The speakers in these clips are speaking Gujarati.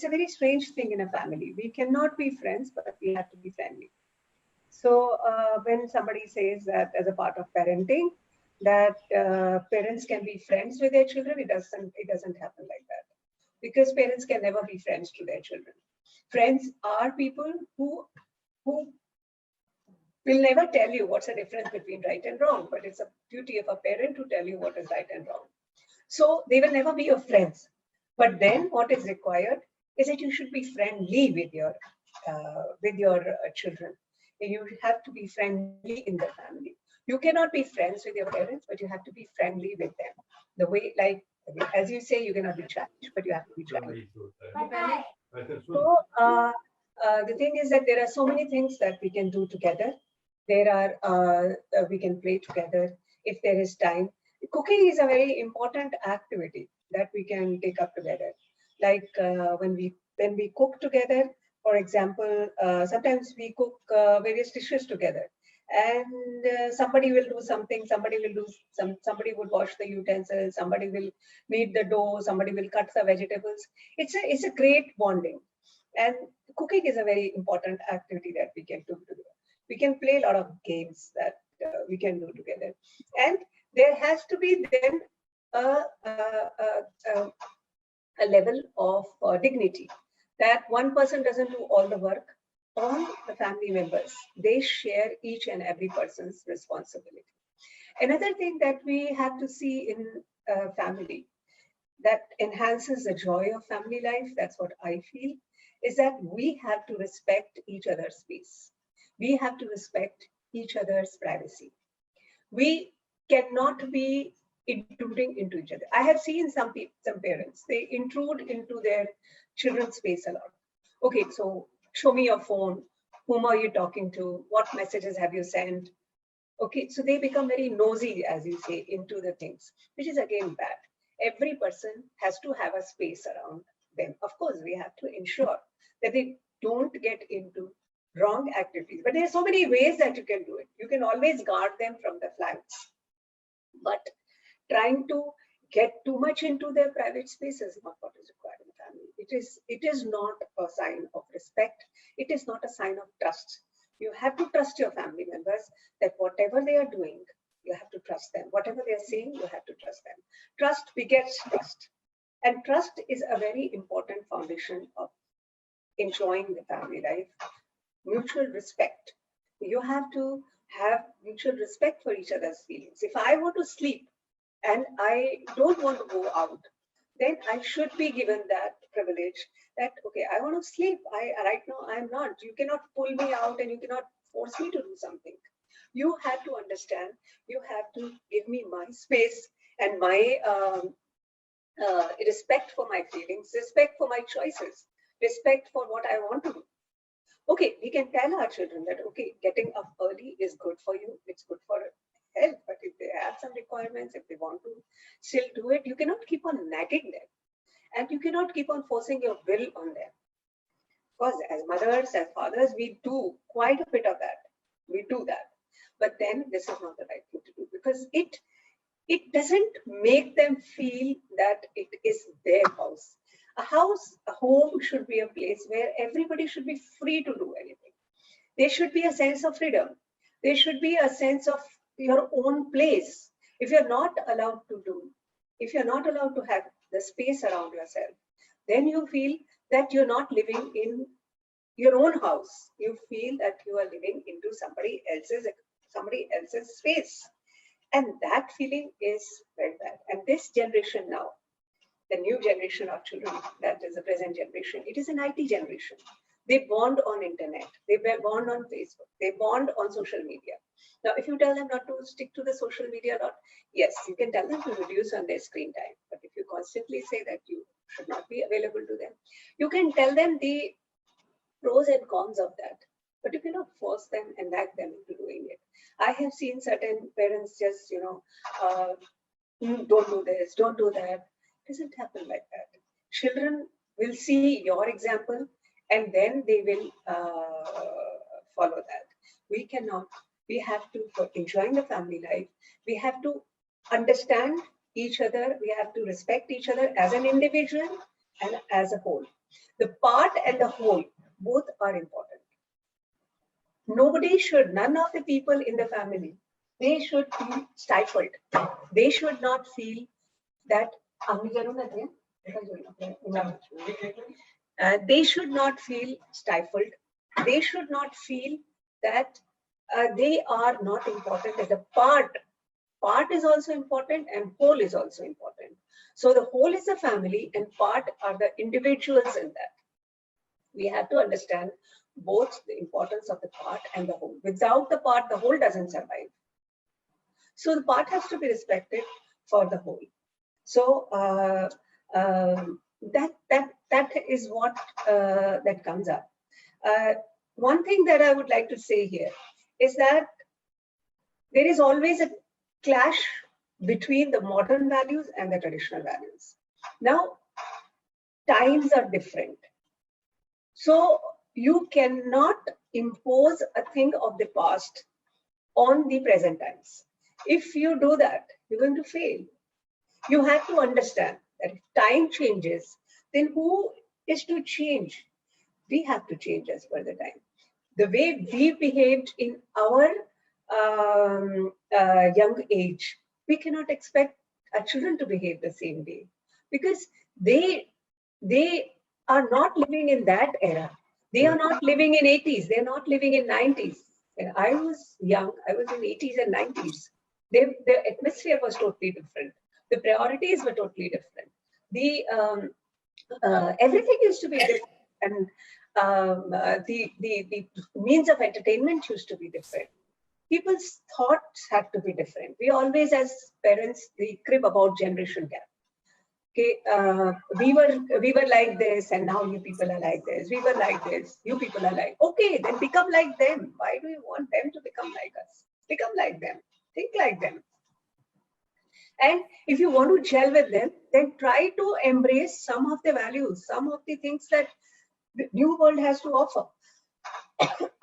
it's a very strange thing in a family. We cannot be friends, but we have to be friendly. So when somebody says that as a part of parenting, that parents can be friends with their children, it doesn't happen like that, because parents can never be friends to their children. Friends are people who will never tell you what's the difference between right and wrong, but it's a duty of a parent to tell you what is right and wrong. So they will never be your friends. But then what is required is that you should be friendly with your children. You have to be friendly in the family. You cannot be friends with your parents, but you have to be friendly with them. The way, like, as you say, you cannot be childish, but you have to be friendly. So the thing is that there are so many things that we can do together. We can play together if there is time. Cooking is a very important activity that we can take up together. Like when we cook together, for example, sometimes we cook various dishes together, and somebody will do something, somebody will wash the utensils, somebody will knead the dough, somebody will cut the vegetables. It's a great bonding, and cooking is a very important activity that we can do together. We can play a lot of games that we can do together, and there has to be then a, a, a, a level of dignity, that one person doesn't do all the work. All the family members, they share each and every person's responsibility. Another thing that we have to see in family that enhances the joy of family life, that's what I feel, is that we have to respect each other's space. We have to respect each other's privacy. We cannot be intruding into each other. I have seen some parents, they intrude into their children's space a lot. Okay, so show me your phone. Whom are you talking to? What messages have you sent? Okay, so they become very nosy, as you say, into the things, which is again bad. Every person has to have a space around them. Of course, we have to ensure that they don't get into wrong activities. But there are so many ways that you can do it. You can always guard them from the flanks. But trying to get too much into their private space is not what is required in the family. It is not a sign of respect. It is not a sign of trust. You have to trust your family members that whatever they are doing, you have to trust them. Whatever they are saying, you have to trust them. Trust begets trust. And trust is a very important foundation of enjoying the family life. Mutual respect. You have to have mutual respect for each other's feelings. If I want to sleep and I don't want to go out, then I should be given that privilege that, okay, I want to sleep. Right now I'm not. You cannot pull me out and you cannot force me to do something. You have to understand, you have to give me my space and my respect for my feelings, respect for my choices, respect for what I want to do. Okay, we can tell our children that, okay, getting up early is good for you, it's good for health, but if they have some requirements, if they want to still do it, you cannot keep on nagging them. And you cannot keep on forcing your will on them. Because as mothers, as fathers, we do quite a bit of that. We do that. But then this is not the right thing to do, because it doesn't make them feel that it is their house. A home should be a place where everybody should be free to do anything. There should be a sense of freedom. There should be a sense of your own place. If you're not allowed to have the space around yourself, then you feel that you're not living in your own house. You feel that you are living into somebody else's space. And that feeling is very bad. And this generation now, the new generation of children, that is the present generation, it is an IT generation. They bond on internet, they bond on Facebook, they bond on social media. Now, if you tell them not to stick to the social media a lot, yes, you can tell them to reduce on their screen time. But if you constantly say that you should not be available to them, you can tell them the pros and cons of that, but you cannot force them and nag them into doing it. I have seen certain parents just, don't do this, don't do that. It doesn't happen like that. Children will see your example and then they will follow that. We have to, for enjoying the family life, we have to understand each other, we have to respect each other as an individual and as a whole. The part and the whole, both are important. None of the people in the family, they should feel stifled. They should not feel that they should not feel stifled. They should not feel that they are not important as a part. Part is also important and whole is also important. So the whole is a family and part are the individuals in that. We have to understand both the importance of the part and the whole. Without the part, the whole doesn't survive. So the part has to be respected for the whole. So that is what that comes up. One thing that I would like to say here is that there is always a clash between the modern values and the traditional values. Now, times are different. So you cannot impose a thing of the past on the present times. If you do that, you're going to fail. You have to understand that if time changes, then who is to change? We have to change as per the time. The way we behaved in our young age, we cannot expect our children to behave the same way, because they are not living in that era. They are not living in 80s. They're not living in 90s. When I was young, I was in 80s and 90s. The atmosphere was totally different. The priorities were totally different. The everything used to be different, and the means of entertainment used to be different. People's thoughts had to be different. We always, as parents, we crib about generation gap. Okay, we were like this, and now you people are like this. We were like this, you people are like. Okay, then become like them. Why do you want them to become like us? Become like them. Think like them. And if you want to gel with them, then try to embrace some of the values, some of the things that the new world has to offer.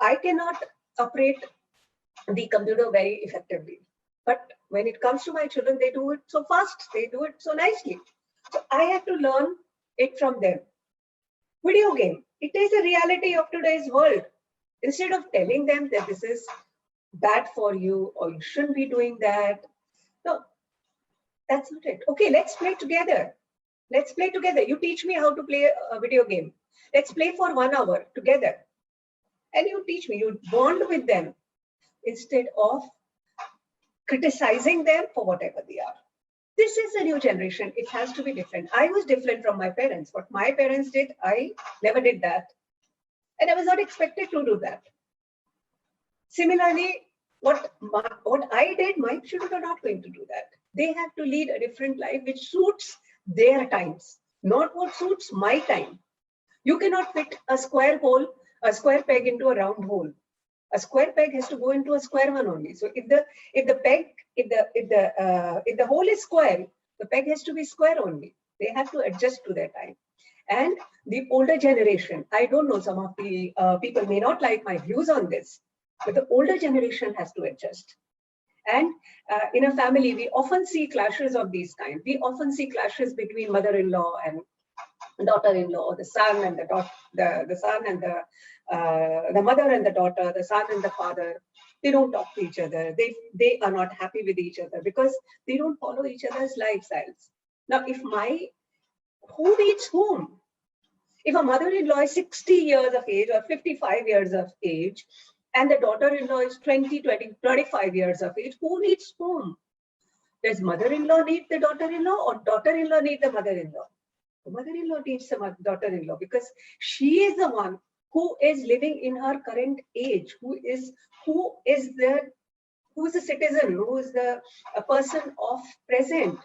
I cannot operate the computer very effectively, but when it comes to my children, they do it so fast, they do it so nicely. So I have to learn it from them. Video game, it is a reality of today's world. Instead of telling them that this is bad for you or you shouldn't be doing that, no, that's not it. Okay, let's play together. Let's play together. You teach me how to play a video game. Let's play for 1 hour together. And you teach me, you bond with them instead of criticizing them for whatever they are. This is a new generation. It has to be different. I was different from my parents. What my parents did, I never did that. And I was not expected to do that. Similarly, what I did, my children are not going to do that. They have to lead a different life which suits their times, not what suits my time. You cannot fit a square peg into a round hole. A square peg has to go into a square one only. So if the hole is square, the peg has to be square only. They have to adjust to their time. And the older generation, I don't know, some of the people may not like my views on this, but the older generation has to adjust. And in a family, we often see clashes of these kinds. We often see clashes between mother-in-law and daughter-in-law, the son and the daughter, the son and the mother and the daughter, the son and the father. They don't talk to each other. They are not happy with each other because they don't follow each other's lifestyles. Now, who needs whom? If a mother-in-law is 60 years of age or 55 years of age, and the daughter-in-law is 25 years of age, who needs whom? Does mother-in-law need the daughter-in-law or daughter-in-law need the mother-in-law? The mother-in-law needs the daughter-in-law because she is the one who is living in her current age, who is a citizen, who is a person of present.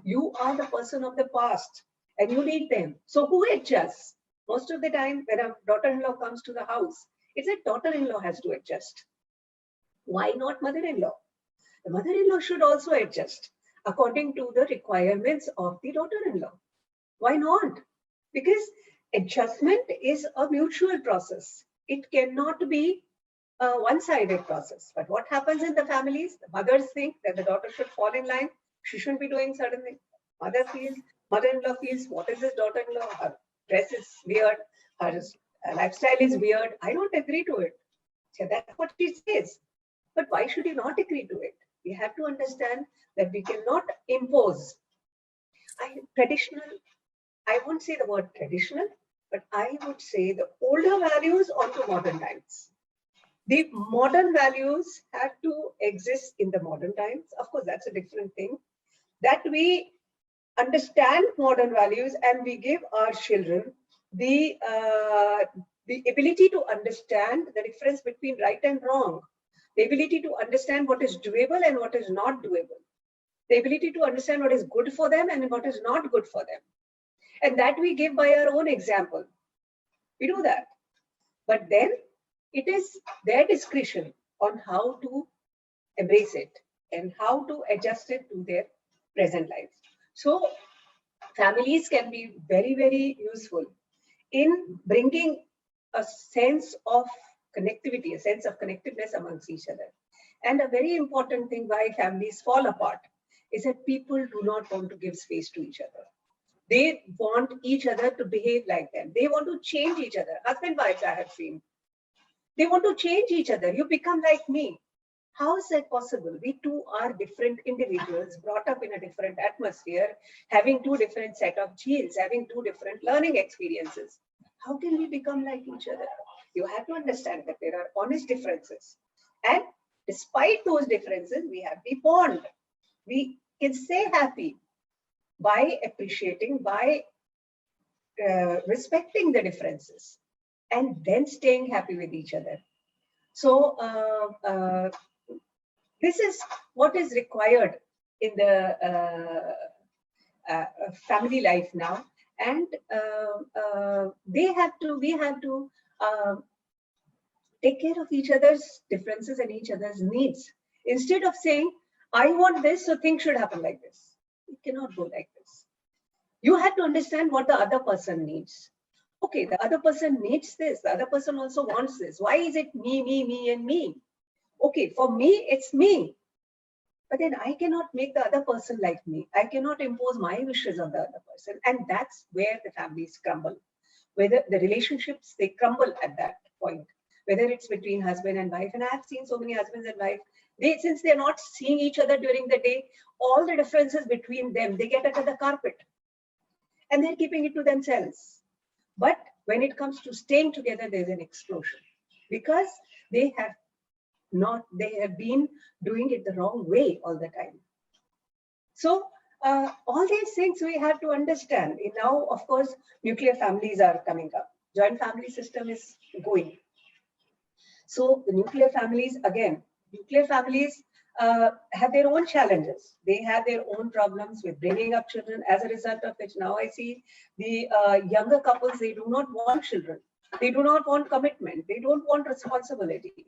You are the person of the past and you need them. So who adjusts? Most of the time when a daughter-in-law comes to the house, it's a daughter-in-law has to adjust. Why not mother-in-law? The mother-in-law should also adjust according to the requirements of the daughter-in-law. Why not? Because adjustment is a mutual process. It cannot be a one-sided process. But what happens in the families? The mothers think that the daughter should fall in line. She shouldn't be doing certain things. Mother-in-law feels, what is this daughter-in-law? dress is weird, her lifestyle is weird. I don't agree to it. So that's what she says. But why should you not agree to it? We have to understand that we cannot impose traditional, I won't say the word traditional, but I would say the older values onto modern times. The modern values have to exist in the modern times. Of course, that's a different thing. That we understand modern values and we give our children the ability to understand the difference between right and wrong, the ability to understand what is doable and what is not doable, the ability to understand what is good for them and what is not good for them. And that we give by our own example. We do that. But then it is their discretion on how to embrace it and how to adjust it to their present life. So families can be very, very useful in bringing a sense of connectivity, a sense of connectiveness amongst each other. And a very important thing why families fall apart is that people do not want to give space to each other. They want each other to behave like them. They want to change each other. Husband, wives, I have seen. They want to change each other. You become like me. How is that possible? We two are different individuals brought up in a different atmosphere, having two different set of genes, having two different learning experiences. How can we become like each other? You have to understand that there are honest differences. And despite those differences, we have the bond. We can stay happy by appreciating, by respecting the differences, and then staying happy with each other. So this is what is required in the family life now, and we have to take care of each other's differences and each other's needs. Instead of saying, I want this, so things should happen like this. It cannot go like this. You have to understand what the other person needs. Okay, the other person needs this. The other person also wants this. Why is it me, me, me, and me? Okay, for me, it's me. But then I cannot make the other person like me. I cannot impose my wishes on the other person. And that's where the families crumble. Whether the relationships, they crumble at that point. Whether it's between husband and wife. And I have seen so many husbands and wives, since they're not seeing each other during the day, all the differences between them, they get under the carpet. And they're keeping it to themselves. But when it comes to staying together, there's an explosion. Because they have been doing it the wrong way all the time. So all these things we have to understand. Now, of course, nuclear families are coming up. Joint family system is going. So the nuclear families, again, nuclear families have their own challenges. They have their own problems with bringing up children, as a result of which now I see the younger couples, they do not want children. They do not want commitment. They don't want responsibility.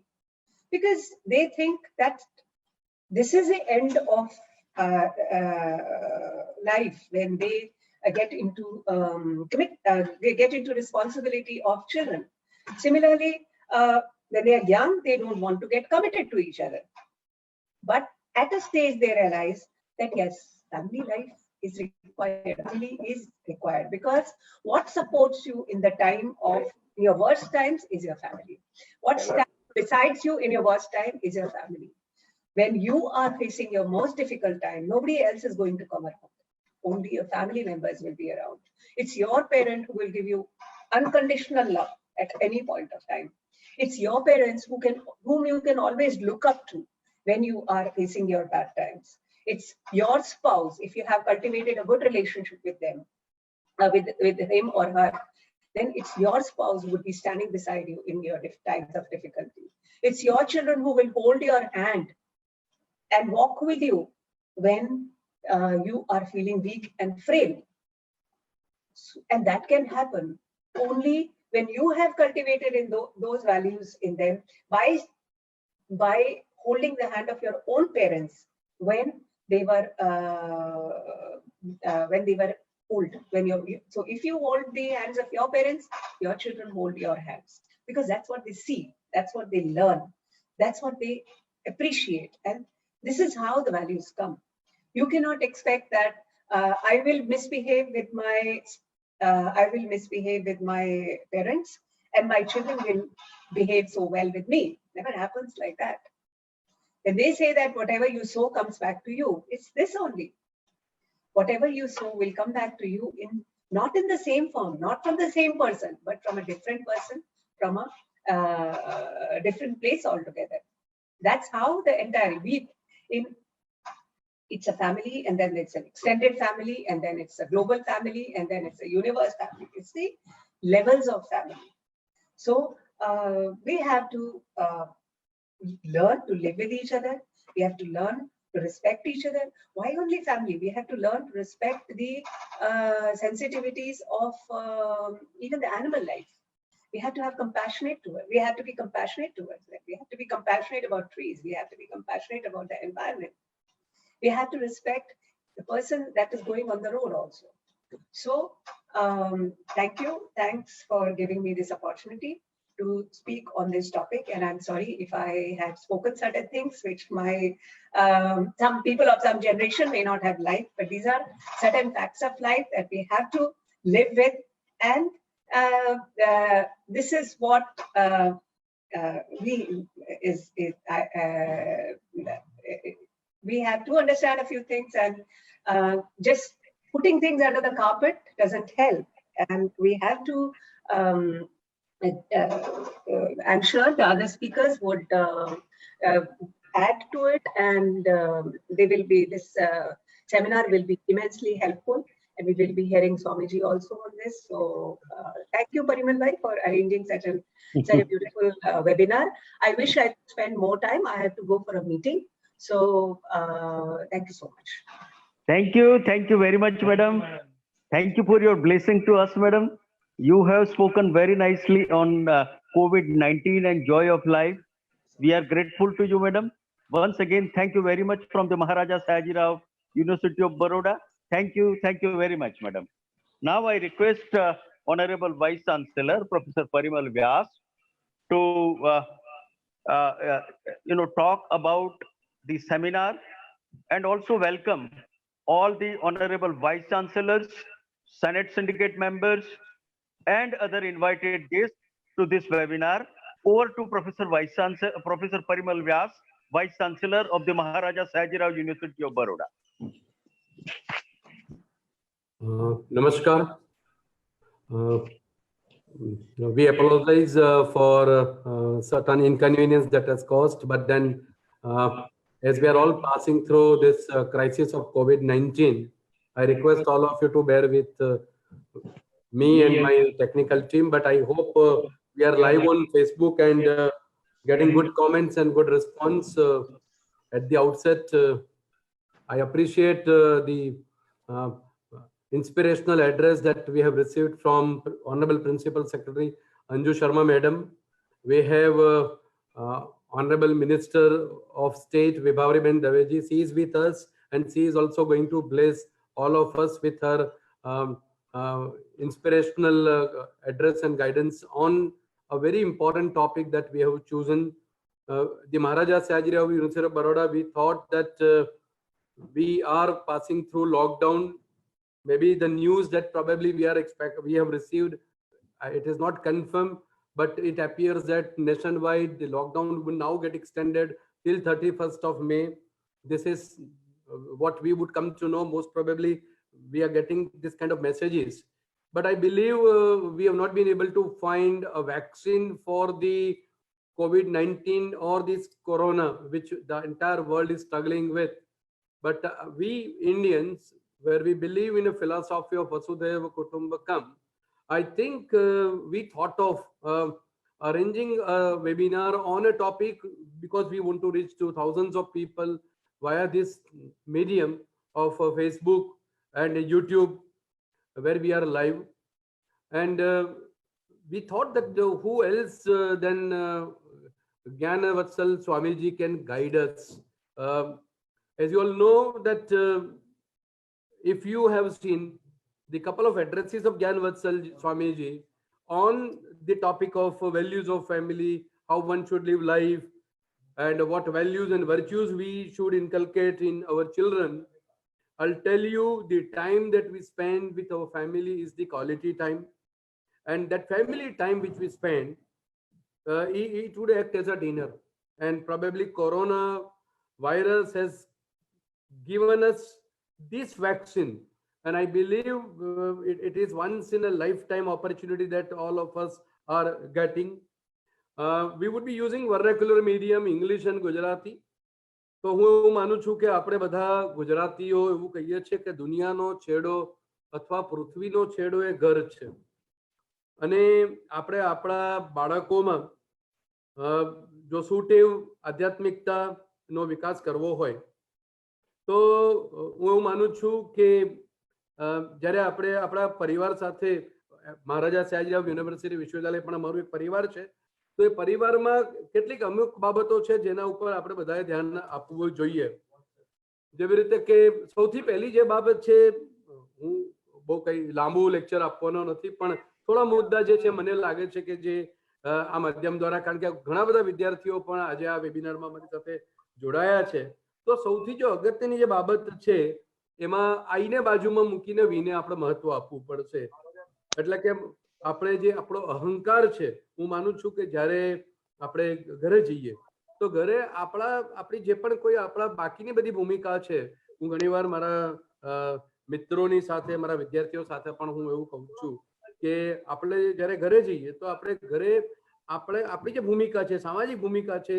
Because they think that this is the end of life when they get into they get into responsibility of children. Similarly, when they are young, they don't want to get committed to each other. But at a stage, they realize that yes, family life is required. Family is required because what supports you in the time of your worst times is your family. What stands besides you in your worst time is your family. When you are facing your most difficult time, nobody else is going to come around. Only your family members will be around. It's your parent who will give you unconditional love at any point of time. It's your parents whom you can always look up to when you are facing your bad times. It's your spouse, if you have cultivated a good relationship with them, with him or her, then it's your spouse who would be standing beside you in your times of difficulty. It's your children who will hold your hand and walk with you when you are feeling weak and frail. And that can happen only when you have cultivated in those values in them by holding the hand of your own parents when they were old. So if you hold the hands of your parents, your children hold your hands, because that's what they see, that's what they learn, that's what they appreciate, and this is how the values come. You cannot expect that I will misbehave with my I will misbehave with my parents and my children will behave so well with me. Never happens like that. When they say that whatever you sow comes back to you, it's this only. Whatever you sow will come back to you in not in the same form, not from the same person, but from a different person, from a different place altogether. That's how the entire it's a family, and then it's an extended family, and then it's a global family, and then it's a universe family. It's the levels of family. So we have to learn to live with each other. We have to learn to respect each other. Why only family? We have to learn to respect the sensitivities of even the animal life. We have to have compassionate towards. We have to be compassionate towards them. We have to be compassionate about trees. We have to be compassionate about the environment. We have to respect the person that is going on the road also. So thank you. Thanks for giving me this opportunity to speak on this topic. And I'm sorry if I have spoken certain things which my some people of some generation may not have liked, but these are certain facts of life that we have to live with. And this is what we have to understand a few things, and just putting things under the carpet doesn't help. And we have to, I'm sure the other speakers would add to it, and they will be, this seminar will be immensely helpful, and we will be hearing Swamiji also on this. So thank you, Parimal Bhai, for arranging such a beautiful webinar. I wish I could spend more time. I have to go for a meeting. So thank you so much. Thank you. Thank you very much, madam. Thank you for your blessing to us, madam. You have spoken very nicely on COVID-19 and joy of life. We are grateful to you, madam. Once again, thank you very much from the Maharaja Sayaji Rao University of Baroda. Thank you very much, madam. Now I request Honorable Vice Chancellor, Professor Parimal Vyas, to talk about the seminar, and also welcome all the honorable vice chancellors, Senate syndicate members, and other invited guests to this webinar. Over to Professor Parimal Vyas, Vice Chancellor of the Maharaja Sayaji Rao University of Baroda. Namaskar. We apologize for certain inconvenience that has caused, but then as we are all passing through this crisis of COVID-19, I request all of you to bear with me and my technical team. But I hope we are live on Facebook and getting good comments and good response at the outset. I appreciate the inspirational address that we have received from Honorable Principal Secretary Anju Sharma Madam. We have Honorable Minister of State Vibhavariben Daveji. She is with us, and she is also going to bless all of us with her inspirational address and guidance on a very important topic that we have chosen. The Maharaja Sayaji Rao University of Baroda, we thought that we are passing through lockdown. Maybe the news that probably we have received, it is not confirmed, but it appears that nationwide the lockdown will now get extended till 31st of May. This is what we would come to know. Most probably we are getting this kind of messages. But I believe we have not been able to find a vaccine for the COVID-19 or this corona, which the entire world is struggling with. But we Indians, where we believe in a philosophy of Vasudhaiva Kutumbakam, I think we thought of arranging a webinar on a topic because we want to reach to thousands of people via this medium of Facebook and YouTube, where we are live. And we thought that who else than Gyana Vatsal Swamiji can guide us. As you all know that if you have seen the couple of addresses of Gyan Vatsal Swamiji on the topic of values of family, how one should live life, and what values and virtues we should inculcate in our children, I'll tell you, the time that we spend with our family is the quality time, and that family time which we spend, it would act as a dinner. And probably corona virus has given us this vaccine, and I believe it is once in a lifetime opportunity that all of us are getting. We would be using vernacular medium, English and Gujarati. તો હું એવું માનું છું કે આપણે બધા ગુજરાતીઓ એવું કહીએ છીએ કે દુનિયાનો છેડો અથવા પૃથ્વીનો છેડો એ ઘર છે. અને આપણે આપણા બાળકોમાં જો સુટેવ આધ્યાત્મિકતાનો વિકાસ કરવો હોય તો હું એવું માનું છું કે જ્યારે આપણે આપણા પરિવાર સાથે, મહારાજા સયાજીરાવ યુનિવર્સિટી વિશ્વવિદ્યાલય પણ અમારું એક પરિવાર છે, તો એ પરિવારમાં કેટલીક અમુક બાબતો છે જેના ઉપર આપણે બધાએ ધ્યાન આપવું જોઈએ. જેવી રીતે કે સૌથી પહેલી જે બાબત છે, હું બહુ કઈ લાંબુ લેક્ચર આપવાનો નથી, પણ થોડા મુદ્દા જે છે મને લાગે છે કે જે આ માધ્યમ દ્વારા, કારણ કે ઘણા બધા વિદ્યાર્થીઓ પણ આજે આ વેબિનારમાં મારી સાથે જોડાયા છે, તો સૌથી જો અગત્યની જે બાબત છે એમાં આઈને બાજુમાં મૂકીને વીને આપણે મહત્વ આપવું પડશે. એટલે કે આપણે જે આપણો અહંકાર છે, હું માનું છું કે જ્યારે આપણે ઘરે જઈએ તો ઘરે આપણી જે પણ કોઈ આપણા બાકીની બધી ભૂમિકા છે, હું ઘણીવાર મારા મિત્રોની સાથે, મારા વિદ્યાર્થીઓ સાથે પણ હું એવું કહું છું કે આપણે જ્યારે ઘરે જઈએ તો આપણે ઘરે આપણી જે ભૂમિકા છે, સામાજિક ભૂમિકા છે,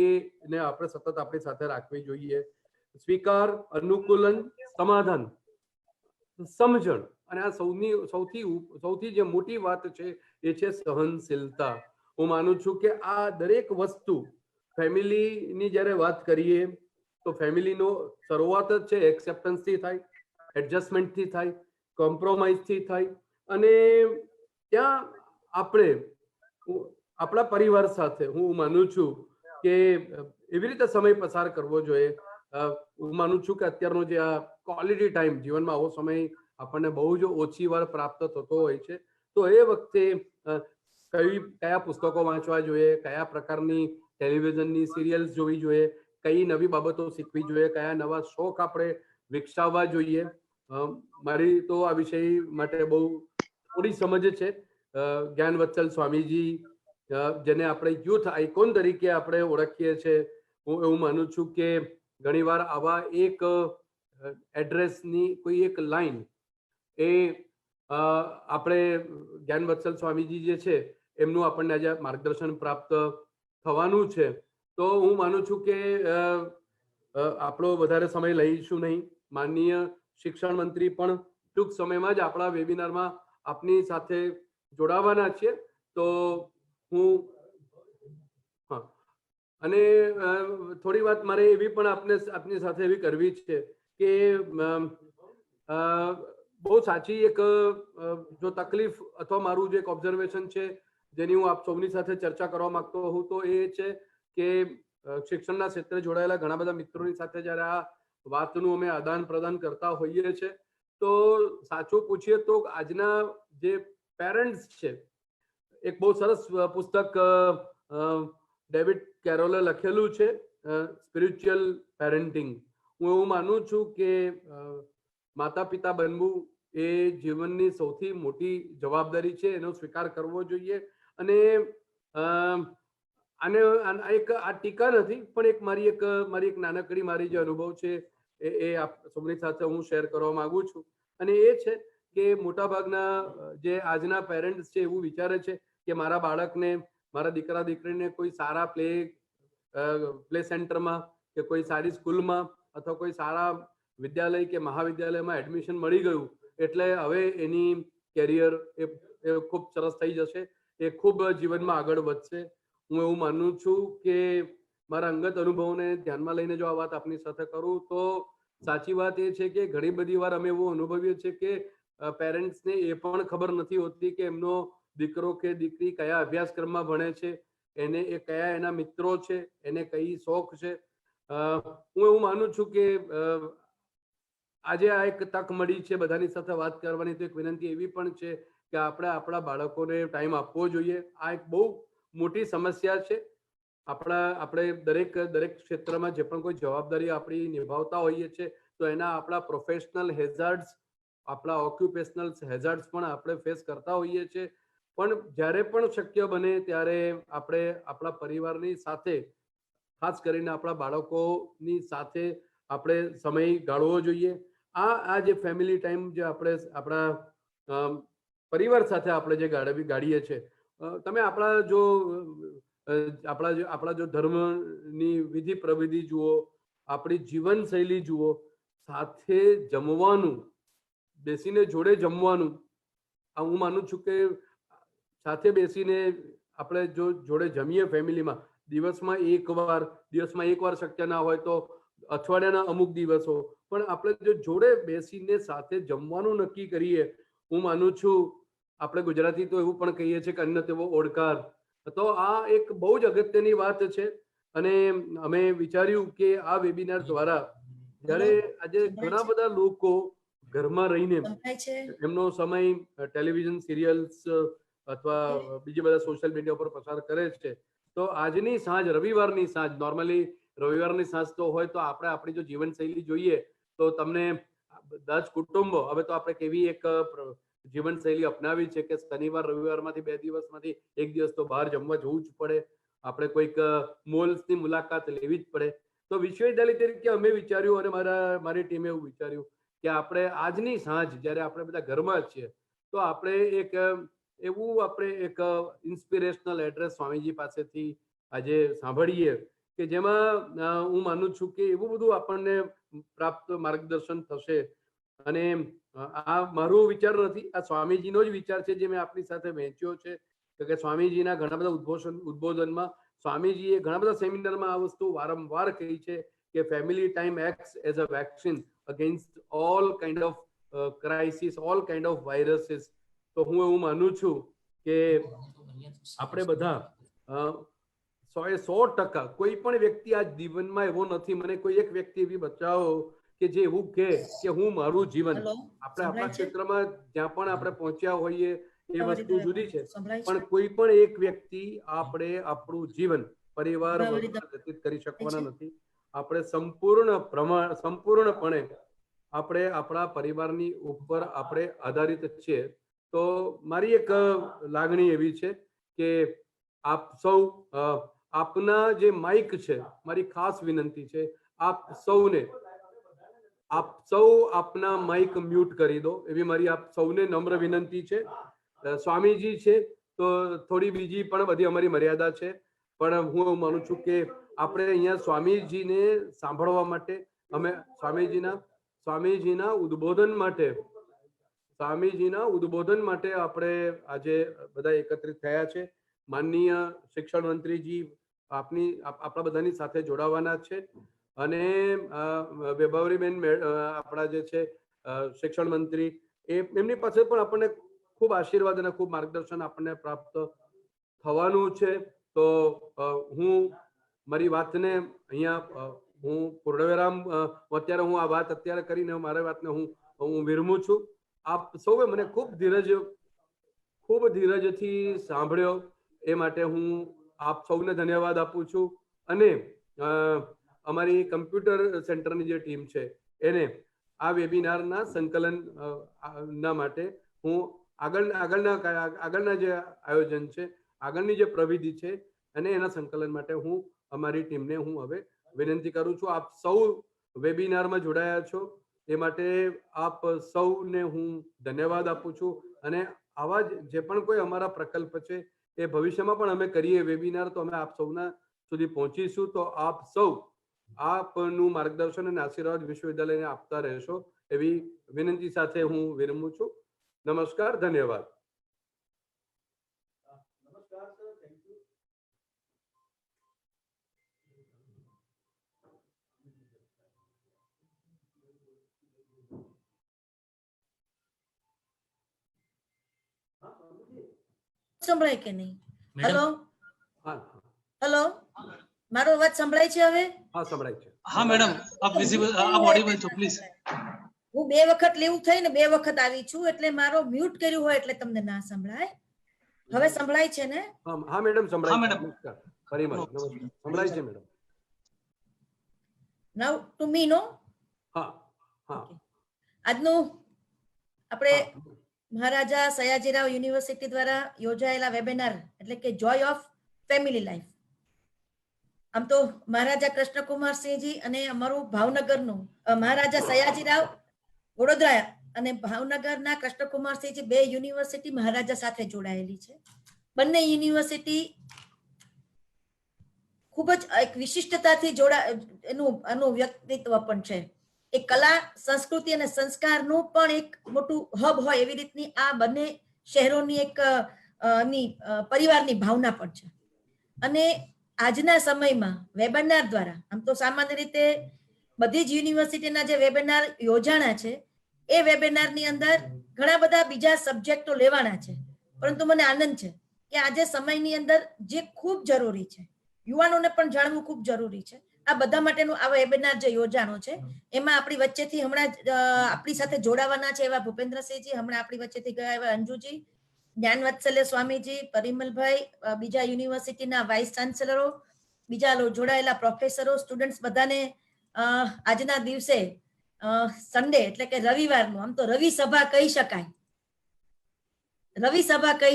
એને આપણે સતત આપણી સાથે રાખવી જોઈએ. સ્વીકાર, અનુકૂલન, સમાધાન, સમજણ, અને આ સૌથી જે મોટી વાત છે એ છે સહનશીલતા. હું માનું છું કે આ દરેક વસ્તુ ફેમિલીની જ્યારે વાત કરીએ તો ફેમિલીનો શરૂઆત જ છે એક્સેપ્ટન્સથી થાય, એડજસ્ટમેન્ટથી થાય, કોમ્પ્રોમાઇઝથી થાય. અને ત્યાં આપણે આપણા પરિવાર સાથે હું માનું છું કે એવી રીતે સમય પસાર કરવો જોઈએ. હું માનું છું કે અત્યારનો જે આ ક્વોલિટી ટાઈમ, જીવનમાં આવો સમય આપણને બહુ જ ઓછી વાર પ્રાપ્ત થતો હોય છે, તો એ વખતે કયા પુસ્તકો વાંચવા જોઈએ, કયા પ્રકારની ટેલિવિઝનની સિરિયલ્સ જોવી જોઈએ, કઈ નવી બાબતો શીખવી જોઈએ, કયા નવા શોખ આપણે વિકસાવવા જોઈએ. મારી તો આ વિષય માટે બહુ થોડી સમજ છે. જ્ઞાનવત્સલ સ્વામીજી, જેને આપણે યુથ આઇકોન તરીકે આપણે ઓળખીએ છીએ, હું એવું માનું છું કે ઘણીવાર આવા એક એડ્રેસની કોઈ એક લાઈન એ આપણે જ્ઞાનવત્સલ સ્વામીજી જે છે એમનું આપણને આજે માર્ગદર્શન પ્રાપ્ત થવાનું છે. તો હું માનું છું કે આપણો વધારે સમય લઈશું નહીં. માનનીય શિક્ષણ મંત્રી પણ ટૂંક સમયમાં જ આપણા વેબિનારમાં આપની સાથે જોડાવાના છે. તો હું અને થોડી વાત મારે એવી પણ આપની સાથે એવી કરવી છે કે બહુ સાચી એક જો તકલીફ અથવા મારું જે એક ઓબ્ઝર્વેશન છે જેની હું આપ સૌની સાથે ચર્ચા કરવા માંગતો હોઉં તો એ છે કે શિક્ષણના ક્ષેત્રે જોડાયેલા ઘણા બધા મિત્રોની સાથે જ્યારે આ વાતનું અમે આદાન પ્રદાન કરતા હોઈએ છીએ તો સાચું પૂછીએ તો આજના જે પેરેન્ટ્સ છે, એક બહુ સરસ પુસ્તક ડેવિડ કેરોલે લખેલું છે, સ્પિરિચ્યુઅલ પેરેન્ટિંગ. હું એવું માનું છું કે માતા પિતા બનવું એ જીવનની સૌથી મોટી જવાબદારી છે, એનો સ્વીકાર કરવો જોઈએ. અને આને એક આ ટીકા નથી, પણ એક મારી એક નાનકડી મારી જે અનુભવ છે એ આપ સૌની સાથે હું શેર કરવા માંગુ છું. અને એ છે કે મોટાભાગના જે આજના પેરેન્ટ્સ છે એવું વિચારે છે કે મારા બાળકને, મારા દીકરા દીકરીને કોઈ સારા પ્લે સેન્ટરમાં કે કોઈ સારી સ્કૂલમાં અથવા કોઈ સારા વિદ્યાલય કે મહાવિદ્યાલયમાં એડમિશન મળી ગયું એટલે હવે એની કેરિયર એ ખૂબ સરસ થઈ જશે, એ ખૂબ જીવનમાં આગળ વધશે. હું એવું માનું છું કે મારા અંગત અનુભવોને ધ્યાનમાં લઈને જો આ વાત આપની સાથે કરું તો સાચી વાત એ છે કે ઘણી બધી વાર અમે એવું અનુભવીએ છીએ કે પેરેન્ટ્સને એ પણ ખબર નથી હોતી કે એમનો દીકરો કે દીકરી કયા અભ્યાસક્રમમાં ભણે છે, એને એ કયા એના મિત્રો છે, એને કઈ શોખ છે. હું એવું માનું છું કે આજે આ એક તક મળી છે બધાની સાથે વાત કરવાની, તો એક વિનંતી એવી પણ છે કે આપણે આપણા બાળકોને ટાઈમ આપવો જોઈએ. આ એક બહુ મોટી સમસ્યા છે. આપણે દરેક ક્ષેત્રમાં જે પણ કોઈ જવાબદારી આપણી નિભાવતા હોઈએ છીએ તો એના આપણા પ્રોફેશનલ હેઝાર્ડ્સ, આપણા ઓક્યુપેશનલ હેઝાર્ડ્સ પણ આપણે ફેસ કરતા હોઈએ છીએ. પણ જ્યારે પણ શક્ય બને ત્યારે આપણે આપણા પરિવારની સાથે, ખાસ કરીને આપણા બાળકોની સાથે આપણે સમય ગાળવો જોઈએ. આ જે ફેમિલી ટાઈમ જે આપણે આપણા પરિવાર સાથે આપણે જે ગાળીએ છીએ, તમે આપણા જો ધર્મની વિધિ પ્રવિધિ જુઓ, આપણી જીવનશૈલી જુઓ, સાથે જમવાનું, બેસીને જોડે જમવાનું, આ હું માનું છું કે સાથે બેસીને આપણે જો જોડે જમીએ ફેમિલીમાં, દિવસમાં એકવાર શક્ય ના હોય તો અઠવાડિયાના અમુક દિવસો, પણ આપણે જો જોડે બેસીને સાથે જમવાનું નક્કી કરીએ, હું માનું છું, આપણે ગુજરાતી તો એવું પણ કહીએ છીએ કે અન્ન તેવો ઓડકાર. તો આ એક બહુ જ અગત્યની વાત છે. અને અમે વિચાર્યું કે આ વેબિનાર દ્વારા જ્યારે આજે ઘણા બધા લોકો ઘરમાં રહીને એમનો સમય ટેલિવિઝન સિરિયલ્સ અથવા બીજા બધા સોશિયલ મીડિયા પર પસાર કરે છે, તો આજની સાંજ, રવિવારની સાંજ, નોર્મલી રવિવારની સાંજ તો હોય, તો આપણે આપણી જો જીવનશૈલી જોઈએ તો તમને બધા જ કુટુંબો, હવે તો આપણે કેવી એક જીવનશૈલી અપનાવી છે કે શનિવાર રવિવારમાંથી 2 દિવસમાંથી 1 દિવસ તો બહાર જમવા જવું જ પડે, આપણે કોઈક મોલ્સની મુલાકાત લેવી જ પડે. તો વિશ્વવિદ્યાલય તરીકે અમે વિચાર્યું, અને મારી ટીમે એવું વિચાર્યું કે આપણે આજની સાંજ જ્યારે આપણે બધા ઘરમાં છીએ, તો આપણે એક ઇન્સ્પિરેશનલ એડ્રેસ સ્વામીજી પાસેથી આજે સાંભળીએ કે જેમાં હું માનું છું કે એવું બધું આપણને પ્રાપ્ત માર્ગદર્શન થશે. અને આ મારો વિચાર નથી, આ સ્વામીજીનો જ વિચાર છે જે મેં આપની સાથે વહેંચ્યો છે. કે સ્વામીજીના ઘણા બધા ઉદ્બોધનમાં સ્વામીજીએ ઘણા બધા સેમિનારમાં આ વસ્તુ વારંવાર કહી છે કે family time acts as a vaccine against all kind of crisis, all kind of viruses. તો હું એવું માનું છું કે આપણે બધા 100% કોઈ પણ વ્યક્તિ આ જીવનમાં એવો નથી, મને કોઈ એક વ્યક્તિ એવી બતાવો કે જે એવું કે હું મારું જીવન, આપણે આપણા ક્ષેત્રમાં જ્યાં પણ આપણે પહોંચ્યા હોઈએ એ વસ્તુ જુદી છે, પણ કોઈ પણ એક વ્યક્તિ આપણે આપણું જીવન પરિવાર વ્યતીત કરી શકવાના નથી. આપણે સંપૂર્ણપણે આપણે આપણા પરિવારની ઉપર આપણે આધારિત છીએ. તો મારી એક લાગણી એવી છે કે આપ સૌ આપના જે માઇક છે, મારી ખાસ વિનંતી છે, આપ સૌ આપના માઇક મ્યુટ કરી દો, એવી મારી આપ સૌને નમ્ર વિનંતી છે. સ્વામીજી છે તો થોડી બીજી પણ બધી અમારી મર્યાદા છે, પણ હું એવું માનું છું કે આપણે અહીંયા સ્વામીજીને સાંભળવા માટે, અમે સ્વામીજીના ઉદ્બોધન માટે આપણે આજે બધા એકત્રિત થયા છે. માનનીય શિક્ષણ મંત્રીજી આપણા બધાની સાથે જોડાવાના છે, અને વૈભવરીબેન આપણા જે છે શિક્ષણ મંત્રી, એમની પાસે પણ આપણને ખૂબ આશીર્વાદ અને ખૂબ માર્ગદર્શન આપણને પ્રાપ્ત થવાનું છે. તો હું મારી વાતને અહીંયા હું પૂર્ણવિરામ, અત્યારે હું આ વાત અત્યારે કરીને મારી વાતને હું વિરમું છું. આપ સૌએ મને ખૂબ ધીરજથી સાંભળ્યો એ માટે હું આપ સૌને ધન્યવાદ આપું છું. અને અમારી કમ્પ્યુટર સેન્ટરની જે ટીમ છે એને આ વેબિનારના સંકલન ના માટે હું આગળના જે આયોજન છે, આગળની જે પ્રવિધિ છે, અને એના સંકલન માટે હું અમારી ટીમને હું હવે વિનંતી કરું છું. આપ સૌ વેબિનારમાં જોડાયા છો એ માટે આપ સૌને હું ધન્યવાદ આપું છું. અને આવા જે પણ કોઈ અમારા પ્રકલ્પ છે એ ભવિષ્યમાં પણ અમે કરીએ વેબિનાર, તો અમે આપ સૌના સુધી પહોંચીશું. તો આપ સૌ આપનું માર્ગદર્શન અને આશીર્વાદ વિશ્વવિદ્યાલયને આપતા રહેશો એવી વિનંતી સાથે હું વિરમું છું. નમસ્કાર, ધન્યવાદ. નમસ્કાર સર, થેન્ક યુ. સંભળાય કે નહીં? હેલો હેલો, મારો અવાજ સંભળાય છે હવે? હા, સંભળાય છે. હા મેડમ, આપ વિઝિબલ, આપ ઓડિબલ છો, પ્લીઝ. હું 2 વખત લેવું થઈને 2 વખત આવી છું, એટલે મારો મ્યુટ કર્યું હોય એટલે તમને ના સંભળાય. હવે સંભળાય છે ને? હા મેડમ, સંભળાય છે. મેડમ. નમસ્કાર, પરિમલ, નમસ્કાર, સંભળાય છે madam. Now to me, no? હા. હા આજનું આપણે હા. મહારાજા સયાજીરાવ યુનિવર્સિટી દ્વારા યોજાયેલા વેબિનાર એટલે કે જોય ઓફ ફેમિલી લાઈફ. આમ તો મહારાજા કૃષ્ણકુમારસિંહજી અને અમારું ભાવનગરનું મહારાજા સયાજીરાવ વડોદરા અને ભાવનગરના કૃષ્ણકુમારસિંહજી બે યુનિવર્સિટી મહારાજા સાથે જોડાયેલી છે. બંને યુનિવર્સિટી ખૂબ જ એક વિશિષ્ટતાથી એનું વ્યક્તિત્વ પણ છે. એ કલા સંસ્કૃતિ અને સંસ્કારનું પણ એક મોટું હબ હોય એવી રીતની આ બંને શહેરોની એક પરિવારની ભાવના પણ છે. અને આજના સમયમાં વેબિનાર દ્વારા આમ તો સામાન્ય રીતે બધી જ યુનિવર્સિટીના જે વેબિનાર યોજાણા છે એ વેબિનારની અંદર ઘણા બધા બીજા સબ્જેક્ટો લેવાના છે. પરંતુ મને આનંદ છે કે આજે સમયની અંદર જે ખૂબ જરૂરી છે, યુવાનોને પણ જાણવું ખૂબ જરૂરી છે, આ બધા માટેનું આ વેબિનાર જે યોજાણો છે એમાં આપણી વચ્ચેથી હમણાં આપણી સાથે જોડાવાના છે એવા ભૂપેન્દ્રસિંહજી, હમણાં આપણી વચ્ચેથી ગયા એવા અંજુજી, જ્ઞાનવત્સલ્ય સ્વામીજી, પરિમલભાઈ, બીજા યુનિવર્સિટીના વાઇસ ચાન્સેલરો, બીજા જોડાયેલા પ્રોફેસરો, સ્ટુડન્ટ્સ બધાને આજના દિવસે સન્ડે એટલે કે રવિવારનું આમ તો રવિ સભા કહી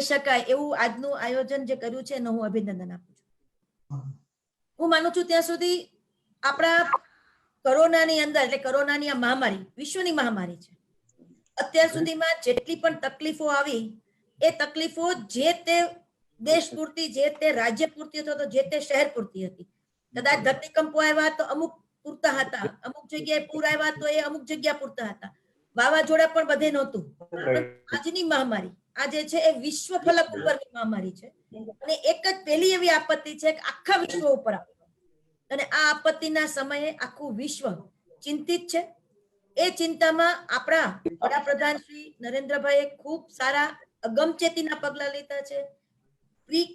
શકાય એવું આજનું આયોજન જે કર્યું છે એનું હું અભિનંદન આપું છું. હું માનું છું ત્યાં સુધી આપણા કોરોનાની અંદર એટલે કોરોનાની આ મહામારી વિશ્વની મહામારી છે. અત્યાર સુધીમાં જેટલી પણ તકલીફો આવી એ તકલીફો જે તે દેશ પૂરતી, જે તે રાજ્ય પૂરતી અથવા તો જે તે શહેર પૂરતી હતી. કદાચ ધરતીકંપો આવ્યા તો અમુક પૂરતા હતા, અમુક જગ્યાએ પૂર આવ્યા તો એ અમુક જગ્યા પૂરતા હતા, વાવાઝોડા પણ બધે નહોતું. આજની મહામારી આજે છે એ વિશ્વ ફલક ઉપરની મહામારી છે અને એક જ પહેલી એવી આપત્તિ છે કે આખા વિશ્વ ઉપર આવી અને આ આપત્તિના સમયે આખું વિશ્વ ચિંતિત છે. એ ચિંતામાં આપણા વડાપ્રધાન શ્રી નરેન્દ્રભાઈએ ખૂબ સારા અગમચેતીના પગલા લીધા છે, પ્રી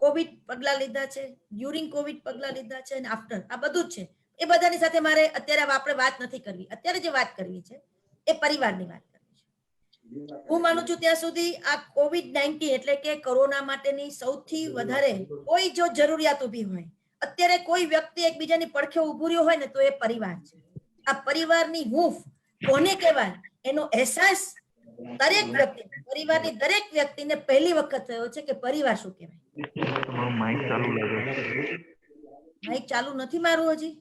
કોવિડ પગલા લીધા છે, ડ્યુરિંગ કોવિડ પગલા લીધા છે અને આફ્ટર આ બધું જ છે. એ બધાની સાથે મારે અત્યારે આપણે વાત નથી કરવી. અત્યારે જે વાત કરવી છે એ પરિવારની વાત કરવી છે. હું માનું છું ત્યાં સુધી આ COVID-19 એટલે કે કોરોના માટેની સૌથી વધારે કોઈ જો જરૂરિયાત ઊભી હોય, અત્યારે કોઈ વ્યક્તિ એકબીજાની પડખે ઉભું રહ્યો હોય ને તો એ પરિવાર છે. આ પરિવારની હૂંફ કોને કહેવાય એનો અહેસાસ દરેક વ્યક્તિ, પરિવારની દરેક વ્યક્તિને પહેલી વખત થયો છે કે પરિવાર શું કહેવાય. માઇક ચાલુ નથી મારું હજી.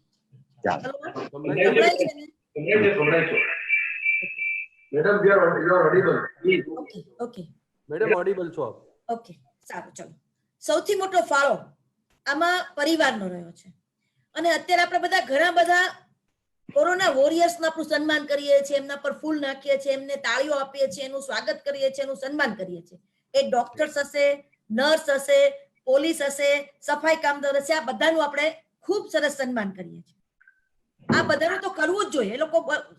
સંભળાય છે ને? ઓકે મેડમ ઓડિબલ છો આપ. ઓકે, સારું, ચલો. સૌથી મોટો ફાળો આમાં પરિવારનો રહ્યો છે અને અત્યારે આપણે બધા ઘણા બધા કોરોના વોરિયર્સનું આપણું સન્માન કરીએ છીએ, એમના પર ફૂલ નાખીએ છીએ, એમને તાળીઓ આપીએ છીએ, એનું સ્વાગત કરીએ છીએ, એનું સન્માન કરીએ છીએ. એ ડોક્ટર્સ હશે, નર્સ હશે, પોલીસ હશે, સફાઈ કામદાર હશે, આ બધાનું આપણે ખૂબ સરસ સન્માન કરીએ છીએ. આ બધાનું તો કરવું જ જોઈએ, એ લોકો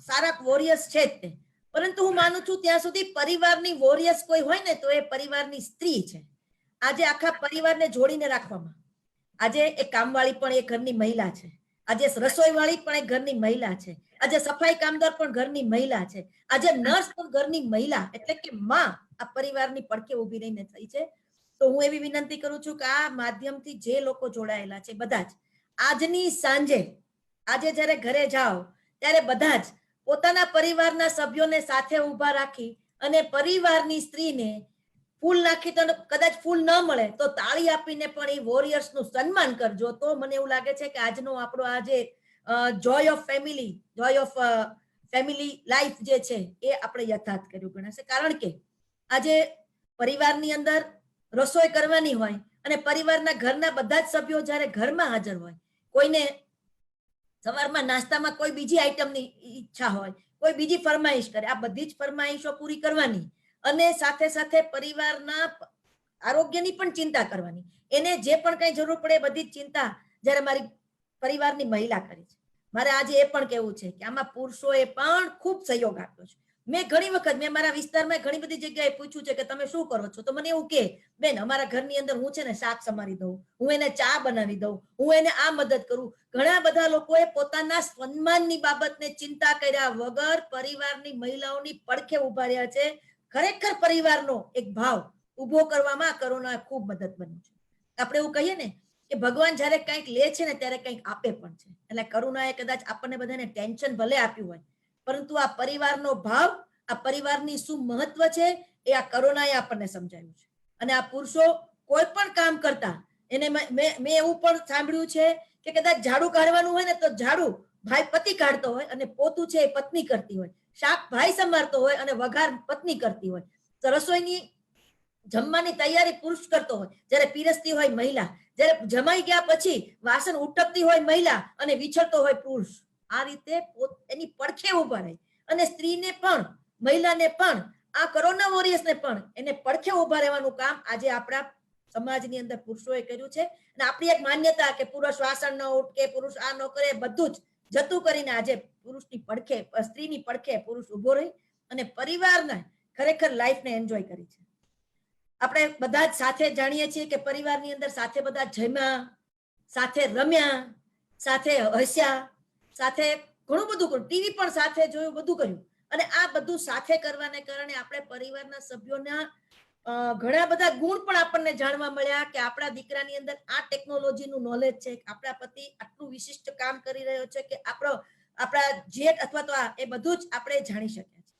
સારા વોરિયર્સ છે જ તે. પરંતુ હું માનું છું ત્યાં સુધી પરિવારની વોરિયર્સ કોઈ હોય ને તો એ પરિવારની સ્ત્રી છે. આજે આખા પરિવારને જોડીને રાખવામાં, આજે એ કામવાળી પણ એ ઘરની મહિલા છે, આજે રસોઈવાળી પણ એ ઘરની મહિલા છે, આજે સફાઈ કામદાર પણ ઘરની મહિલા છે, આજે નર્સ પણ ઘરની મહિલા એટલે કે માં આ પરિવારની પડખે ઊભી રહીને થઈ છે. તો હું એવી વિનંતી કરું છું કે આ માધ્યમથી જે લોકો જોડાયેલા છે બધા જ આજની સાંજે, આજે જ્યારે ઘરે જાઓ ત્યારે બધા જ પોતાના પરિવારના સભ્યોને સાથે ઊભા રાખી અને પરિવારની સ્ત્રીને ફૂલ નાખી, તો કદાચ ફૂલ ન મળે તો તાળી આપીને પણ એ વોરિયર્સનું સન્માન કરજો. તો મને એવું લાગે છે કે આજનો આપણો આજે જોય ઓફ ફેમિલી લાઈફ જે છે એ આપણે યથાર્થ કર્યું ગણાશે. કારણ કે આજે પરિવારની અંદર રસોઈ કરવાની હોય અને પરિવારના ઘરના બધા જ સભ્યો જ્યારે ઘરમાં હાજર હોય, કોઈને સવારમાં નાસ્તામાં કોઈ બીજી આઈટમની ઈચ્છા હોય, કોઈ બીજી ફરમાઈશ કરે, આ બધી જ ફરમાઈશો પૂરી કરવાની અને સાથે સાથે પરિવારના આરોગ્યની પણ ચિંતા કરવાની. એને જે પણ કઈ જરૂર પડે બધી જ ચિંતા જ્યારે મારી પરિવારની મહિલા કરી છે. મારે આજે એ પણ કહેવું છે કે આમાં પુરુષોએ પણ ખૂબ સહયોગ આપ્યો છે. મેં ઘણી વખત મારા વિસ્તારમાં ઘણી બધી જગ્યાએ પૂછ્યું છે કે તમે શું કરો છો, તો મને એવું કે બેન અમારા ઘરની અંદર હું છે ને શાક સમારી દઉં, હું એને ચા બનાવી દઉં, હું એને આ મદદ કરું. ઘણા બધા લોકોએ પોતાના સન્માનની બાબતને ચિંતા કર્યા વગર પરિવારની મહિલાઓની પડખે ઉભા રહ્યા છે. ખરેખર પરિવારનો એક ભાવ ઉભો કરવામાં કોરોના ખૂબ મદદ બની છે. આપણે એવું કહીએ ને કે ભગવાન જ્યારે કંઈક લે છે ને ત્યારે કંઈક આપે પણ છે. એટલે કરુણાએ કદાચ આપણને બધાને ટેન્શન ભલે આપ્યું હોય પરંતુ આ પરિવારનો ભાવ, આ પરિવારની શું મહત્વ છે એ આ કોરોનાએ આપણને સમજાવ્યું છે. અને આ પુરુષો કોઈ પણ કામ કરતા એને મેં એવું પણ સાંભળ્યું છે કે કદાચ ઝાડુ કાઢવાનું હોય ને તો ઝાડુ ભાઈ પતિ કાઢતો હોય અને પોતું છે એ પત્ની કરતી હોય, શાક ભાઈ સંભાળતો હોય અને વઘાર પત્ની કરતી હોય, તો રસોઈની જમવાની તૈયારી પુરુષ કરતો હોય, જ્યારે પીરસતી હોય મહિલા, જ્યારે જમાઈ ગયા પછી વાસણ ઉટકતી હોય મહિલા અને વિછળતો હોય પુરુષ. આ રીતે એની પડખે ઉભા રહે અને સ્ત્રીને પણ, મહિલાને પણ, આ કોરોના વોરિયર્સને પણ એને પડખે ઉભા રહેવાનું કામ આજે આપણા સમાજની અંદર પુરુષોએ કર્યું છે. અને આપણી એક માન્યતા કે પુરુષ વાસણ ન ઉટકે, પુરુષ આ ન કરે, બધું જ જતું કરીને આજે પુરુષની પડખે, સ્ત્રીની પડખે પુરુષ ઉભો રહી અને પરિવારના ખરેખર લાઈફને એન્જોય કરી છે. આપણે બધા જ સાથે જાણીએ છીએ કે પરિવારની અંદર સાથે બધા જમ્યા, સાથે રમ્યા, સાથે હસ્યા, સાથે ઘણું બધું કર્યું, ટીવી પણ સાથે જોયું, બધું કર્યું. અને આ બધું સાથે કરવાને કારણે આપણે પરિવારના સભ્યોના ઘણા બધા ગુણ પણ આપણને જાણવા મળ્યા કે આપણા દીકરાની અંદર આ ટેકનોલોજીનું નોલેજ છે, આપણા પતિ આટલું વિશિષ્ટ કામ કરી રહ્યો છે કે આપણા જેઠ અથવા તો એ બધું જ આપણે જાણી શક્યા છે.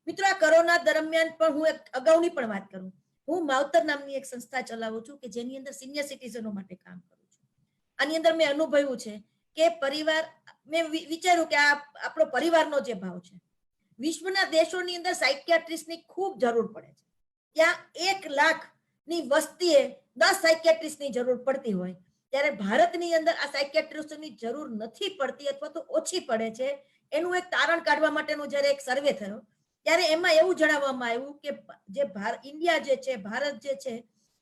મિત્રો, આ કોરોના દરમિયાન પણ હું એક અગાઉની પણ વાત કરું, હું માવતર નામની એક સંસ્થા ચલાવું છું કે જેની અંદર સિનિયર સિટીઝનો માટે કામ કરું છું. આની અંદર મેં અનુભવ્યું છે કે પરિવાર, મેં વિચાર્યું કે આ આપણો પરિવારનો જે ભાવ છે, વિશ્વના દેશોની અંદર સાયકિયાટ્રિસ્ટની ખૂબ જરૂર પડે છે. ત્યાં 1 લાખની વસ્તીએ 10 સાયકિયાટ્રિસ્ટની જરૂર પડતી હોય, ત્યારે ભારતની અંદર આ સાયકિયાટ્રિસ્ટની જરૂર નથી પડતી અથવા તો ઓછી પડે છે. એનું એક તારણ કાઢવા માટેનો જ્યારે એક સર્વે થયો ત્યારે એમાં એવું જણાવવામાં આવ્યું કે જે ઇન્ડિયા જે છે, ભારત જે છે,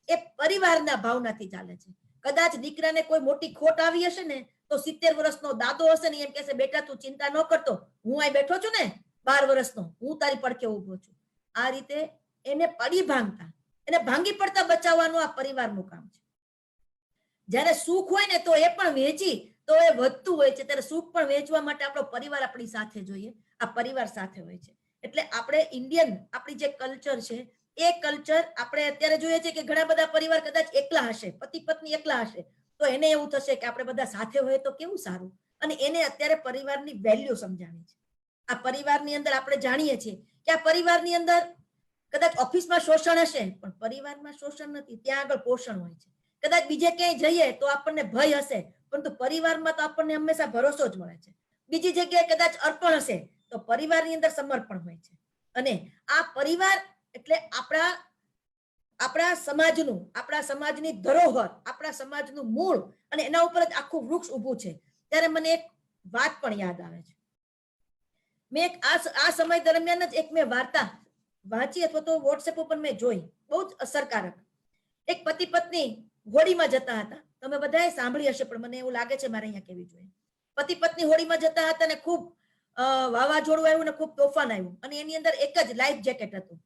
એ પરિવારના ભાવનાથી ચાલે છે. કદાચ દીકરાને કોઈ મોટી ખોટ આવી હશે ને તો 70 વર્ષનો દાદો હશે ને એમ કહેશે, બેટા તું ચિંતા ન કરતો, હું અહીં બેઠો છું ને 12 વર્ષનો, હું તારી પડખે ઉભો છું. આ રીતે એને પડી ભાંગતા, એને ભાંગી પડતા બચાવવાનું આ પરિવારનું કામ છે. જ્યારે સુખ હોય ને તો એ પણ વેચી તો એ વધતું હોય છે, ત્યારે સુખ પણ વેચવા માટે આપણો પરિવાર આપણી સાથે જોઈએ, આ પરિવાર સાથે હોય છે. એટલે આપણે ઇન્ડિયન, આપણી જે કલ્ચર છે એ કલ્ચર આપણે અત્યારે જોઈએ છે કે ઘણા બધા પરિવાર કદાચ એકલા હશે, પતિ પત્ની એકલા હશે, તો એને એવું થશે કે આપણે બધા સાથે હોય તો કેવું સારું. અને એને અત્યારે પરિવારની વેલ્યુ સમજાવી છે. આ પરિવારની અંદર આપણે જાણીએ છીએ કે આ પરિવારની અંદર કદાચ ઓફિસમાં શોષણ હશે પણ પરિવારમાં શોષણ નથી, ત્યાં આગળ પોષણ હોય છે. કદાચ બીજે ક્યાંય જઈએ તો આપણને ભય હશે, પરંતુ પરિવારમાં તો આપણને હંમેશા ભરોસો જ મળે છે. બીજી જગ્યાએ કદાચ અર્પણ હશે તો પરિવારની અંદર સમર્પણ હોય છે. અને આ પરિવાર એટલે આપણા સમાજની ધરોહર, આપણા સમાજનું મૂળ, અને એના ઉપર જ આખું વૃક્ષ ઊભું છે. ત્યારે મને એક વાત પણ યાદ આવે છે. મેં આ સમય દરમિયાન જ એક મેં વાર્તા વાંચી અથવા તો વોટ્સએપ ઉપર મેં જોઈ, બહુ જ અસરકારક. એક પતિ પત્ની હોડીમાં જતા હતા, તમે બધાએ સાંભળી હશે પણ મને એવું લાગે છે મારે અહીંયા કેવી જોઈએ. પતિ પત્ની હોડીમાં જતા હતા ને ખૂબ વાવાઝોડું આવ્યું ને ખૂબ તોફાન આવ્યું, અને એની અંદર એક જ લાઈફ જેકેટ હતું.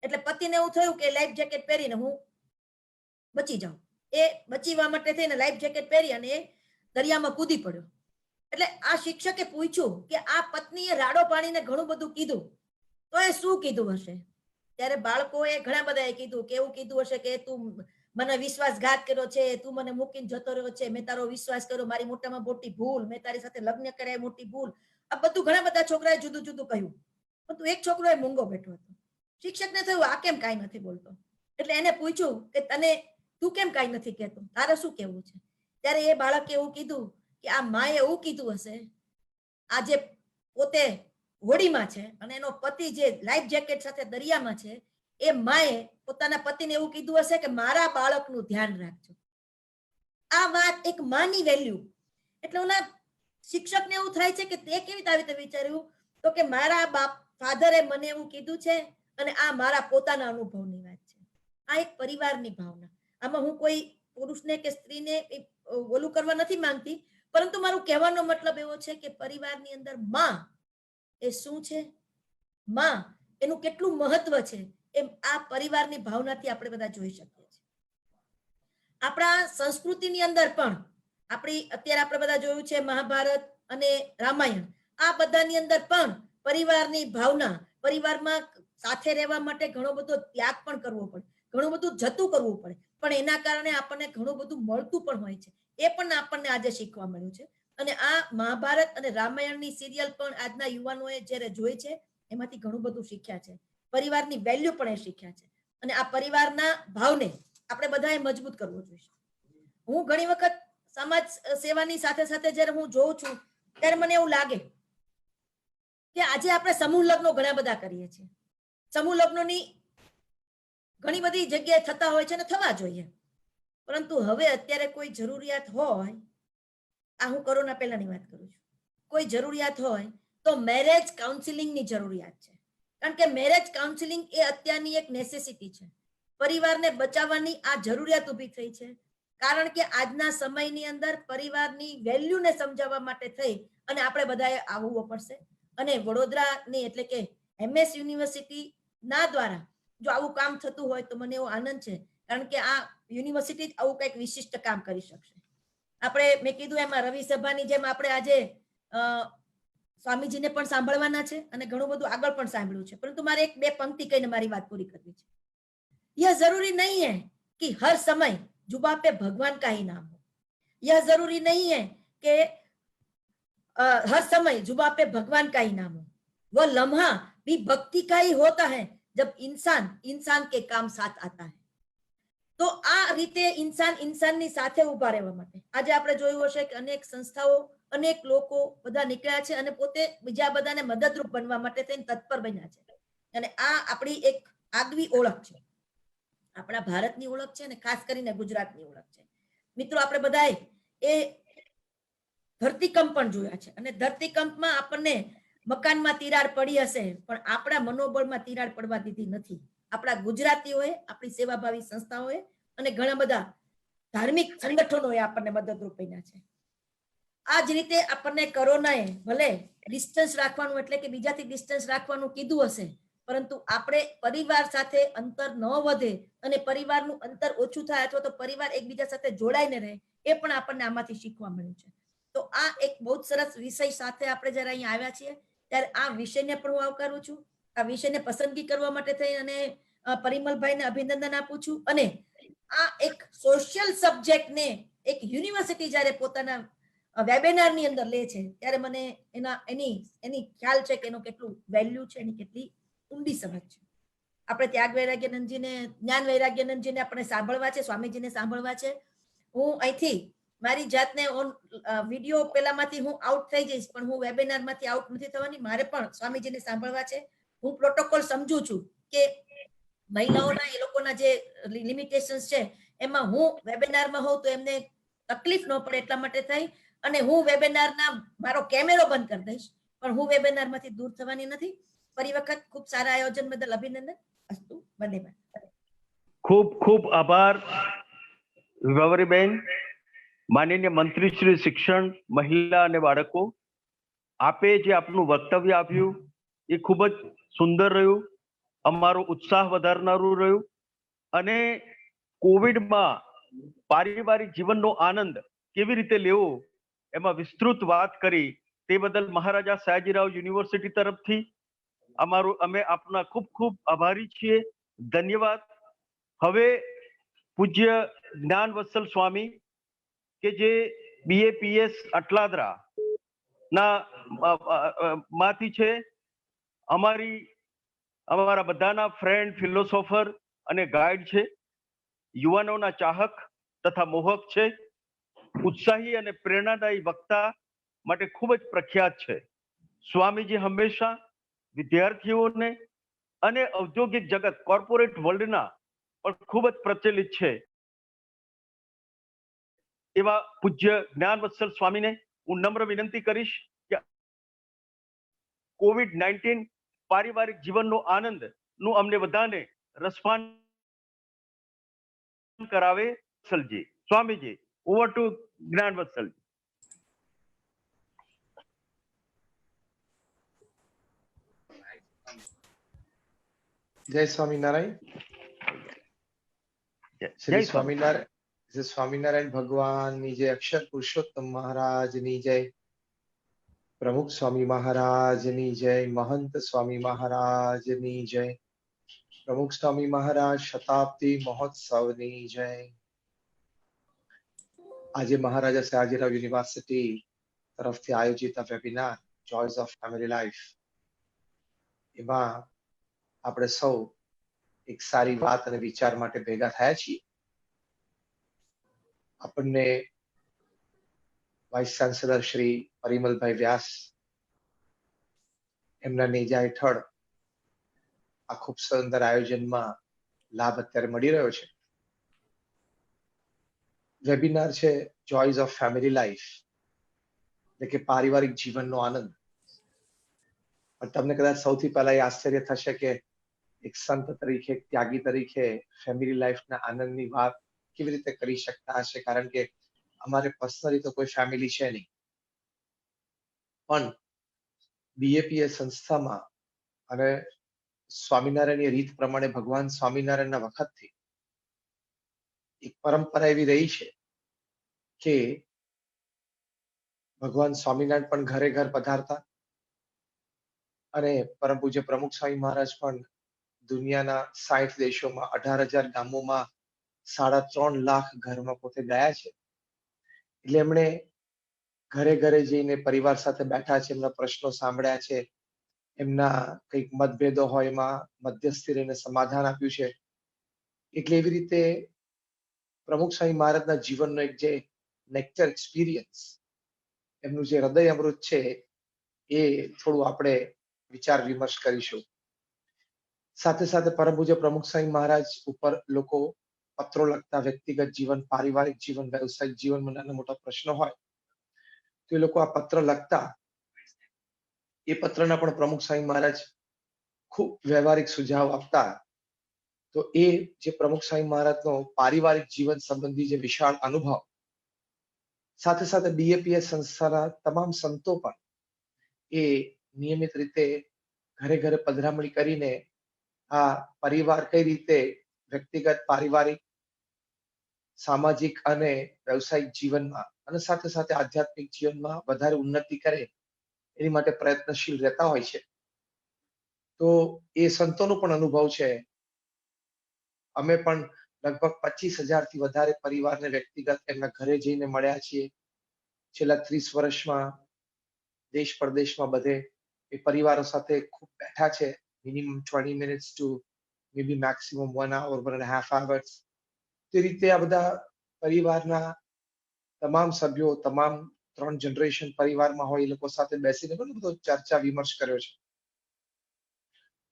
એટલે પતિને એવું થયું કે લાઈફ જેકેટ પહેરીને હું બચી જાઉં. એ બચીવા માટે થઈને લાઈફ જેકેટ પહેરી અને એ દરિયામાં કૂદી પડ્યો. એટલે આ શિક્ષકે પૂછ્યું કે આ પત્નીએ રાડો પાડીને ઘણું બધું કીધું, તો એ શું કીધું હશે? ત્યારે બાળકોએ ઘણા બધાએ કીધું કે એવું કીધું હશે કે તું મને વિશ્વાસઘાત કર્યો છે, તું મને મૂકીને જતો રહ્યો છે, મેં તારો વિશ્વાસ કર્યો, મારી મોટામાં મોટી ભૂલ, મેં તારી સાથે લગ્ન કર્યા મોટી ભૂલ. આ બધું ઘણા બધા છોકરાએ જુદું જુદું કહ્યું, પરંતુ એક છોકરો એ મૂંગો બેઠો હતો. શિક્ષકને થયું આ કેમ કાંઈ નથી બોલતો, એટલે એને પૂછ્યું કે તું કેમ કાંઈ નથી કહેતો, તારે શું કહેવું છે? ત્યારે એ બાળકે એવું કીધું કે આ માએ એવું કીધું હશે, આ જે પોતે હોડીમાં છે અને એનો પતિ જે લાઈફ જેકેટ સાથે દરિયામાં છે, એ માએ પોતાના પતિને એવું કીધું હશે કે મારા બાળકનું ધ્યાન રાખજો. આ વાત એક માની વેલ્યુ. એટલે ઓલા શિક્ષકને એવું થાય છે કે તે કેવી રીતે વિચાર્યું, તો કે મારા ફાધરે મને એવું કીધું છે અને આ મારા પોતાના અનુભવની વાત છે. આ એક પરિવારની ભાવના. આમાં હું કોઈ પુરુષને કે સ્ત્રીને ઓલું કરવા નથી માંગતી, પરંતુ મારું કહેવાનો મતલબ એવો છે કે પરિવારની અંદર માં એ શું છે, માં એનું કેટલું મહત્વ છે, એમ આ પરિવારની ભાવનાથી આપણે બધા જોઈ શકીએ છીએ. આપણા સંસ્કૃતિની અંદર પણ અત્યારે આપણે બધા જોયું છે મહાભારત અને રામાયણ, આ બધાની અંદર પણ પરિવારની ભાવના, પરિવારમાં સાથે રહેવા માટે ઘણો બધો ત્યાગ પણ કરવો પડે, ઘણું બધું જતું કરવું પડે, પણ એના કારણે આપણને ઘણું બધું મળતું પણ હોય છે. એ પણ આપણને આજે શીખવા મળ્યું છે. અને આ મહાભારત અને રામાયણની સિરિયલ પણ આજના યુવાનોએ જ્યારે જોઈ છે એમાંથી ઘણું બધું શીખ્યા છે, પરિવારની વેલ્યુ પણ એ શીખ્યા છે. અને આ પરિવારના ભાવને આપણે બધાએ મજબૂત કરવો જોઈએ. હું ઘણી વખત સમાજ સેવાની સાથે સાથે જ્યારે હું જોઉં છું ત્યારે મને એવું લાગે કે આજે આપણે સમૂહ લગ્નો ઘણા બધા કરીએ છીએ. સમૂહ લગ્નોની ઘણી બધી જગ્યાએ થતા હોય છે અને થવા જોઈએ, પરંતુ હવે અત્યારે કોઈ જરૂરિયાત હોય, આ હું કોરોના પહેલાની વાત કરું છું, કોઈ જરૂરિયાત હોય તો મેરેજ કાઉન્સિલિંગની જરૂરિયાત છે. કારણ કે મેરેજ કાઉન્સિલિંગ એ અત્યારની એક નેસેસિટી છે. પરિવારને બચાવવાની આ જરૂરિયાત ઊભી થઈ છે. કારણ કે આજના સમયની અંદર પરિવારની વેલ્યુને સમજાવવા માટે થઈ અને આપણે બધાએ આવવું પડશે. અને વડોદરાની એટલે કે MS યુનિવર્સિટી ના દ્વારા જો આવું કામ થતું હોય તો મને એવો આનંદ છે, કારણ કે આ યુનિવર્સિટી જ આવું કંઈક વિશિષ્ટ કામ કરી શકશે. આપણે મેં કીધું એમાં રવિ સભાની જેમ આપણે આજે સ્વામીજીને પણ સાંભળવાના છે અને ઘણું બધું આગળ પણ સાંભળ્યું છે, પરંતુ મારે એક બે પંક્તિ કહીને મારી વાત પૂરી કરવી છે. यह जरूरी नहीं है कि हर समय जुबा पे भगवान का ही नाम हो. यह जरूरी नहीं है कि हर समय जुबा पे भगवान का ही नाम हो. वह लम्हा भी भक्ति का ही होता है जब इंसान इंसान के काम साथ आता है. તો આ રીતે ઇન્સાન ઇન્સાનની સાથે ઉભા રહેવા માટે આજે આપણે જોયું હશે કે અનેક સંસ્થાઓ, અનેક લોકો બધા નીકળ્યા છે અને પોતે બીજા બધાને મદદરૂપ બનવા માટે થઈને તત્પર બન્યા છે. અને આ આપણી એક આગવી ઓળખ છે, આપણા ભારતની ઓળખ છે અને ખાસ કરીને ગુજરાતની ઓળખ છે. મિત્રો, આપણે બધાએ એ ધરતીકંપ પણ જોયા છે અને ધરતીકંપમાં આપણને મકાનમાં તિરાડ પડી હશે, પણ આપણા મનોબળમાં તિરાડ પડવા દીધી નથી. આપણા ગુજરાતીઓએ, આપણી સેવાભાવી સંસ્થાઓએ અને ઘણા બધા ધાર્મિક સંગઠનોએ આપણને મદદરૂપ બન્યા છે. આ જ રીતે આપણને કોરોનાએ ભલે ડિસ્ટન્સ રાખવાનું એટલે કે બીજાથી ડિસ્ટન્સ રાખવાનું કીધું હશે, પરંતુ આપણે પરિવાર સાથે અંતર ન વધે અને પરિવારનું અંતર ઓછું થાય અથવા તો પરિવાર એકબીજા સાથે જોડાઈને રહે, એ પણ આપણને આમાંથી શીખવા મળ્યું છે. તો આ એક બહુ જ સરસ વિષય સાથે આપણે જ્યારે અહીંયા આવ્યા છીએ ત્યારે આ વિષયને પણ હું આવકારું છું. આ વિષયને પસંદગી કરવા માટે થઈ અને પરિમલભાઈને અભિનંદન આપું છું. અને આ એક સોશિયલ સબ્જેક્ટને એક યુનિવર્સિટી જ્યારે પોતાના વેબિનારની અંદર લે છે ત્યારે મને એની ખ્યાલ છે કે એનું કેટલું વેલ્યુ છે, એની કેટલી ઊંડી સમજ છે. આપણે ત્યાગ વૈરાગ્યાનંદજીને, જ્ઞાન વૈરાગ્યાનંદજીને આપણે સાંભળવા છે, સ્વામીજીને સાંભળવા છે. હું અહીંથી મારી જાતને વિડીયો પેલામાંથી હું આઉટ થઈ જઈશ, પણ હું વેબિનારમાંથી આઉટ નથી થવાની. મારે પણ સ્વામીજીને સાંભળવા છે. હું પ્રોટોકોલ સમજુ છું કે મહિલાઓના એ લોકોના જે લિમિટેશન્સ છે એમાં હું વેબિનારમાં હોઉં તો એમને તકલીફ ન પડે એટલા માટે થઈ અને હું વેબિનારના મારો કેમેરો બંધ કરી દઈશ, પણ હું વેબિનારમાંથી દૂર થવાની નથી. ફરી વખત ખૂબ સારા આયોજન બદલ અભિનંદન. અસ્તુ. વંદે માતરમ. ખૂબ ખૂબ આભાર વિભાવરીબેન. માનનીય મંત્રી શ્રી શિક્ષણ, મહિલા અને બાળકો, આપે જે આપનું વક્તવ્ય આપ્યું એ ખૂબ જ સુંદર રહ્યું, અમારો ઉત્સાહ વધારનારું રહ્યું અને કોવિડમાં પારિવારિક જીવનનો આનંદ કેવી રીતે લેવો એમાં વિસ્તૃત વાત કરી તે બદલ મહારાજા સયાજીરાવ યુનિવર્સિટી તરફથી અમે આપના ખૂબ ખૂબ આભારી છીએ. ધન્યવાદ. હવે પૂજ્ય જ્ઞાન વત્સલ સ્વામી કે જે BAPS અટલાદરા ના માંથી છે, અમારા બધાના ફ્રેન્ડ, ફિલોસોફર અને ગાઈડ છે, યુવાનોના ચાહક તથા મોહક છે, ઉત્સાહી અને પ્રેરણાદાયી વક્તા માટે ખૂબ જ પ્રખ્યાત છે. સ્વામીજી હંમેશા વિદ્યાર્થીઓને અને ઔદ્યોગિક જગત, કોર્પોરેટ વર્લ્ડના પણ ખૂબ જ પ્રચલિત છે એવા પૂજ્ય જ્ઞાન વત્સલ સ્વામીને હું નમ્ર વિનંતી કરીશ કે COVID-19 પારિવારિક જીવનનો આનંદ નું અમને બધાને રસપાન કરાવે. વત્સલજી, સ્વામીજી, ઓવર ટુ જ્ઞાન વત્સલજી. જય સ્વામિનારાયણ. શ્રી સ્વામિનારાયણ ભગવાનની જય, અક્ષર પુરુષોત્તમ મહારાજની જય, પ્રમુખ સ્વામી મહારાજની જય, મહંત સ્વામી મહારાજની જય, પ્રમુખ સ્વામી મહારાજ શતાબ્દી મહોત્સવની જય. આજે મહારાજા સયાજીરાવ યુનિવર્સિટી તરફથી આયોજિત આ webinar Joyce of family life, એમાં આપણે સૌ એક સારી વાત અને વિચાર માટે ભેગા થયા છીએ. આપણને વાઇસ ચાન્સેલર શ્રી પરિમલભાઈ વ્યાસ એમના નેજા હેઠળ આ ખૂબ સુંદર આયોજનમાં લાભ અત્યારે મળી રહ્યો છે. વેબિનાર છે જોયસ ઓફ ફેમિલી લાઈફ, એટલે કે પારિવારિક જીવનનો આનંદ. પણ તમને કદાચ સૌથી પહેલા એ આશ્ચર્ય થશે કે એક સંત તરીકે, એક ત્યાગી તરીકે ફેમિલી લાઈફના આનંદની વાત કેવી રીતે કરી શકતા હશે, કારણ કે અમારે પર્સનલી તો કોઈ ફેમિલી છે નહીં. પણ બીએપીએસ સંસ્થામાં અને સ્વામિનારાયણની રીત પ્રમાણે ભગવાન સ્વામિનારાયણના વખતથી એક પરંપરા એવી રહી છે કે ભગવાન સ્વામિનારાયણ પણ ઘરે ઘર પધારતા અને પરમ પૂજ્ય પ્રમુખ સ્વામી મહારાજ પણ દુનિયાના 60 દેશોમાં 18,000 ગામોમાં 3.5 લાખ ઘરમાં પોતે ગયા છે. એટલે એમણે ઘરે ઘરે જઈને પરિવાર સાથે બેઠા છે, એમના પ્રશ્નો સાંભળ્યા છે, એમના કંઈક મતભેદો હોય એમાં મધ્યસ્થી રહીને સમાધાન આપ્યું છે. એટલે એવી રીતે પ્રમુખ સ્વામી મહારાજના જીવનનો એક જે નેક્ટર એક્સપિરિયન્સ, એમનું જે હૃદય અમૃત છે, એ થોડું આપણે વિચાર વિમર્શ કરીશું. સાથે સાથે પરમ પૂજ્ય પ્રમુખ સ્વામી મહારાજ ઉપર લોકો પત્રો લખતા, વ્યક્તિગત જીવન, પારિવારિક જીવન, વ્યવસાયિક જીવનમાં નાના મોટા પ્રશ્નો હોય તો એ લોકો આ પત્ર લખતા. એ પત્રના પણ પ્રમુખ સ્વામી મહારાજ ખૂબ વ્યવહારિક સુઝાવ આપતા. તો એ જે પ્રમુખ સ્વામી મહારાજનો પારિવારિક જીવન સંબંધી જે વિશાળ અનુભવ, સાથે સાથે બીએપીએસ સંસ્થાના તમામ સંતો પણ એ નિયમિત રીતે ઘરે ઘરે પધરામણી કરીને આ પરિવાર કઈ રીતે વ્યક્તિગત, પારિવારિક, સામાજિક અને વ્યવસાયિક જીવનમાં અને સાથે સાથે આધ્યાત્મિક જીવનમાં વધારે ઉન્નતિ કરે એની માટે પ્રયત્નશીલ રહેતા હોય છે. તો એ સંતોનો પણ અનુભવ છે. અમે પણ લગભગ 25,000 થી વધારે પરિવારને વ્યક્તિગત એમના ઘરે જઈને મળ્યા છીએ. છેલ્લા 30 વર્ષમાં દેશ પરદેશમાં બધે એ પરિવારો સાથે ખૂબ બેઠા છે. Minimum 20 minutes to may be maximum 1 hour, 1.5 hours. તે રીતે આ બધા પરિવારના તમામ સભ્યો, તમામ 3 જનરેશન પરિવારમાં હોય એ લોકો સાથે બેસીને ઘણો બધો ચર્ચા વિમર્શ કર્યો છે.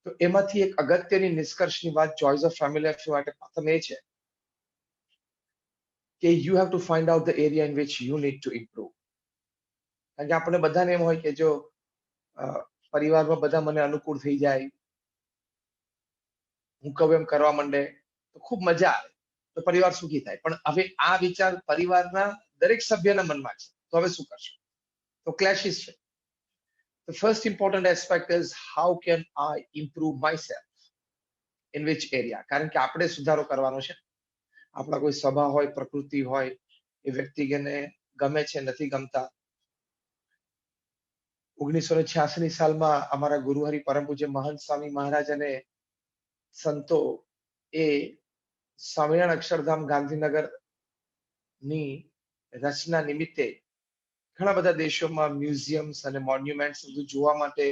તો એમાંથી એક અગત્યની નિષ્કર્ષની વાત જોયસ ઓફ ફેમિલી લાઈફ માટે પ્રથમ એ છે કે you have to find out the area in which you need to improve. કારણ કે આપણે બધાને એમ હોય કે જો પરિવારમાં બધા મને અનુકૂળ થઈ જાય, હું કહું એમ કરવા માંડે તો ખૂબ મજા આવે, તો પરિવાર સુખી થાય. પણ હવે આ વિચાર પરિવારના દરેક સભ્યના મનમાં છે, તો હવે શું કરશું? તો ક્લેશિસ છે. The first important aspect is how can I improve myself? In which area? કારણ કે આપણે સુધારો કરવાનો છે. આપણા કોઈ સ્વભાવ હોય, પ્રકૃતિ હોય, એ વ્યક્તિને ગમે છે, નથી ગમતા. 1986 સાલમાં અમારા ગુરુહરિ પરમ પૂજ્ય મહંત સ્વામી મહારાજ અને સંતો એ સ્વામિનારાયણ અક્ષરધામ ગાંધીનગર ની રચના નિમિત્તે ઘણા બધા દેશોમાં મ્યુઝિયમ્સ અને મોન્યુમેન્ટ્સ બધું જોવા માટે,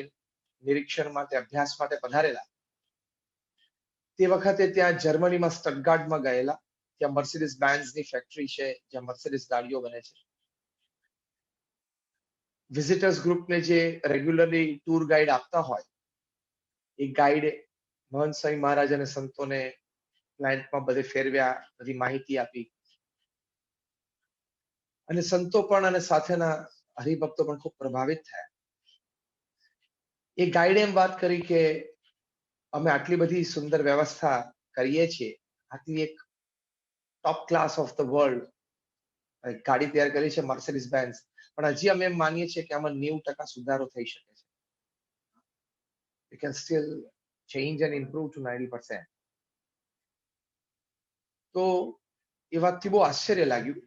નિરીક્ષણ માટે, અભ્યાસ માટે પધારેલા. તે વખતે ત્યાં જર્મનીમાં સ્ટટગાર્ટમાં ગયેલા. ત્યાં મર્સિડીઝ બેન્ઝની ફેક્ટરી છે, જ્યાં મર્સિડીઝ ગાડીઓ બને છે. વિઝિટર્સ ગ્રુપને જે રેગ્યુલરલી ટૂર ગાઈડ આપતા હોય, એ ગાઈડ મહંત સ્વામી મહારાજ અને સંતોને પ્લાન્ટમાં બધે ફેરવ્યા, બધી માહિતી આપી. અને સંતો પણ અને સાથેના હરિભક્તો પણ ખૂબ પ્રભાવિત થયા. એ ગાઈડે એમ વાત કરી કે અમે આટલી બધી સુંદર વ્યવસ્થા કરીએ છીએ, આટલી એક top class of the world ગાડી તૈયાર કરી છે મર્સિડીઝ બેન્ઝ, પણ હજી અમે એમ માનીએ છીએ કે આમાં 90% સુધારો થઈ શકે છે. We can still change and improve to 90%. તો એ વાતથી બહુ આશ્ચર્ય લાગ્યું.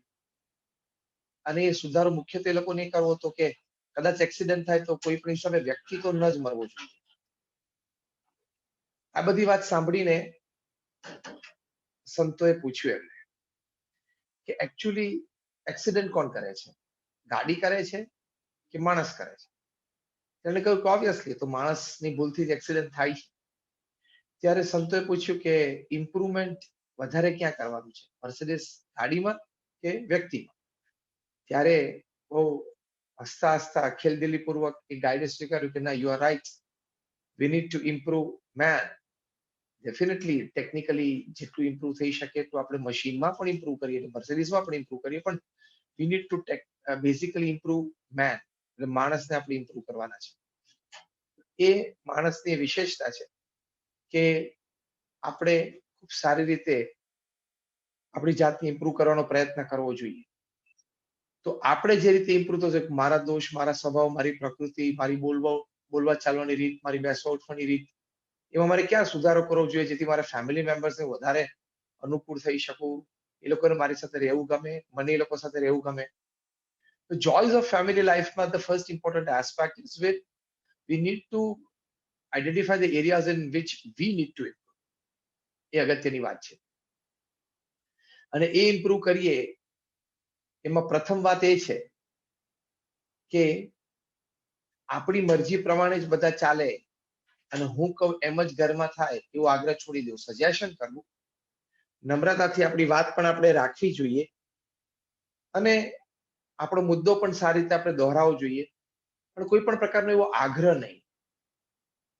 અને એ સુધારો મુખ્યત્વે લોકો નહીં કરવો હતો કે કદાચ એક્સિડન્ટ થાય તો કોઈ પણ હિસાબે વ્યક્તિ તો ન જ મરવો જોઈએ. આ બધી વાત સાંભળીને સંતોએ પૂછ્યું એમને કે એકચ્યુઅલી એક્સિડન્ટ કોણ કરે છે? ગાડી કરે છે કે માણસ કરે છે. તેમણે કહ્યું કે ઓબ્વિયસલી તો માણસની ભૂલથી જ એક્સિડન્ટ થાય છે. ત્યારે સંતોએ પૂછ્યું કે ઇમ્પ્રુવમેન્ટ વધારે ક્યાં કરવાનું છે, મર્સિડીઝ ગાડીમાં કે વ્યક્તિમાં? ત્યારે બહુ હસતા હસતા ખેલદિલી પૂર્વક એ ગાઈડે સ્વીકાર્યું કે ના, you are right, we need to improve man. Definitely technically જેટલું ઇમ્પ્રુવ થઈ શકે તો આપણે મશીનમાં પણ ઇમ્પ્રુવ કરીએ, મર્સિડીઝમાં પણ ઇમ્પ્રુવ કરીએ, પણ we need to basically improve man, એટલે માણસને આપણે ઇમ્પ્રુવ કરવાના છે. એ માણસની વિશેષતા છે કે આપણે ખૂબ સારી રીતે આપણી જાતને ઇમ્પ્રુવ કરવાનો પ્રયત્ન કરવો જોઈએ. તો આપણે જે રીતે ઇમ્પ્રુવ થશે, મારા દોષ, મારા સ્વભાવ, મારી પ્રકૃતિ, મારી બોલવા ચાલવાની રીત, મારી બેસવા ઉઠવાની રીત, એમાં મારે ક્યાં સુધારો કરવો જોઈએ જેથી મારા ફેમિલી મેમ્બર્સને વધારે અનુકૂળ થઈ શકું, એ લોકોને મારી સાથે રહેવું ગમે, મને એ લોકો સાથે રહેવું ગમે. The joys of family life માં the first important aspect is with we need to identify the areas in which we need to improve. એ અગત્યની વાત છે. અને એ ઇમ્પ્રુવ કરીએ એમાં પ્રથમ વાત એ છે કે આપણી મરજી પ્રમાણે જ બધા ચાલે અને હું કહું એમ જ ઘરમાં થાય એવો આગ્રહ છોડી દેવું, સજેશન કરવું. નમ્રતાથી આપણી વાત પણ આપણે રાખવી જોઈએ અને આપણો મુદ્દો પણ સારી રીતે આપણે દોહરાવવો જોઈએ, પણ કોઈ પણ પ્રકારનો એવો આગ્રહ નહીં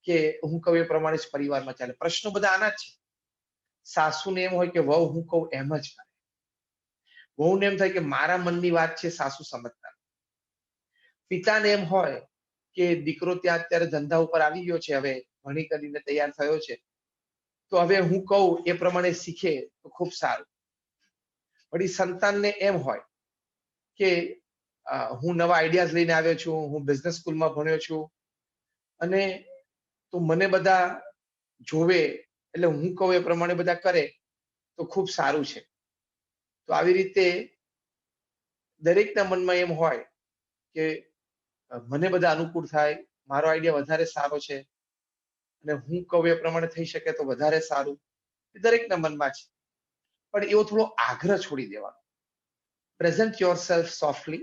કે હું કહું એ પ્રમાણે જ પરિવારમાં ચાલે. પ્રશ્નો બધા આના જ છે. સાસુને એમ હોય કે વહુ હું કહું એમ જ કરે, વહુને એમ થાય કે મારા મનની વાત છે, સાસુ સમજતા. પિતાને એમ હોય કે દીકરો ત્યાં અત્યારે ધંધા ઉપર આવી ગયો છે, હવે ભણી કરીને તૈયાર થયો છે, તો હવે હું કહું એ પ્રમાણે શીખે તો ખૂબ સારું. વળી સંતાનને એમ હોય કે હું નવા આઈડિયાઝ લઈને આવ્યો છું, હું બિઝનેસ સ્કૂલમાં ભણ્યો છું અને તો મને બધા જોવે એટલે હું કહું એ પ્રમાણે બધા કરે તો ખૂબ સારું છે. તો આવી રીતે દરેકના મનમાં એમ હોય કે મને બધા અનુકૂળ થાય, મારો આઈડિયા વધારે સારો છે અને હું કહું એ પ્રમાણે થઈ શકે તો વધારે સારું, એ દરેકના મનમાં છે. પણ એવો થોડો આગ્રહ છોડી દેવાનો. Present yourself softly,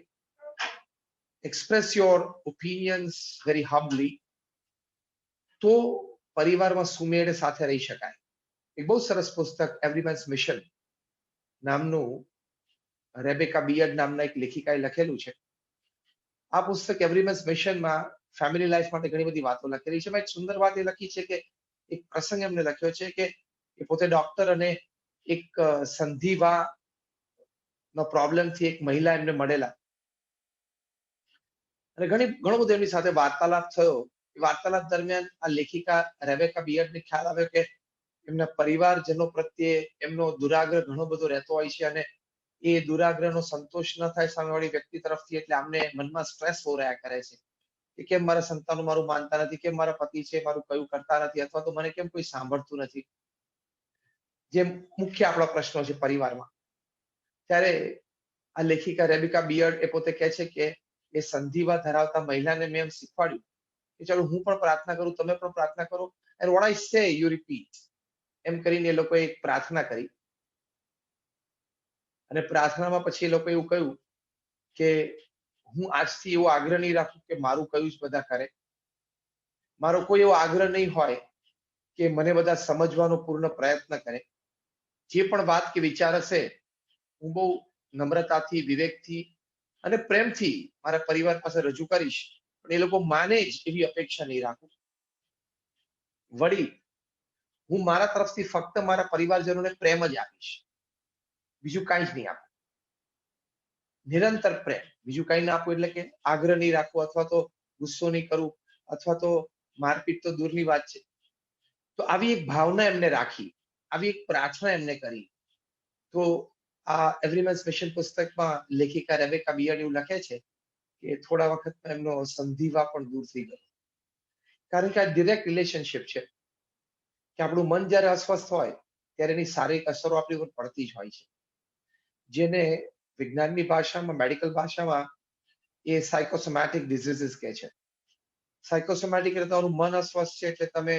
express your opinions very humbly, તો પરિવારમાં સુમેળ સાથે રહી શકાય. એક બહુ સરસ પુસ્તક એવરીમેન્સ મિશન નામનું રેબેકા બિયર્ડ નામના એક લેખિકાએ લખેલું છે. આ પુસ્તક એવરીમેન્સ મિશનમાં ફેમિલી લાઈફ માટે ઘણી બધી વાતો લખેલી છે. એમાં એક સુંદર વાત એ લખી છે કે એક પ્રસંગ એમને લખ્યો છે કે એ પોતે ડોક્ટર અને એક સંધિવા નો પ્રોબ્લેમથી એક મહિલા એમને મળેલા અને ઘણો બધો એમની સાથે વાર્તાલાપ થયો. એ વાર્તાલાપ દરમિયાન આ લેખિકા રેબેકા બિયર્ડને ખ્યાલ આવ્યો કે એમના પરિવારજનો પ્રત્યે એમનો દુરાગ્રહ ઘણો બધો રહેતો હોય છે અને એ દુરાગ્રહનો સંતોષ ન થાય સામેવાળી વ્યક્તિ તરફથી, એટલે આમને મનમાં સ્ટ્રેસ બહુ રહ્યા કરે છે કે કેમ મારા સંતાનો મારું માનતા નથી, કેમ મારા પતિ છે મારું કયું કરતા નથી, અથવા તો મને કેમ કોઈ સાંભળતું નથી, જે મુખ્ય આપણા પ્રશ્નો છે પરિવારમાં. ત્યારે આ લેખિકા રેબેકા બિયર્ડ એ પોતે કહે છે કે એ સંધિવા ધરાવતા મહિલાને મેં એમ શીખવાડ્યું કે ચાલો હું પણ પ્રાર્થના કરું, તમે પણ પ્રાર્થના કરો, and what I say you repeat. એમ કરીને એ લોકોએ એક પ્રાર્થના કરી અને પ્રાર્થનામાં પછી એ લોકો એવું કહ્યું કે હું આજથી એવો આગ્રહ નહીં રાખું કે મારું કયું જ બધા કરે. મારો કોઈ એવો આગ્રહ નહીં હોય કે મને બધા સમજવાનો પૂર્ણ પ્રયત્ન કરે. જે પણ વાત કે વિચાર હશે હું બહુ નમ્રતાથી, વિવેકથી અને પ્રેમથી મારા પરિવાર પાસે રજૂ કરીશ, પણ એ લોકો માને જ એવી અપેક્ષા નહીં રાખું. વળી હું મારા તરફથી ફક્ત મારા પરિવારજનોને પ્રેમ જ આપીશ, બીજું કાંઈ જ નહીં આપું. નિરંતર પ્રેમ, બીજું કાંઈ ના આપવું એટલે કે આગ્રહ નહીં રાખવો, અથવા તો ગુસ્સો નહીં કરવું, અથવા તો મારપીટ તો દૂરની વાત છે. તો આવી એક ભાવના એમને રાખી, આવી એક પ્રાર્થના એમને કરી. તો આ એવરીમેન્સ મિશન પુસ્તકમાં લેખિકા રેબેકા બિયર્ડ એવું લખે છે કે થોડા વખતમાં એમનો સંધિવા પણ દૂર થઈ ગયો. કારણ કે આ ડિરેક્ટ રિલેશનશિપ છે કે આપણું મન જ્યારે અસ્વસ્થ હોય ત્યારે એની શારીરિક અસરો આપણી ઉપર પડતી જ હોય છે, જેને વિજ્ઞાનની ભાષામાં, મેડિકલ ભાષામાં એ સાયકોસોમેટિક ડિઝીઝીસ કહે છે. સાયકોસોમેટિક એટલે તમારું મન અસ્વસ્થ છે એટલે તમે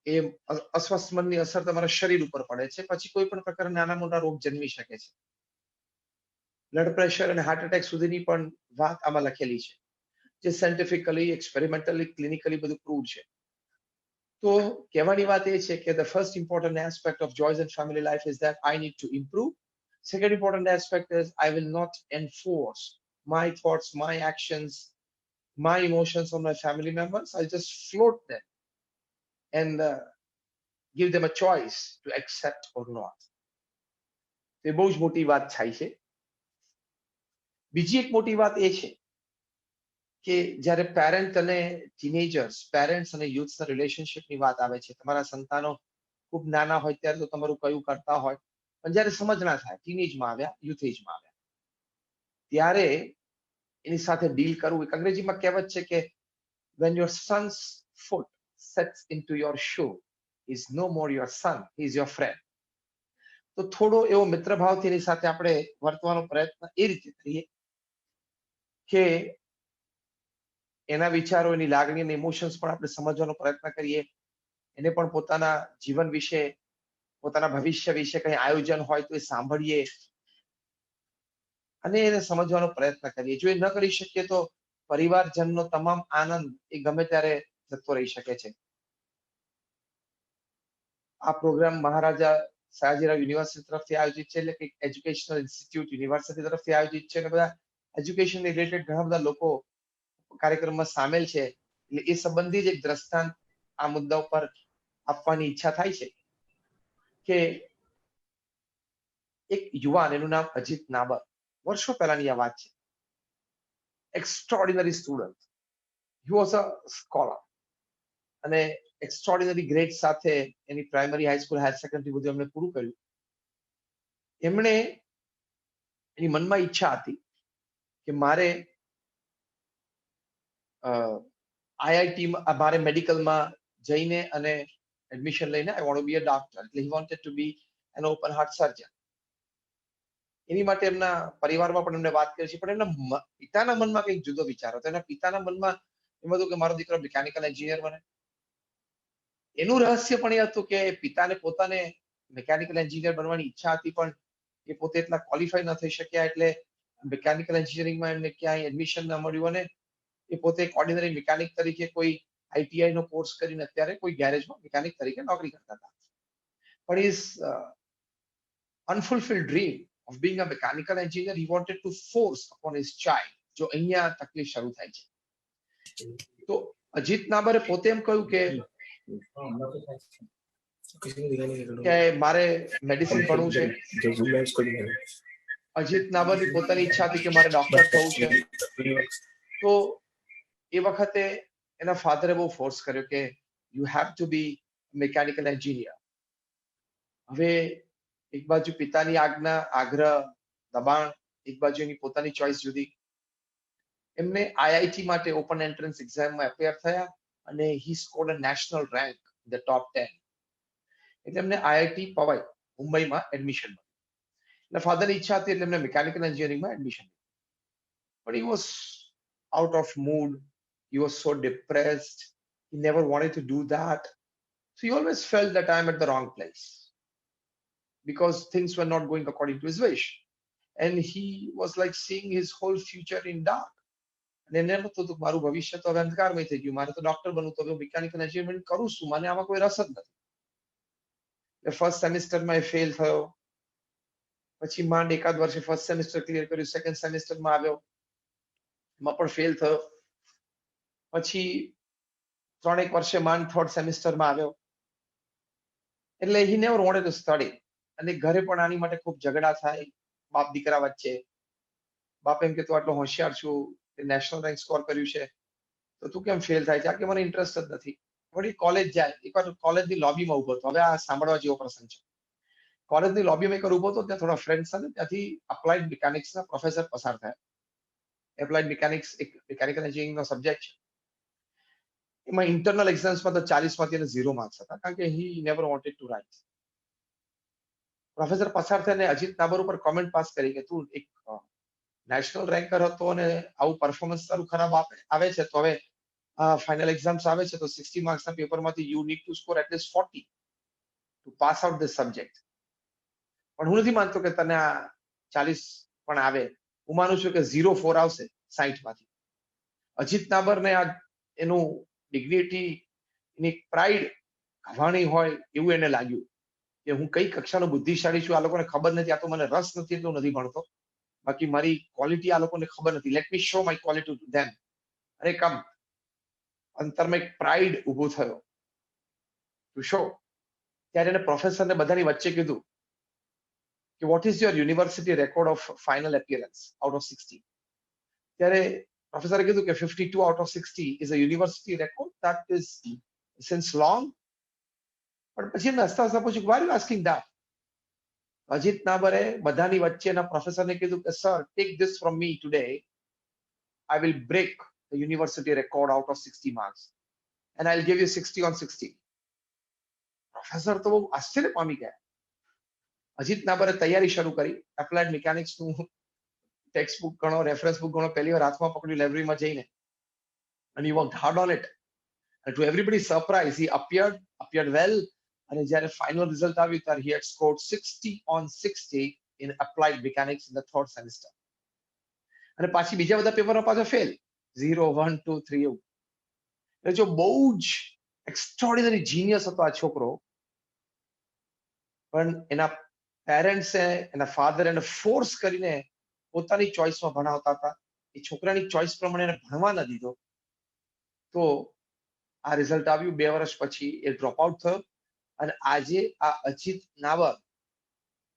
એ અસ્વસ્થ મનની અસર તમારા શરીર ઉપર પડે છે, પછી કોઈ પણ પ્રકારના નાના મોટા રોગ જન્મી શકે છે. બ્લડ પ્રેશર અને હાર્ટ એટેક સુધીની પણ વાત આમાં લખેલી છે, જે સાયન્ટિફિકલી, એક્સપેરિમેન્ટલી, ક્લિનિકલી બધું પ્રૂવ છે. તો કહેવાની વાત એ છે કે the first important aspect of joys and family life is that I need to improve. Second important aspect is I will not enforce my thoughts, my actions, my emotions on my family members. I'll just float them and give them a choice to accept or not. એ બહુ જ મોટી વાત થાય છે. બીજી એક મોટી વાત એ છે કે જ્યારે પેરેન્ટ અને ટીનેજર્સ, પેરેન્ટ્સ અને યુથ્સના રિલેશનશિપની વાત આવે છે, તમારા સંતાનો ખૂબ નાના હોય ત્યારે તો તમારું કયું કરતા હોય, પણ જ્યારે સમજણા થાય, ટીનેજમાં આવ્યા, યુથ એજમાં આવ્યા, ત્યારે એની સાથે ડીલ કરવું. એક અંગ્રેજીમાં કહેવત છે કે when your son's foot sets into your shoe is no more your son, he is your friend. તો થોડો એવો મિત્રભાવથી એની સાથે આપણે વર્તવાનો પ્રયત્ન એ રીતે કરીએ કે એના વિચારો, એની લાગણી અને ઇમોશન્સ પણ આપણે સમજવાનો પ્રયત્ન કરીએ. એને પણ પોતાના જીવન વિશે, પોતાના ભવિષ્ય વિશે કંઈ આયોજન હોય તો એ સાંભળીએ અને એને સમજવાનો પ્રયત્ન કરીએ. જો એ ન કરી શકીએ તો પરિવારજનનો તમામ આનંદ એ ગમે ત્યારે જતો રહી શકે છે. આ પ્રોગ્રામ મહારાજા સયાજીરાવ યુનિવર્સિટી તરફથી આયોજિત છે, એટલે કે એજ્યુકેશનલ ઇન્સ્ટિટ્યૂટ યુનિવર્સિટી તરફથી આયોજિત છે અને બધા એજ્યુકેશન રિલેટેડ ઘણા બધા લોકો કાર્યક્રમમાં સામેલ છે. એટલે એ સંબંધી જ એક દ્રષ્ટાંત આ મુદ્દા ઉપર આપવાની ઈચ્છા થાય છે કે એક યુવાન, એનું નામ અજીત નાબર, વર્ષો પહેલાની આ વાત છે. Extraordinary student, he was a scholar અને એક્સ્ટ્રોર્ડિનરી ગ્રેડ સાથે એની પ્રાઇમરી, હાઈસ્કૂલ, હાયર સેકન્ડરી બધું એમણે પૂરું કર્યું. એમણે એની મનમાં ઈચ્છા હતી કે મારે આઈઆઈટીમાં, મારે મેડિકલમાં જઈને અને એડમિશન લઈને I want to be a doctor. એટલે he wanted to be an open heart surgeon. એની માટે એમના પરિવારમાં પણ એમને વાત કરી છે, પણ એમના પિતાના મનમાં કંઈક જુદો વિચાર હતો. એના પિતાના મનમાં એમ હતું કે મારો દીકરો મિકેનિકલ એન્જિનિયર બને. એનું રહસ્ય પણ એ હતું કે પિતાને પોતાને મિકેનિકલ એન્જિનિયર બનવાની ઈચ્છા હતી, પણ એ પોતે એટલા ક્વોલિફાઈ ન થઈ શક્યા, એટલે મિકેનિકલ એન્જિનિયરિંગમાં એમને ક્યાંય એડમિશન ન મળ્યું અને એ પોતે એક ઓર્ડિનરી મિકેનિક તરીકે કોઈ આઈટીઆઈ નો કોર્સ કરીને અત્યારે કોઈ ગેરેજમાં મિકેનિક તરીકે નોકરી કરતા હતા. પણ his unfulfilled dream of being a mechanical engineer, he wanted to force upon his child. જો અહીંયા તકલીફ શરૂ થાય છે. તો અજીત નાબરે પોતે એમ કહ્યું કે મારે મેડિસિન ભણવું છે. અજીત નાબરની પોતાની ઈચ્છા હતી કે મારે ડોક્ટર થવું છે. તો એ વખતે એના ફાધરે બહુ ફોર્સ કર્યો કે you have to be mechanical engineer. હવે એક બાજુ પિતાની આજ્ઞા, આગ્રહ, દબાણ, એક બાજુ એની પોતાની ચોઇસ જુદી. એમને આઈઆઈટી માટે ઓપન એન્ટ્રન્સ એક્ઝામમાં એપિયર થયા અને he scored a national rank in the top 10. એટલે એમને આઈઆઈટી પવાઈ મુંબઈમાં એડમિશન મળ્યું. એટલે ફાધરની ઈચ્છા હતી એટલે એમને મિકેનિકલ એન્જિનિયરિંગમાં એડમિશન લીધું. But he was out of mood. He was so depressed. He never wanted to do that. So he always felt that I'm at the wrong place because things were not going according to his wish. And he was like seeing his whole future in dark. અને એને એમ હતું કે મારું ભવિષ્ય તો હવે અંધકારમય થઈ ગયું, મારે તો ડોક્ટર બનવું, તો હવે મિકેનિકલ એન્જિનિયરિંગ કરું છું, મને આમાં કોઈ રસ જ નથી. ફર્સ્ટ સેમિસ્ટરમાં એ ફેલ થયો, પછી માંડ એકાદ વર્ષે ફર્સ્ટ સેમિસ્ટર ક્લિયર કર્યું, સેકન્ડ સેમિસ્ટરમાં આવ્યો, એમાં પણ ફેલ થયો. પછી 3-1 વર્ષે માંડ થર્ડ સેમિસ્ટરમાં આવ્યો. એટલે he never wanted to study. અને ઘરે પણ આની માટે ખૂબ ઝઘડા થાય બાપ દીકરા વચ્ચે. બાપ એમ કે તું આટલો હોશિયાર છું, નેશનલ રેન્ક સ્કોર કર્યું છે, તો તું કેમ ફેલ થાય છે? આ કે મને ઇન્ટરેસ્ટ જ નથી. વળી કોલેજ જાય, એકવાર કોલેજની લોબીમાં ઉભો હતો. હવે આ સાંભળવા જેવો પ્રસંગ છે. કોલેજની લોબીમાં એકવાર ઉભો હતો, ત્યાં થોડા ફ્રેન્ડ સાથે ત્યાંથી અપ્લાઇડ મિકેનિક્સના પ્રોફેસર પસાર થયા. એપ્લાઇડ મિકેનિક્સ એક મિકેનિકલ એન્જિનિયરિંગનો સબ્જેક્ટ છે. એમાં ઇન્ટરનલ એક્ઝામ્સમાં તો 40માંથી એને 0 માર્ક્સ હતા, કારણ કે he never wanted to write. Professor પસાર થઈને અજીત નાબર ઉપર કોમેન્ટ પાસ કરી કે તું એક નેશનલ રેન્કર હતો અને આવું પરફોર્મન્સ તારું ખરાબ આવે છે, તો હવે ફાઇનલ એક્ઝામ્સ આવે છે તો 60 માર્ક્સના પેપરમાંથી you need to score at least 40 to pass out this subject. પણ હું નથી માનતો કે તને આ 40 પણ આવે. હું માનું છું કે 0.4 આવશે 60 માંથી. અજીત નાબરને આ એનું ડિગ્નિટી, એની પ્રાઇડ કહાણી હોય એવું એને લાગ્યું કે હું કઈ કક્ષાનો બુદ્ધિશાળી છું, આ લોકોને ખબર નથી, આ તો મને રસ નથી એટલે હું નથી ભણતો, બાકી મારી ક્વોલિટી આ લોકોને ખબર નથી. Let me show my quality to them. અરે કમ, અંતરમાં એક પ્રાઇડ ઉભો થયો ટુ શો. ત્યારે એને પ્રોફેસરને બધાની વચ્ચે કીધું કે what is your university record of final appearance out of 60? ત્યારે પ્રોફેસરે કીધું કે 52 out of 60 is a university record that is since long. પણ પછી એમને હસતા હસતા પૂછ્યું, why are you asking that? Ajit નાબરે બધાની વચ્ચેના પ્રોફેસરને કીધું કે sir, take this from me today, I will break the university record out of 60 marks and I will give you 60 on 60. Professor તો બહુ આશ્ચર્ય પામી ગયા. અજીત નાબરે તૈયારી શરૂ કરી. એપ્લાઇડ મિકેનિક્સનું ટેક્સ્ટ બુક ગણો, રેફરન્સ બુક ગણો, પહેલી વાર હાથમાં પકડ્યું લાઇબ્રેરીમાં જઈને, and he worked hard on it. And to everybody's surprise, he appeared well. અને જ્યારે ફાઇનલ રિઝલ્ટ આવ્યું ત્યારે he had scored 60 on 60 in applied mechanics in the third semester. અને પાછી બીજા બધા પેપરમાં પાછો ફેલ, 0, 1, 2, 3 એવું. એટલે જો બહુ જ એક્સ્ટ્રોર્ડિનરી જીનિયસ હતો આ છોકરો, પણ એના પેરેન્ટ્સે, એના ફાધર એને ફોર્સ કરીને પોતાની ચોઇસમાં ભણાવતા હતા. એ છોકરાની ચોઇસ પ્રમાણે એને ભણવા ન દીધો, તો આ રિઝલ્ટ આવ્યું. 2 વર્ષ પછી એ ડ્રોપ આઉટ થયો. અને આજે આ અજીત નાબર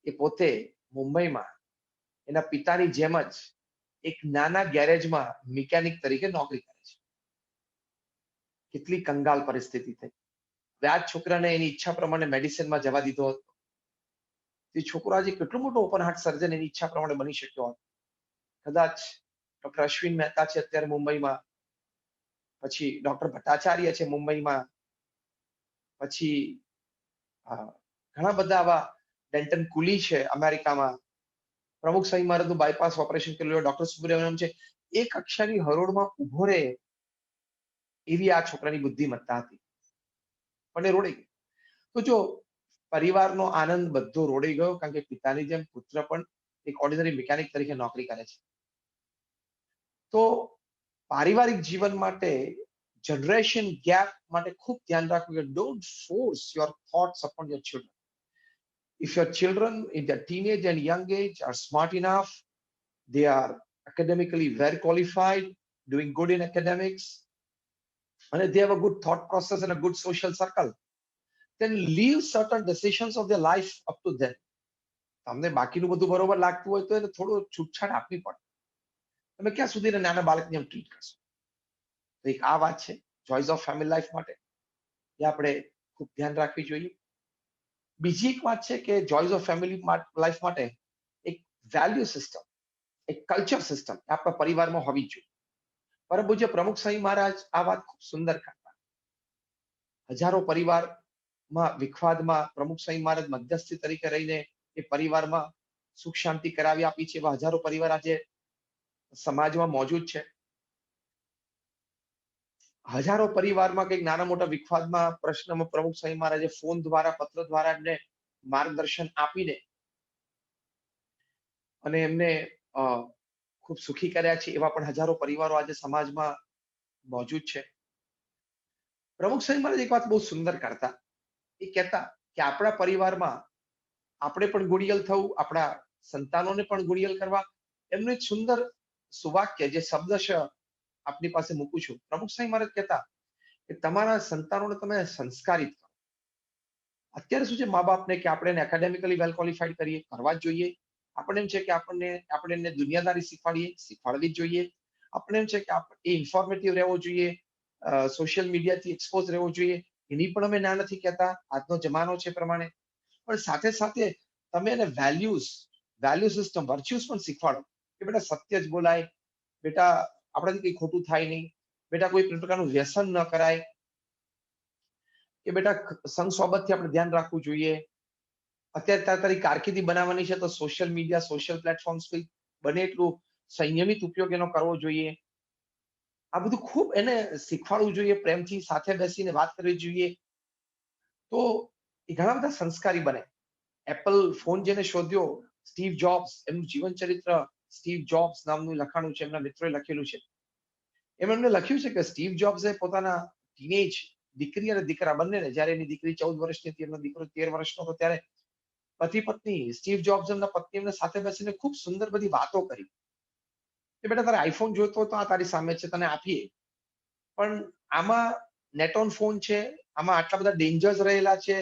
એ પોતે મુંબઈમાં એના પિતાની જેમ જ એક નાના ગેરેજમાં મિકેનિક તરીકે નોકરી કરે છે. કેટલી કંગાલ પરિસ્થિતિ થઈ. હવે આ છોકરાને એની ઈચ્છા પ્રમાણે મેડિસિનમાં જવા દીધો હતો. એ છોકરો આજે કેટલો મોટો ઓપન હાર્ટ સર્જન એની ઈચ્છા પ્રમાણે બની શક્યો હોત. કદાચ ડોક્ટર અશ્વિન મહેતા છે અત્યારે મુંબઈમાં, પછી ડોક્ટર ભટ્ટાચાર્ય છે મુંબઈમાં, પછી ઘણા બધા આવા, ડેન્ટન કુલી છે અમેરિકામાં, પ્રમુખ સ્વામી મહારાજનું બાયપાસ ઓપરેશન કરેલું ડોક્ટર સુબ્રમણ્યમ છે. એ કક્ષાની હરોળમાં ઉભો રહે એવી આ છોકરાની બુદ્ધિમત્તા હતી, પણ એ રોડાઈ ગયો. તો જો પરિવારનો આનંદ બધો રોડાઈ ગયો, કારણ કે પિતાની જેમ પુત્ર પણ એક ઓર્ડિનરી મિકેનિક તરીકે નોકરી કરે છે. તો પારિવારિક જીવન માટે, જનરેશન ગેપ માટે ખૂબ ધ્યાન રાખવું કે don't force your thoughts upon your children. If your children in their teenage and young age are smart enough, they are academically well qualified, doing good in academics, and they have a good thought process and a good social circle, then leave certain decisions of their life up to them. તમને બાકીનું બધું બરોબર લાગતું હોય તો એને થોડું છૂટછાટ આપવી પડે. તમે ક્યાં સુધી નાના બાળકને એમ ટ્રીટ કરશો? તો એક આ વાત છે ચોઇસ ઓફ ફેમિલી લાઈફ માટે, એ આપણે ખૂબ ધ્યાન રાખવી જોઈએ. બીજી એક વાત છે કે જોઈસ ઓફ ફેમિલી લાઈફ માટે એક વેલ્યુ સિસ્ટમ, એક કલ્ચર સિસ્ટમ આપણા પરિવારમાં હોવી જોઈએ. પરમ પૂજ્ય પ્રમુખ સ્વામી મહારાજ આ વાત ખૂબ સુંદર કરતા. હજારો પરિવારમાં વિખવાદમાં પ્રમુખ સ્વામી મહારાજ મધ્યસ્થી તરીકે રહીને એ પરિવારમાં સુખ શાંતિ કરાવી આપી છે. એવા હજારો પરિવાર આજે સમાજમાં મોજૂદ છે. હજારો પરિવારમાં કંઈક નાના મોટા વિખવાદમાં, પ્રશ્નમાં પ્રમુખ સ્વામી મહારાજે ફોન દ્વારા, પત્ર દ્વારા એમને માર્ગદર્શન આપીને અને એમને ખૂબ સુખી કર્યા છે. એવા પણ હજારો પરિવારો આજે સમાજમાં મોજૂદ છે. પ્રમુખ સ્વામી મહારાજ એક વાત બહુ સુંદર કરતા. એ કહેતા કે આપણા પરિવારમાં આપણે પણ ગુણિયલ થવું, આપણા સંતાનોને પણ ગુણિયલ કરવા. એમનું એક સુંદર સુવાક્ય, જે શબ્દશ આપની પાસે મૂકું છું. પ્રમુખ સ્વામી મહારાજ કહેતા કે તમારા સંતાનોને તમે સંસ્કારિત કરો. અત્યારે શું છે મા બાપને કે આપણે એને એકેડેમિકલી વેલ ક્વોલિફાઈડ કરીએ, કરવા જ જોઈએ. આપણે એમ છે કે આપણે એને દુનિયાદારી શીખવાડવી જ જોઈએ. આપણે એમ છે કે એ ઇન્ફોર્મેટિવ રહેવો જોઈએ, સોશિયલ મીડિયાથી એક્સપોઝ રહેવો જોઈએ. એની પણ અમે ના નથી કહેતા, આજનો જમાનો છે પ્રમાણે. પણ સાથે સાથે તમે એને વેલ્યુ સિસ્ટમ, વર્ચ્યુસ પણ શીખવાડો કે બેટા સત્ય જ બોલાય, બેટા આપણાથી કંઈ ખોટું થાય નહીં, બેટા કોઈ પ્રકારનું વ્યસન ન કરાય, કે બેટા સંગ સોબતથી આપણે ધ્યાન રાખવું જોઈએ. અત્યારે તારી કારકિર્દી બનાવવાની છે તો સોશિયલ મીડિયા, સોશિયલ પ્લેટફોર્મ્સ બને એટલું સંયમિત ઉપયોગ એનો કરવો જોઈએ. આ બધું ખૂબ એને શીખવાડવું જોઈએ, પ્રેમથી સાથે બેસીને વાત કરવી જોઈએ. તો એ ઘણા બધા સંસ્કારી બને. એપલ ફોન જેને શોધ્યો, સ્ટીવ જોબ્સ, એમનું જીવન ચરિત્ર સ્ટીવ જોબ્સ નામનું લખાણું છે, એમના મિત્રોએ લખેલું છે. એમને લખ્યું છે કે સ્ટીવ જોબ્સે પોતાના ટીનેજ દીકરી અને દીકરા બંનેને, જ્યારે એની દીકરી 14 વર્ષની હતી, એમનો દીકરો 13 વર્ષનો હતો, ત્યારે પતિ પત્ની સ્ટીવ જોબ્સ એમના પત્ની એમને સાથે બેસીને ખૂબ સુંદર બધી વાતો કરી કે બેટા તારે આઈફોન જોઈતો હોય તો આ તારી સામે છે, તને આપીએ, પણ આમાં નેટ ઓન ફોન છે, આમાં આટલા બધા ડેન્જર્સ રહેલા છે,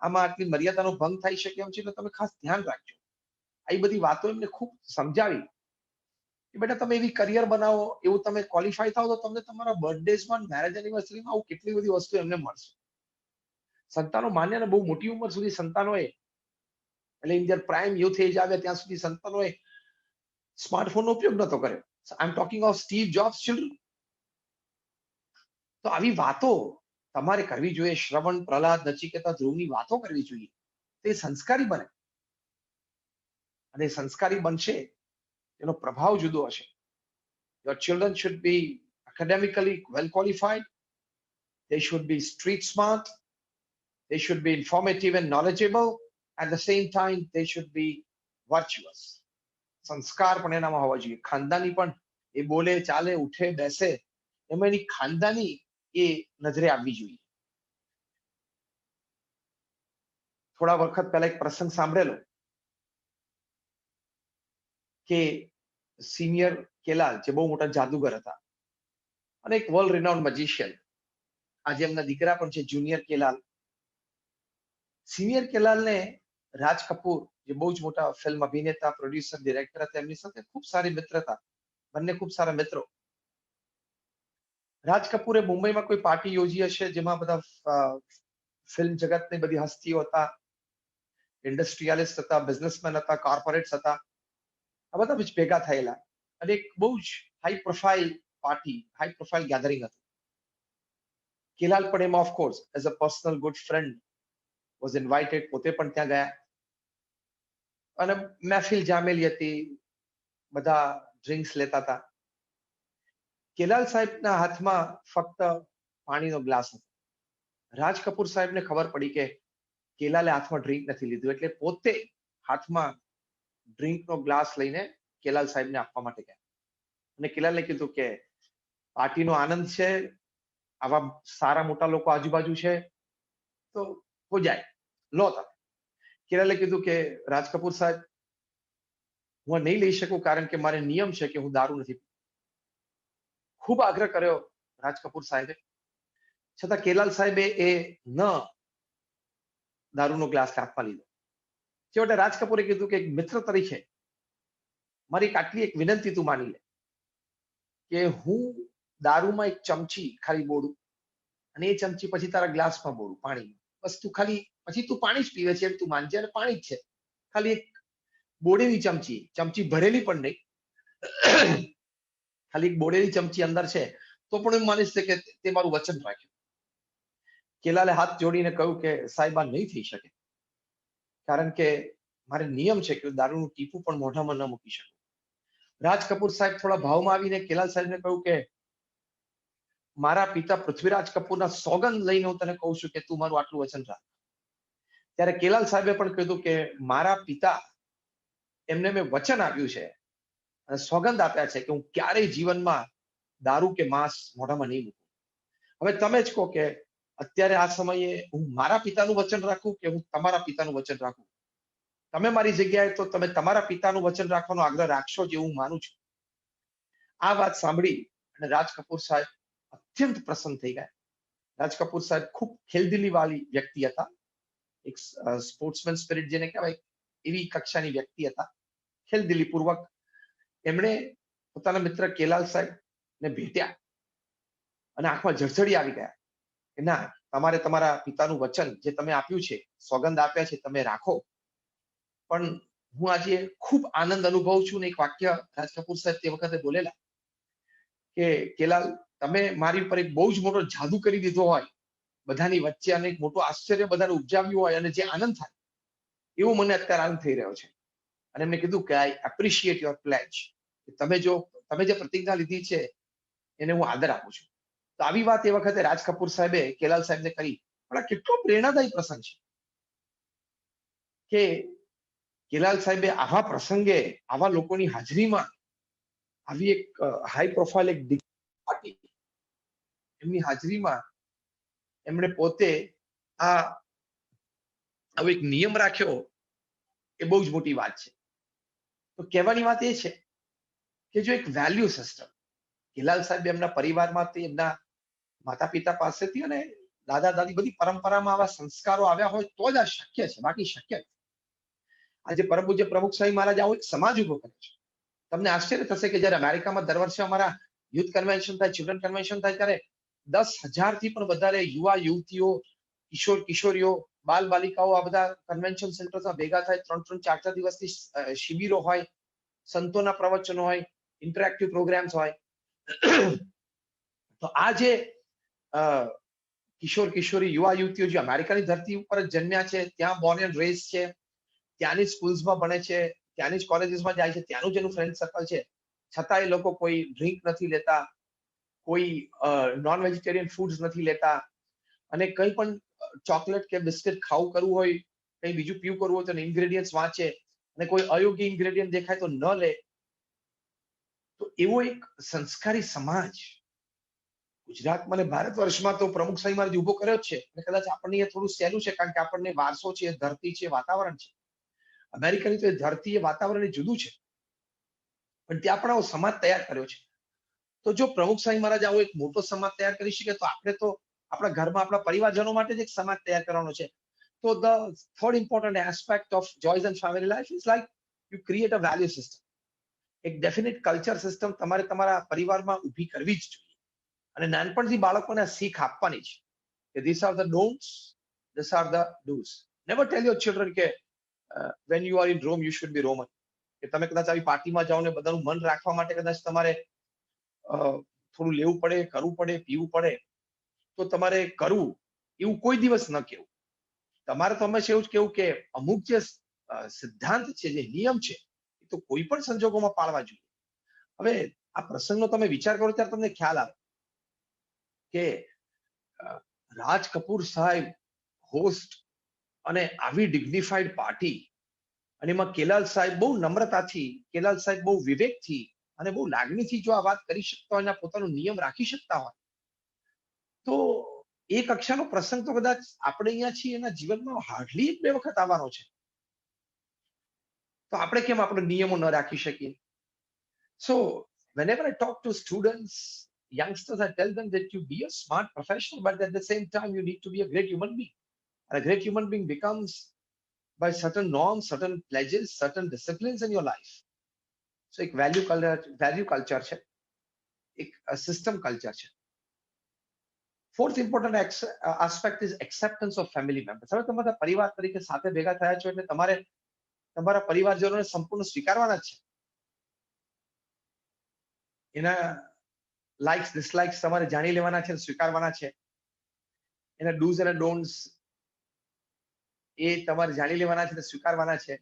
આમાં આટલી મર્યાદાનો ભંગ થઈ શકે એમ છે, એટલે તમે ખાસ ધ્યાન રાખજો. આ બધી વાતો એમને ખૂબ સમજાવી કે બેટા તમે એવી કરિયર બનાવો, એવું તમે ક્વોલિફાય થાવ તો તમને તમારા બર્થડેઝમાં, મેરેજ એનિવર્સરીમાં આવું કેટલી બધી વસ્તુ એમને મળશે. સંતાનો માન્ય ને બહુ મોટી ઉંમર સુધી સંતાનોએ, એટલે in their prime youth age આવે ત્યાં સુધી સંતાનોએ સ્માર્ટફોનનો ઉપયોગ નતો કર્યો. I am talking of Steve Jobs children. તો આવી વાતો તમારે કરવી જોઈએ. શ્રવણ, પ્રહલાદ, નચિકેતા, ધ્રુવની વાતો કરવી જોઈએ. તે સંસ્કારી બને, અને સંસ્કારી બનશે એનો પ્રભાવ જુદો હશે. Your children should be academically well qualified. They should be street smart. They should be informative and knowledgeable. At the same time, they should be virtuous. સંસ્કાર પણ એનામાં હોવા જોઈએ. ખાનદાની પણ એ બોલે, ચાલે, ઉઠે, બેસે, એમાં એની ખાનદાની એ નજરે આવવી જોઈએ. થોડા વખત પહેલા એક પ્રસંગ સાંભળેલો કે સિનિયર કેલાલ, જે બહુ મોટા જાદુગર હતા અને એક વર્લ્ડ રિનાઉન્ડ મજીશિયન, આજે એમના દીકરા પણ છે, જુનિયર કેલાલ. સિનિયર કેલાલને રાજ કપૂર, જે બહુ જ મોટા ફિલ્મ અભિનેતા, પ્રોડ્યુસર, ડિરેક્ટર હતા, એમની સાથે ખૂબ સારી મિત્રતા, બંને ખૂબ સારા મિત્રો. રાજ કપૂરે મુંબઈમાં કોઈ પાર્ટી યોજી હશે જેમાં બધા ફિલ્મ જગતની બધી હસ્તીઓ હતા, ઇન્ડસ્ટ્રીયાલિસ્ટ હતા, બિઝનેસમેન હતા, કોર્પોરેટ્સ હતા, આ બધા જ ભેગા થયેલા, અને એક બહુ જ high profile party, high profile gathering હતું. કેલાલ પણ એમાં of course as a personal good friend was invited, પોતે પણ ત્યાં ગયા, અને મહેફિલ જામેલી હતી, બધા ડ્રિંક્સ લેતા હતા. કેલાલ સાહેબના હાથમાં ફક્ત પાણીનો ગ્લાસ હતો. રાજ કપૂર સાહેબને ખબર પડી કે કેલાલે હાથમાં ડ્રિંક નથી લીધું, એટલે પોતે હાથમાં ડ્રિંકનો ગ્લાસ લઈને કેલાલ સાહેબને આપવા માટે ગયા, અને કેલાલે કીધું કે પાર્ટીનો આનંદ છે, આવા સારા મોટા લોકો આજુબાજુ છે, તો હો જાય, લો તમે. કેલાલે કીધું કે રાજ કપૂર સાહેબ, હું નહીં લઈ શકું, કારણ કે મારે નિયમ છે કે હું દારૂ નથી. ખૂબ આગ્રહ કર્યો રાજ કપૂર સાહેબે, છતાં કેલાલ સાહેબે એ ન દારૂનો ગ્લાસ હાથમાં લીધો. છેવટે રાજ કપૂરે કીધું કે એક મિત્ર તરીકે મારી આટલી એક વિનંતી તું માની લે કે હું દારૂમાં એક ચમચી ખાલી બોડું, અને એ ચમચી પછી તારા ગ્લાસમાં બોડું પાણી, બસ તું ખાલી, પછી તું પાણી જ પીવે છે એમ તું માનજે, અને પાણી જ છે, ખાલી એક બોડેલી ચમચી, ચમચી ભરેલી પણ નહીં, ખાલી એક બોડેલી ચમચી અંદર છે, તો પણ એમ માનીશ કે તે મારું વચન રાખ્યું. કેલાલે હાથ જોડીને કહ્યું કે સાહેબ આ નહીં થઈ શકે, કારણ કે મારે નિયમ છે કે દારૂનું ટીપું પણ મોઢામાં ન મૂકી શકું. રાજ કપૂર સાહેબ થોડા ભાવમાં આવીને કેલાલ સાહેબને કહ્યું કે મારા પિતા પૃથ્વીરાજ કપૂરના સોગંદ લઈને હું તને કહું છું કે તું મારું આટલું વચન રાખ. ત્યારે કેલાલ સાહેબે પણ કીધું કે મારા પિતા, એમને મેં વચન આપ્યું છે અને સોગંદ આપ્યા છે કે હું ક્યારેય જીવનમાં દારૂ કે માંસ મોઢામાં નહીં મૂકું. હવે તમે જ કહો કે અત્યારે આ સમયે હું મારા પિતાનું વચન રાખું કે હું તમારા પિતાનું વચન રાખું? તમે મારી જગ્યાએ તો તમે તમારા પિતાનું વચન રાખવાનો આગ્રહ રાખશો, જે હું માનું છું. આ વાત સાંભળી અને રાજ કપૂર સાહેબ અત્યંત પ્રસન્ન થઈ ગયા. રાજ કપૂર સાહેબ ખૂબ ખેલદિલી વાળી વ્યક્તિ હતા, એક સ્પોર્ટ્સમેન સ્પિરિટ જેને કહેવાય એવી કક્ષાની વ્યક્તિ હતા. ખેલદિલી પૂર્વક એમણે પોતાના મિત્ર કેલાલ સાહેબ ને ભેટ્યા અને આંખમાં જળજળી આવી ગયા કે ના, તમારે તમારા પિતાનું વચન જે તમે આપ્યું છે, સોગંદ આપ્યા છે, તમે રાખો. પણ હું આજે ખૂબ આનંદ અનુભવું છું. ને એક વાક્ય રાજ કપૂર સાહેબ તે વખતે બોલેલા કે કેલાલ, તમે મારી ઉપર એક બહુ જ મોટો જાદુ કરી દીધો હોય, બધાની વચ્ચે, અને એક મોટું આશ્ચર્ય બધાને ઉપજાવ્યું હોય, અને જે આનંદ થાય એવો મને અત્યારે આનંદ થઈ રહ્યો છે. અને એમને કીધું કે આઈ એપ્રિશિએટ યોર પ્લેજ, તમે જે પ્રતિજ્ઞા લીધી છે એને હું આદર આપું છું. તો આવી વાત એ વખતે રાજ કપૂર સાહેબે કેલાલ સાહેબને કરી. પણ આ કેટલો પ્રેરણાદાયી પ્રસંગ છે કે કેલાલ સાહેબે આવા પ્રસંગે, આવા લોકોની હાજરીમાં આવી એક હાઈ પ્રોફાઇલ એક પાર્ટી એમની હાજરીમાં એમણે પોતે આ આવો એક નિયમ રાખ્યો, એ બહુ જ મોટી વાત છે. તો કહેવાની વાત એ છે કે જો એક વેલ્યુ સિસ્ટમ હિલાલ સાહેબ એમના પરિવારમાંથી, એમના માતા પિતા પાસેથી અને દાદા દાદી બધી પરંપરામાં આવા સંસ્કારો આવ્યા હોય તો જ આ શક્ય છે, બાકી શક્ય નથી. આજે પરમ પૂજ્ય પ્રમુખ સ્વામી મહારાજ આવો એક સમાજ ઉભો કર્યો છે. તમને આશ્ચર્ય થશે કે જયારે અમેરિકામાં દર વર્ષે અમારા યુથ કન્વેન્શન થાય, ચિલ્ડ્રન કન્વેન્શન થાય, ત્યારે 10,000 થી પણ વધારે યુવા યુવતીઓ, કિશોર કિશોરીઓ, બાલ બાલિકાઓ આ બધા કન્વેન્શન સેન્ટર્સમાં ભેગા થાય. 3-3, 4-4 દિવસની શિબિરો હોય, સંતોના પ્રવચનો હોય, ઇન્ટરેક્ટિવ પ્રોગ્રામ્સ હોય. તો આ જે કિશોર કિશોરી યુવા યુવતીઓ જે અમેરિકાની ધરતી ઉપર જ જન્મ્યા છે, ત્યાં બોર્ન એન્ડ રેઝ છે, ત્યાંની સ્કૂલ્સમાં ભણે છે, ત્યાંની જ કોલેજીસમાં જાય છે, ત્યાંનું જેનું ફ્રેન્ડ સર્કલ છે, છતાં એ લોકો કોઈ ડ્રિંક નથી લેતા, કોઈ નોન વેજીટેરિયન ફૂડ્સ નથી લેતા, અને કંઈ પણ ચોકલેટ કે બિસ્કિટ ખાવું કરવું હોય, કંઈ બીજું પીવું કરવું હોય તો ઇન્ગ્રેડિયન્ટ્સ વાંચે, અને કોઈ અયોગ્ય ઇન્ગ્રેડિયન્ટ દેખાય તો ન લે. તો એવો એક સંસ્કારી સમાજ ગુજરાતમાં અને ભારત વર્ષમાં તો પ્રમુખ સ્વામી મહારાજ ઉભો કર્યો જ છે. અને કદાચ આપણને એ થોડું સહેલું છે, કારણ કે આપણને વારસો છે, ધરતી છે, વાતાવરણ છે. અમેરિકાની તો ધરતી, એ વાતાવરણ જુદું છે, પણ ત્યાં પણ આવો સમાજ તૈયાર કર્યો છે. તો જો પ્રમુખ સ્વામી મહારાજ આવો એક મોટો સમાજ તૈયાર કરી શકે, તો આપણે તો આપણા ઘરમાં આપણા પરિવારજનો માટે જ એક સમાજ તૈયાર કરવાનો છે. તો the third important aspect of joys and family life is like you create a value system. એક ડેફિનેટ કલ્ચર સિસ્ટમ તમારે તમારા પરિવારમાં ઊભી કરવી જ જોઈએ, અને નાનપણથી બાળકોને શીખ આપવાની છે કે these are the don'ts, these are the do's. Never tell your children કે when you are in Rome you should be Roman. કે તમે કદાચ આવી પાર્ટીમાં જાઓ ને બધાનું મન રાખવા માટે કદાચ તમારે થોડું લેવું પડે, કરવું પડે, પીવું પડે, તો તમારે કરવું એવું કોઈ દિવસ ન કહેવું. તમારે તો હંમેશા એવું જ કેવું કે અમુક જે સિદ્ધાંત છે, જે નિયમ છે, એ તો કોઈ પણ સંજોગોમાં પાળવા જોઈએ. હવે આ પ્રસંગનો તમે વિચાર કરો ત્યારે તમને ખ્યાલ આવે કે રાજ કપૂર સાહેબ હોસ્ટ, અને આવી ડિગ્નિફાઈડ પાર્ટી, અને એમાં કેલાલ સાહેબ બહુ નમ્રતાથી, કેલાલ સાહેબ બહુ વિવેકથી અને બહુ લાગણીથી જો આ વાત કરી શકતા હોય, પોતાનો નિયમ રાખી શકતા હોય, તો એ કક્ષાનો પ્રસંગ તો કદાચ આપણે અહીંયા છીએ એના જીવનમાં હાર્ડલી 1-2 વખત આવવાનો છે. તો આપણે કેમ આપણે નિયમો ન રાખી શકીએ? So whenever I talk to students, youngsters, I tell them that you be a smart professional, but at the same time you need to be a great human being. And a great human being becomes by certain norms, certain pledges, certain disciplines in your life. So एक value culture છે, એક system culture છે. Fourth important aspect is acceptance of family members. હવે તમારા પરિવાર તરીકે સાથે ભેગા થયા છો એટલે તમારે તમારા પરિવારજનોને સંપૂર્ણ સ્વીકારવાના જ છે. એના લાઇક્સ ડિસલાઇક્સ તમારે જાણી લેવાના છે, સ્વીકારવાના છે. એના ડૂઝ અને ડોન્ટ્સ એ તમારે જાણી લેવાના છે, સ્વીકારવાના છે.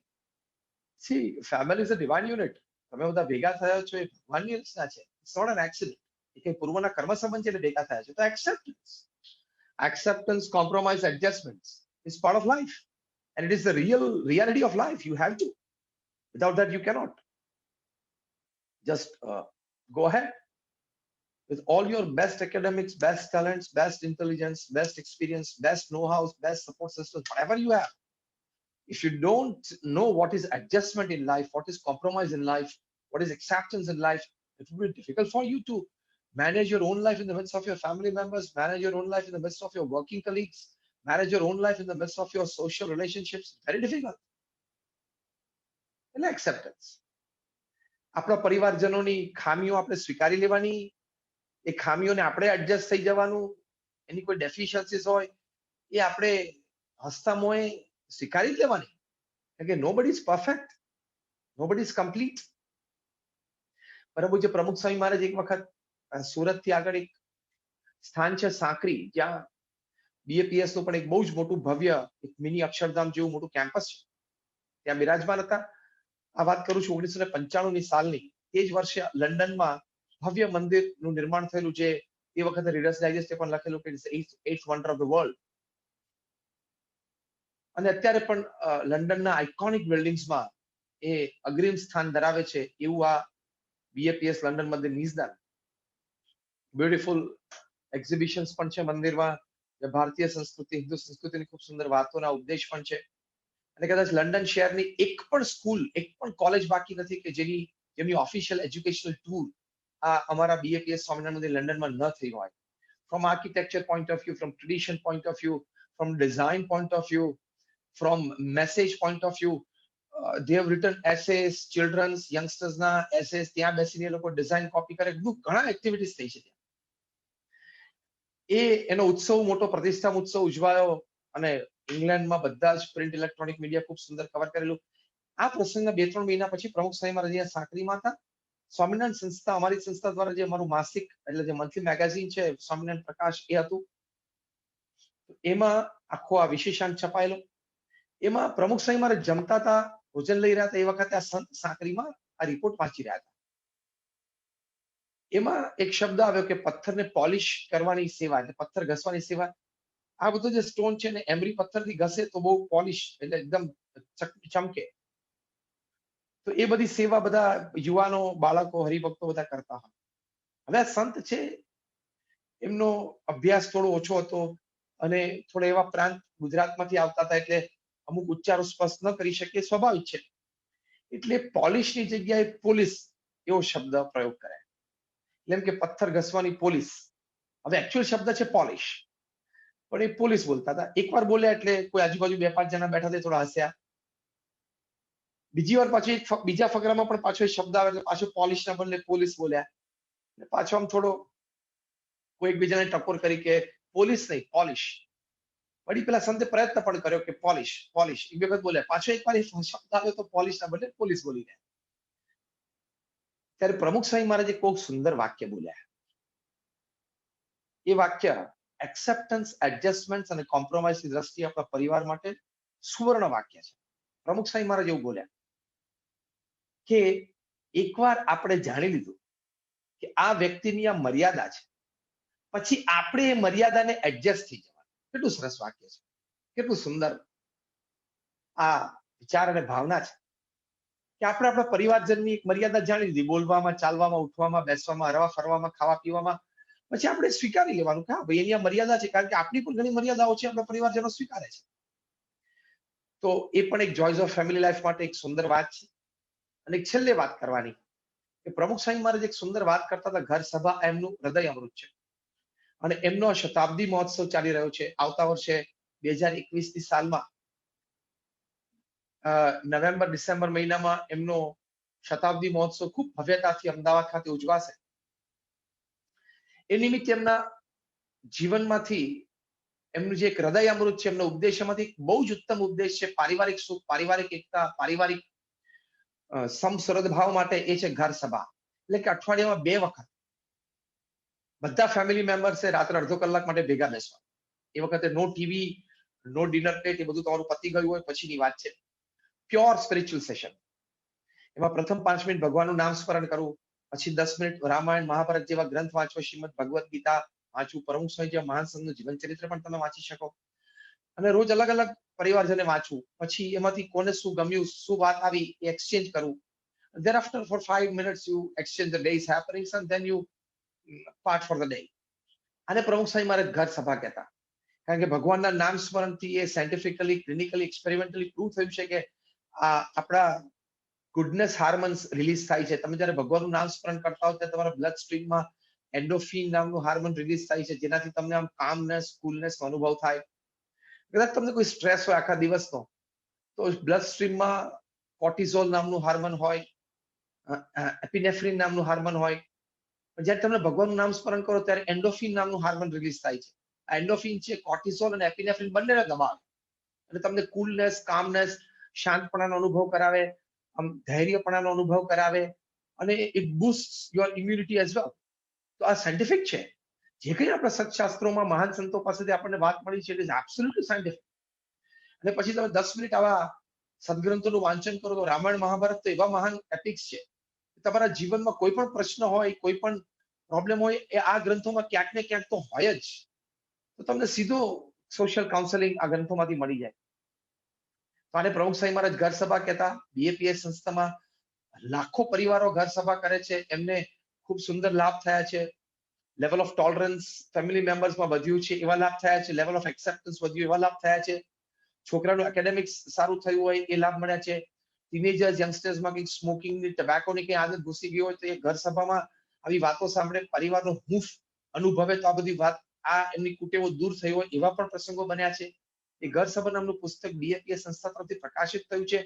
See family is a divine unit. તમે બધા ભેગા થયા છો એ ભગવાનની રચના છે. It's not an accident. એ કઈ પૂર્વના કર્મ સંબંધ છે એટલે ભેગા થયા છે. તો acceptance, compromise, adjustments is part of life, and it is the reality of life. You have to. Without that you cannot. Just go ahead with all your best academics, best talents, best intelligence, best experience, best know-how, best support systems, whatever you have. If you don't know what is adjustment in life, what is compromise in life, what is acceptance in life, it will be difficult for you to manage your own life in the midst of your family members, manage your own life in the midst of your working colleagues, manage your own life in the midst of your social relationships. Very difficult. એટલે acceptance. આપણા પરિવારજનોની ખામીઓ આપણે સ્વીકારી લેવાની, એ ખામીઓને આપણે એડજસ્ટ થઈ જવાનું, એની કોઈ ડેફિશિયન્સીસ હોય એ આપણે હસતા મોએ સ્વીકારી જ લેવાની, કારણ કે nobody is perfect, nobody is complete. બરાબર છે. પ્રમુખ સ્વામી મહારાજ એક વખત સુરતથી આગળ એક સ્થાન છે સાંકરી, જ્યાં BAPS નું પણ એક બહુ જ મોટું ભવ્ય એક મિની અક્ષરધામ જેવું મોટું કેમ્પસ છે, ત્યાં બિરાજમાન હતા. આ વાત કરું છું 1995 સાલની. તે જ વર્ષે લંડનમાં ભવ્ય મંદિરનું નિર્માણ થયેલું, જે એ વખતે રીડર્સ ડાયજેસ્ટે પણ લખેલું કે eighth wonder of the world. અને અત્યારે પણ લંડનના આઇકોનિક બિલ્ડિંગ્સમાં એ અગ્રીમ સ્થાન ધરાવે છે એવું આ BAPS લંડન मध्ये નિઝદાન બ્યુટીફુલ એક્ઝિબિશન્સ પણ છે મંદિરમાં, જે ભારતીય સંસ્કૃતિ, હિન્દુ સંસ્કૃતિની ખૂબ સુંદર વાતોના ઉપદેશ પણ છે. અને કદાચ લંડન શહેરની એક પણ સ્કૂલ, એક પણ કોલેજ બાકી નથી કે જેમની ઓફિશિયલ એજ્યુકેશનલ ટૂર આ અમારા BAPS સ્વામિનારાયણ મંદિર લંડનમાં ન થઈ હોય. From architecture point of view, from tradition point of view, from design point of view, from message point of view, they have written essays, children's, youngsters ના essays ત્યાં બેસીને એ લોકો ડિઝાઇન કોપી કરે, ઘણા એક્ટિવિટીઝ થઈ છે. એનો ઉત્સવ, મોટો પ્રતિષ્ઠા ઉત્સવ ઉજવાયો અને ઇંગ્લેન્ડમાં બધા જ પ્રિન્ટ ઇલેક્ટ્રોનિક મીડિયા ખૂબ સુંદર કવર કરેલું. આ પ્રસંગના 2-3 મહિના પછી પ્રમુખ સ્વામી મહારાજ અહીંયા સાંકરીમાં હતા. સ્વામિનારાયણ સંસ્થા, અમારી સંસ્થા દ્વારા જે અમારું માસિક એટલે જે મંથલી મેગેઝિન છે સ્વામિનારાયણ પ્રકાશ એ હતું. એમાં આખો આ વિશેષાંક છપાયેલો. એમાં પ્રમુખ સ્વામી મહારાજ જમતા હતા, ભોજન લઈ રહ્યા હતા, એ વખતે આ સંત સાંકરીમાં આ રિપોર્ટ વાંચી રહ્યા હતા. એમાં એક શબ્દ આવ્યો કે પથ્થરને પોલિશ કરવાની સેવા, એટલે પથ્થર ઘસવાની સેવા. આ બધો જે સ્ટોન છે ને એમરી પથ્થરથી ઘસે તો બહુ પોલિશ એટલે એકદમ ચમકે. તો એ બધી સેવા બધા યુવાનો, બાળકો, હરિભક્તો બધા કરતા હોય. હવે આ સંત છે, એમનો અભ્યાસ થોડો ઓછો હતો અને થોડા એવા પ્રાંત ગુજરાતમાંથી આવતા હતા એટલે અમુક ઉચ્ચારો સ્પષ્ટ ન કરી શકે, સ્વાભાવિક છે. એટલે પોલિશની જગ્યાએ પોલીસ એવો શબ્દ પ્રયોગ કરે, એમ કે પથ્થર ઘસવાની પોલીસ. હવે એકચ્યુઅલ શબ્દ છે પોલિશ, પણ એ પોલીસ બોલતા હતા. એકવાર બોલ્યા એટલે કોઈ આજુબાજુ 2-5 જણા બેઠા હતા, થોડા હસ્યા. બીજી વાર પાછું બીજા ફકરામાં પણ પાછો એ શબ્દ આવે એટલે પાછો પોલિશ ના બદલે પોલીસ બોલ્યા. પાછો આમ થોડો કોઈ એકબીજાને ટકોર કરી કે પોલીસ નહીં, પોલિશ. વળી પેલા સંતે પ્રયત્ન પણ કર્યો કે પોલિશ પોલિશ, એક વખત બોલ્યા. પાછો એકવાર એ શબ્દ આવ્યો તો પોલિશ ના બદલે પોલીસ બોલી ગયા. ત્યારે પ્રમુખ સ્વામી મહારાજે કોક સુંદર વાક્ય બોલ્યા. એ વાક્ય એક્સેપ્ટન્સ, એડજસ્ટમેન્ટ અને કોમ્પ્રોમાઇઝની દ્રષ્ટિએ આપણા પરિવાર માટે સુવર્ણ વાક્ય છે. પ્રમુખ સ્વામી મહારાજ એવું બોલ્યા કે એકવાર આપણે જાણી લીધું કે આ વ્યક્તિની આ મર્યાદા છે, પછી આપણે એ મર્યાદાને એડજસ્ટ થઈ જવાનું. કેટલું સરસ વાક્ય છે, કેટલું સુંદર આ વિચાર અને ભાવના છે કે આપણે આપણા પરિવારજનની એક મર્યાદા જાણી લીધી, બોલવામાં, ચાલવામાં, ઉઠવામાં, બેસવામાં, હરવા ફરવામાં, ખાવા પીવામાં. પછી આપણે સ્વીકારી લેવાનું કે હા ભાઈ એની આ મર્યાદા છે, કારણ કે આપણી પણ ઘણી મર્યાદાઓ છે, આપણા પરિવારજનો સ્વીકારે છે. તો એ પણ એક જોયઝ ઓફ ફેમિલી લાઈફ માટે એક સુંદર વાત છે. અને એક છેલ્લે વાત કરવાની કે પ્રમુખ સ્વામી મહારાજ એક સુંદર વાત કરતા હતા, ઘર સભા એમનું હૃદય અમૃત છે. અને એમનો શતાબ્દી મહોત્સવ ચાલી રહ્યો છે. આવતા વર્ષે 2021ની સાલમાં નવેમ્બર-ડિસેમ્બર મહિનામાં એમનો શતાબ્દી મહોત્સવ ખૂબ ભવ્યતાથી અમદાવાદ ખાતે ઉજવાશે. એ નિમિત્તે એમના જીવનમાંથી એમનું જે એક હૃદય અમૃત છે, એમનો ઉપદેશમાંથી બહુ જ ઉત્તમ ઉપદેશ છે. પારિવારિક સુખ, પારિવારિક એકતા, પારિવારિક સમસરદ ભાવ માટે એ છે ઘર સભા. એટલે કે અઠવાડિયામાં 2 વખત બધા ફેમિલી મેમ્બર્સે રાત્રે અડધો કલાક માટે ભેગા બેસવા. એ વખતે નો ટીવી, નો ડિનર પ્લેટ, એ બધું તમારું પતી ગયું હોય પછીની વાત છે. Pure spiritual session. એમાં પ્રથમ 5 મિનિટ ભગવાનનું નામ સ્મરણ કરવું, પછી 10 મિનિટ રામાયણ, મહાભારત જેવા ગ્રંથ વાંચવા, શ્રીમદ ભગવદ્ ગીતા વાંચવું, પ્રમુખ સ્વામી જેવા મહાન સંતનું જીવન ચરિત્ર પણ તમે વાંચી શકો. અને રોજ અલગ અલગ પરિવારજને વાંચવું. પછી એમાંથી કોને શું ગમ્યું, શું વાત આવી, એ એક્સચેન્જ કરવું. Thereafter for 5 minutes you exchange the day's happenings and then you part for the day. આને પ્રમુખ સ્વામી મહારાજ ઘર સભા કહેતા. કારણ કે ભગવાનના નામ સ્મરણથી એ સાયન્ટિફિકલી, ક્લિનિકલી, એક્સપેરિમેન્ટલી પ્રૂવ થયું છે કે આપણા ગુડનેસ હાર્મોન્સ રિલીઝ થાય છે. તમે જ્યારે ભગવાનનું નામ સ્મરણ કરતા હો ત્યારે તમારા બ્લડ સ્ટ્રીમમાં એન્ડોફિન નામનું હાર્મોન રિલીઝ થાય છે, જેનાથી તમને આમ કામનેસ, કુલનેસ નો અનુભવ થાય. કદાચ તમને કોઈ સ્ટ્રેસ હોય આખા દિવસનો તો બ્લડ સ્ટ્રીમમાં કોર્ટિઝોલ નામનું હાર્મોન હોય, એપિનેફ્રિન નામનું હાર્મોન હોય. જ્યારે તમે ભગવાનનું નામ સ્મરણ કરો ત્યારે એન્ડોફિન નામનું હાર્મોન રિલીઝ થાય છે. આ એન્ડોફિન છે, કોર્ટિઝોલ અને એપિનેફ્રિન બંનેને દબાવે અને તમને કુલનેસ, કામનેસ, શાંતપણાનો અનુભવ કરાવે, આમ ધૈર્યપણાનો અનુભવ કરાવે અને it boost your immunity as well. તો આ સાયન્ટિફિક છે. જે કંઈ આપણા સત્શાસ્ત્રોમાં મહાન સંતો પાસેથી આપણને વાત મળી છે, ઇટ ઇઝ એબ્સોલ્યુટલી સાયન્ટિફિક. અને પછી તમે 10 મિનિટ આવા સદગ્રંથોનું વાંચન કરો તો રામાયણ, મહાભારત તો એવા મહાન એપિક્સ છે. તમારા જીવનમાં કોઈ પણ પ્રશ્ન હોય, કોઈ પણ પ્રોબ્લેમ હોય, એ આ ગ્રંથોમાં ક્યાંક ને ક્યાંક તો હોય જ. તો તમને સીધો સોશિયલ કાઉન્સેલિંગ આ ગ્રંથોમાંથી મળી જાય. તો આને પ્રમુખ સ્વામી મહારાજ ઘર સભા કહેતા. BAPS સંસ્થામાં લાખો પરિવારો ઘર સભા કરે છે, એમને ખૂબ સુંદર લાભ થયા છે. લેવલ ઓફ ટોલરન્સ ફેમિલી મેમ્બર્સમાં વધ્યું છે, એવા લાભ થયા છે. લેવલ ઓફ એક્સેપ્ટન્સ વધ્યું, એવા લાભ થયા છે. છોકરાનું એકેડેમિક્સ સારું થયું હોય એ લાભ મળ્યા છે. ટીનેજર્સ યંગસ્ટર્સમાં કંઈક સ્મોકિંગની, ટોબેકોની કંઈ આદત ઘૂસી ગઈ હોય તો એ ઘર સભામાં આવી વાતો સાંભળે, પરિવારનો હૂંફ અનુભવે તો આ બધી વાત, આ એમની કુટેવો દૂર થઈ હોય એવા પણ પ્રસંગો બન્યા છે. એ ઘર સભા નામનું પુસ્તક BAPS સંસ્થા તરફથી પ્રકાશિત થયું છે.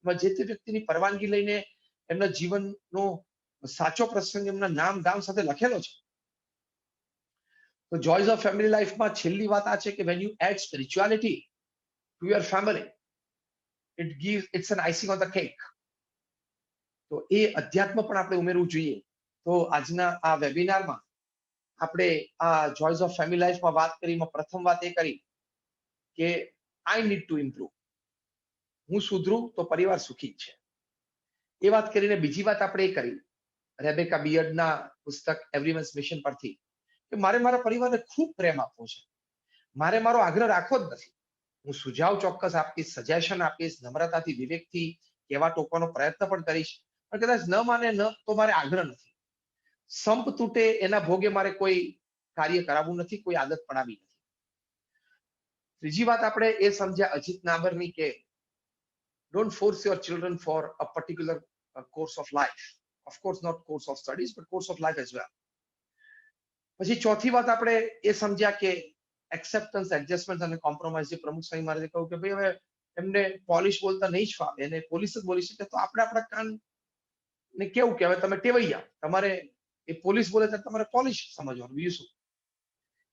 એમાં જે તે વ્યક્તિની પરવાનગી લઈને એમના જીવનનો સાચો પ્રસંગ એમના નામ ગામ સાથે લખેલો છે. તો જોયસ ઓફ ફેમિલી લાઈફમાં છેલ્લી વાત આ છે કે when you add spirituality to your family, it's an icing on the cake. તો એ અધ્યાત્મ પણ આપણે ઉમેરવું જોઈએ. તો આજના આ વેબિનારમાં આપણે આ જોયસ ઓફ ફેમિલી લાઈફમાં વાત કરીમાં પ્રથમ વાત એ કરી કે આઈ નીડ ટુ ઇમ્પ્રુવ. હું સુધરું તો પરિવાર સુખી છે. એ વાત કરીને બીજી વાત આપણે એ કરી રેબેકા બિયર્ડના પુસ્તક એવરીવન્સ મિશન પરથી કે મારે મારા પરિવારને ખૂબ પ્રેમ આપવો છે. મારે મારો આગ્રહ રાખવો જ નથી. હું સુઝાવ ચોક્કસ આપીશ, સજેશન આપીશ, નમ્રતાથી, વિવેકથી કહેવા ટોકવાનો પ્રયત્ન પણ કરીશ, પણ કદાચ ન માને ન તો મારે આગ્રહ નથી. સંપ તૂટે એના ભોગે મારે કોઈ કાર્ય કરાવવું નથી, કોઈ આદત પડાવી નથી. ત્રીજી વાત આપણે એ સમજ્યા અજીત નાબરની કે don't force your children for a particular course of life. Of course not course of studies, but course of life as well. પછી ચોથી વાત આપણે એ સમજ્યા કે એક્સેપ્ટન્સ, એડજસ્ટમેન્ટ અને કોમ્પ્રોમાઇઝ. જે પ્રમુખ સ્વામી મહારાજે કહ્યું કે ભાઈ હવે એમને પોલિશ બોલતા નહીં જ ફાવે, એને પોલિશ જ બોલી શકે, તો આપણે આપણા કાન ને કેવું કે હવે તમે ટેવાઈ જાઓ, તમારે એ પોલિશ બોલે ત્યારે તમારે પોલિશ સમજવાનું, બીજું શું.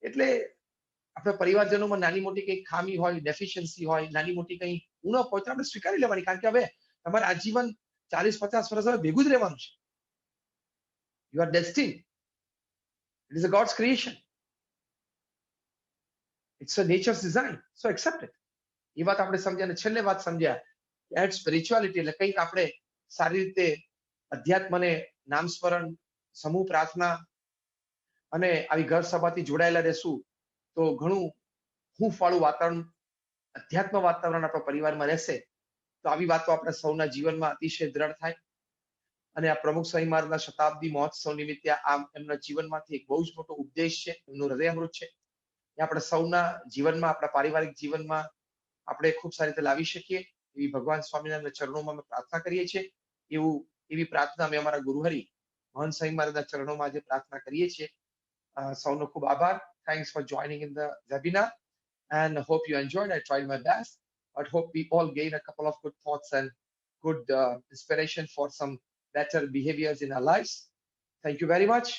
એટલે આપણે પરિવારજનોમાં નાની મોટી કંઈ ખામી હોય, ડેફિશિયન્સી હોય, નાની મોટી કંઈ ઉણપ હોય તો આપણે સ્વીકારી લેવાની, કારણ કે હવે તમારે આજીવન 40-50 વર્ષ હવે ભેગું જ રહેવાનું છે. You are destined. It is a God's creation. It's a nature's design. So accept it. એ વાત આપણે સમજ્યા. અને છેલ્લે વાત સમજ્યા એટ સ્પિરિચ્યુઆલિટી એટલે કંઈક આપણે સારી રીતે અધ્યાત્મને, નામસ્મરણ, સમૂહ પ્રાર્થના અને આવી ઘર સભાથી જોડાયેલા રહેશું તો ઘણું હૂંફવાળું વાતાવરણ, અધ્યાત્મ વાતાવરણ આપણા પરિવારમાં રહેશે. તો આવી વાતો આપણા સૌના જીવનમાં અતિશય દ્રઢ થાય. અને આ પ્રમુખ સ્વામી મહારાજના શતાબ્દી મહોત્સવ નિમિત્તે આ એમના જીવનમાંથી એક બહુ જ મોટો ઉપદેશ છે, એમનું હૃદયામૃત છે. એ આપણે સૌના જીવનમાં, આપણા પારિવારિક જીવનમાં આપણે ખૂબ સારી રીતે લાવી શકીએ એવી ભગવાન સ્વામિનારાયણના ચરણોમાં અમે પ્રાર્થના કરીએ છીએ. એવી પ્રાર્થના અમે અમારા ગુરુહરિ મહંત સ્વામી મહારાજના ચરણોમાં આજે પ્રાર્થના કરીએ છીએ. સૌનો ખૂબ આભાર. Thanks for joining in the webinar and hope you enjoyed. I tried my best, but hope we all gain a couple of good thoughts and good inspiration for some better behaviors in our lives. Thank you very much.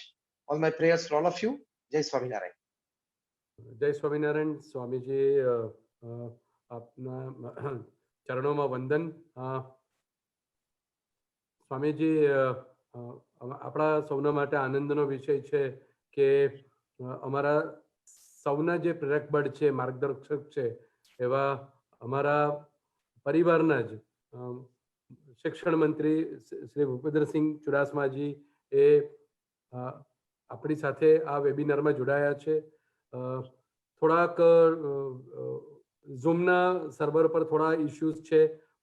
All my prayers for all of you. Jai Swaminarayan. જય સ્વામિનારાયણ. સ્વામીજી આપના ચરણોમાં વંદન. સ્વામીજી આપણા સૌના માટે આનંદનો વિષય છે કે અમારા સૌના જે પ્રેરક બળ છે, માર્ગદર્શક છે, એવા અમારા પરિવારના જ શિક્ષણ મંત્રી શ્રી ભૂપેન્દ્રસિંહ ચુડાસમાજી એ આપણી સાથે આ વેબિનારમાં જોડાયા છે. થોડાક ઝૂમના સર્વર પર થોડા ઇશ્યુઝ છે,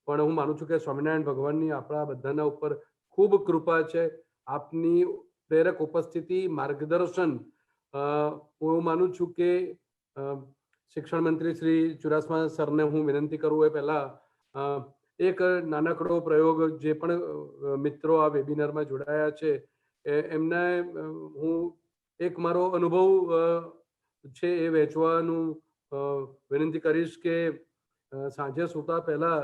પણ હું માનું છું કે સ્વામિનારાયણ ભગવાનની આપણા બધાના ઉપર ખૂબ કૃપા છે. આપની પ્રેરક ઉપસ્થિતિ, માર્ગદર્શન, હું માનું છું કે શિક્ષણ મંત્રી શ્રી ચુડાસમા સરને હું વિનંતી કરું એ પહેલા એક નાનકડો પ્રયોગ, જે પણ મિત્રો આ વેબિનારમાં જોડાયા છે એમને હું એક મારો અનુભવ છે એ વહેંચવાનું વિનંતી કરીશ કે સાંજે સૂતા પહેલા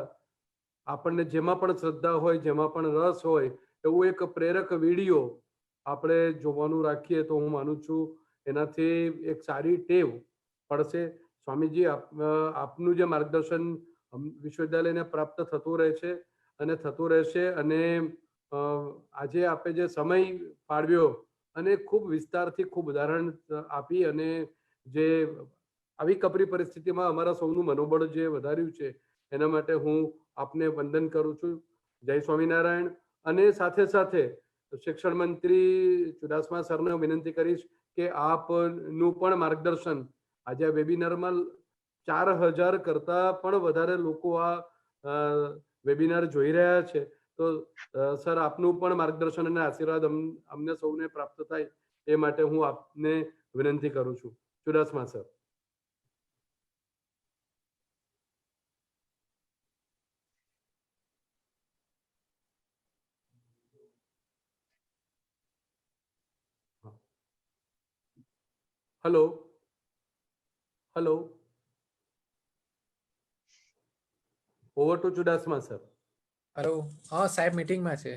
આપણને જેમાં પણ શ્રદ્ધા હોય, જેમાં પણ રસ હોય, એવું એક પ્રેરક વિડીયો આપણે જોવાનું રાખીએ તો હું માનું છું એનાથી એક સારી ટેવ પડશે. સ્વામીજી, આપનું જે માર્ગદર્શન વિશ્વવિદ્યાલયને પ્રાપ્ત થતું રહે છે અને થતું રહેશે. અને આજે આપે જે સમય ફાળવ્યો અને ખૂબ વિસ્તારથી ખૂબ ઉદાહરણ આપી અને જે આવી કપરી પરિસ્થિતિમાં અમારા સૌનું મનોબળ જે વધાર્યું છે એના માટે હું આપને વંદન કરું છું. જય સ્વામિનારાયણ. અને સાથે સાથે શિક્ષણ મંત્રી ચુડાસમા સરને વિનંતી કરીશ કે આપનું પણ માર્ગદર્શન, આજે આ વેબિનારમાં 4000 કરતાં પણ વધારે લોકો આ વેબિનાર જોઈ રહ્યા છે, તો સર આપનું પણ માર્ગદર્શન અને આશીર્વાદ અમને સૌને પ્રાપ્ત થાય એ માટે હું આપને વિનંતી કરું છું. Chudasama sir. Hello hello, over to Chudasama sir. Hello, હા સાહેબ મીટિંગમાં છે.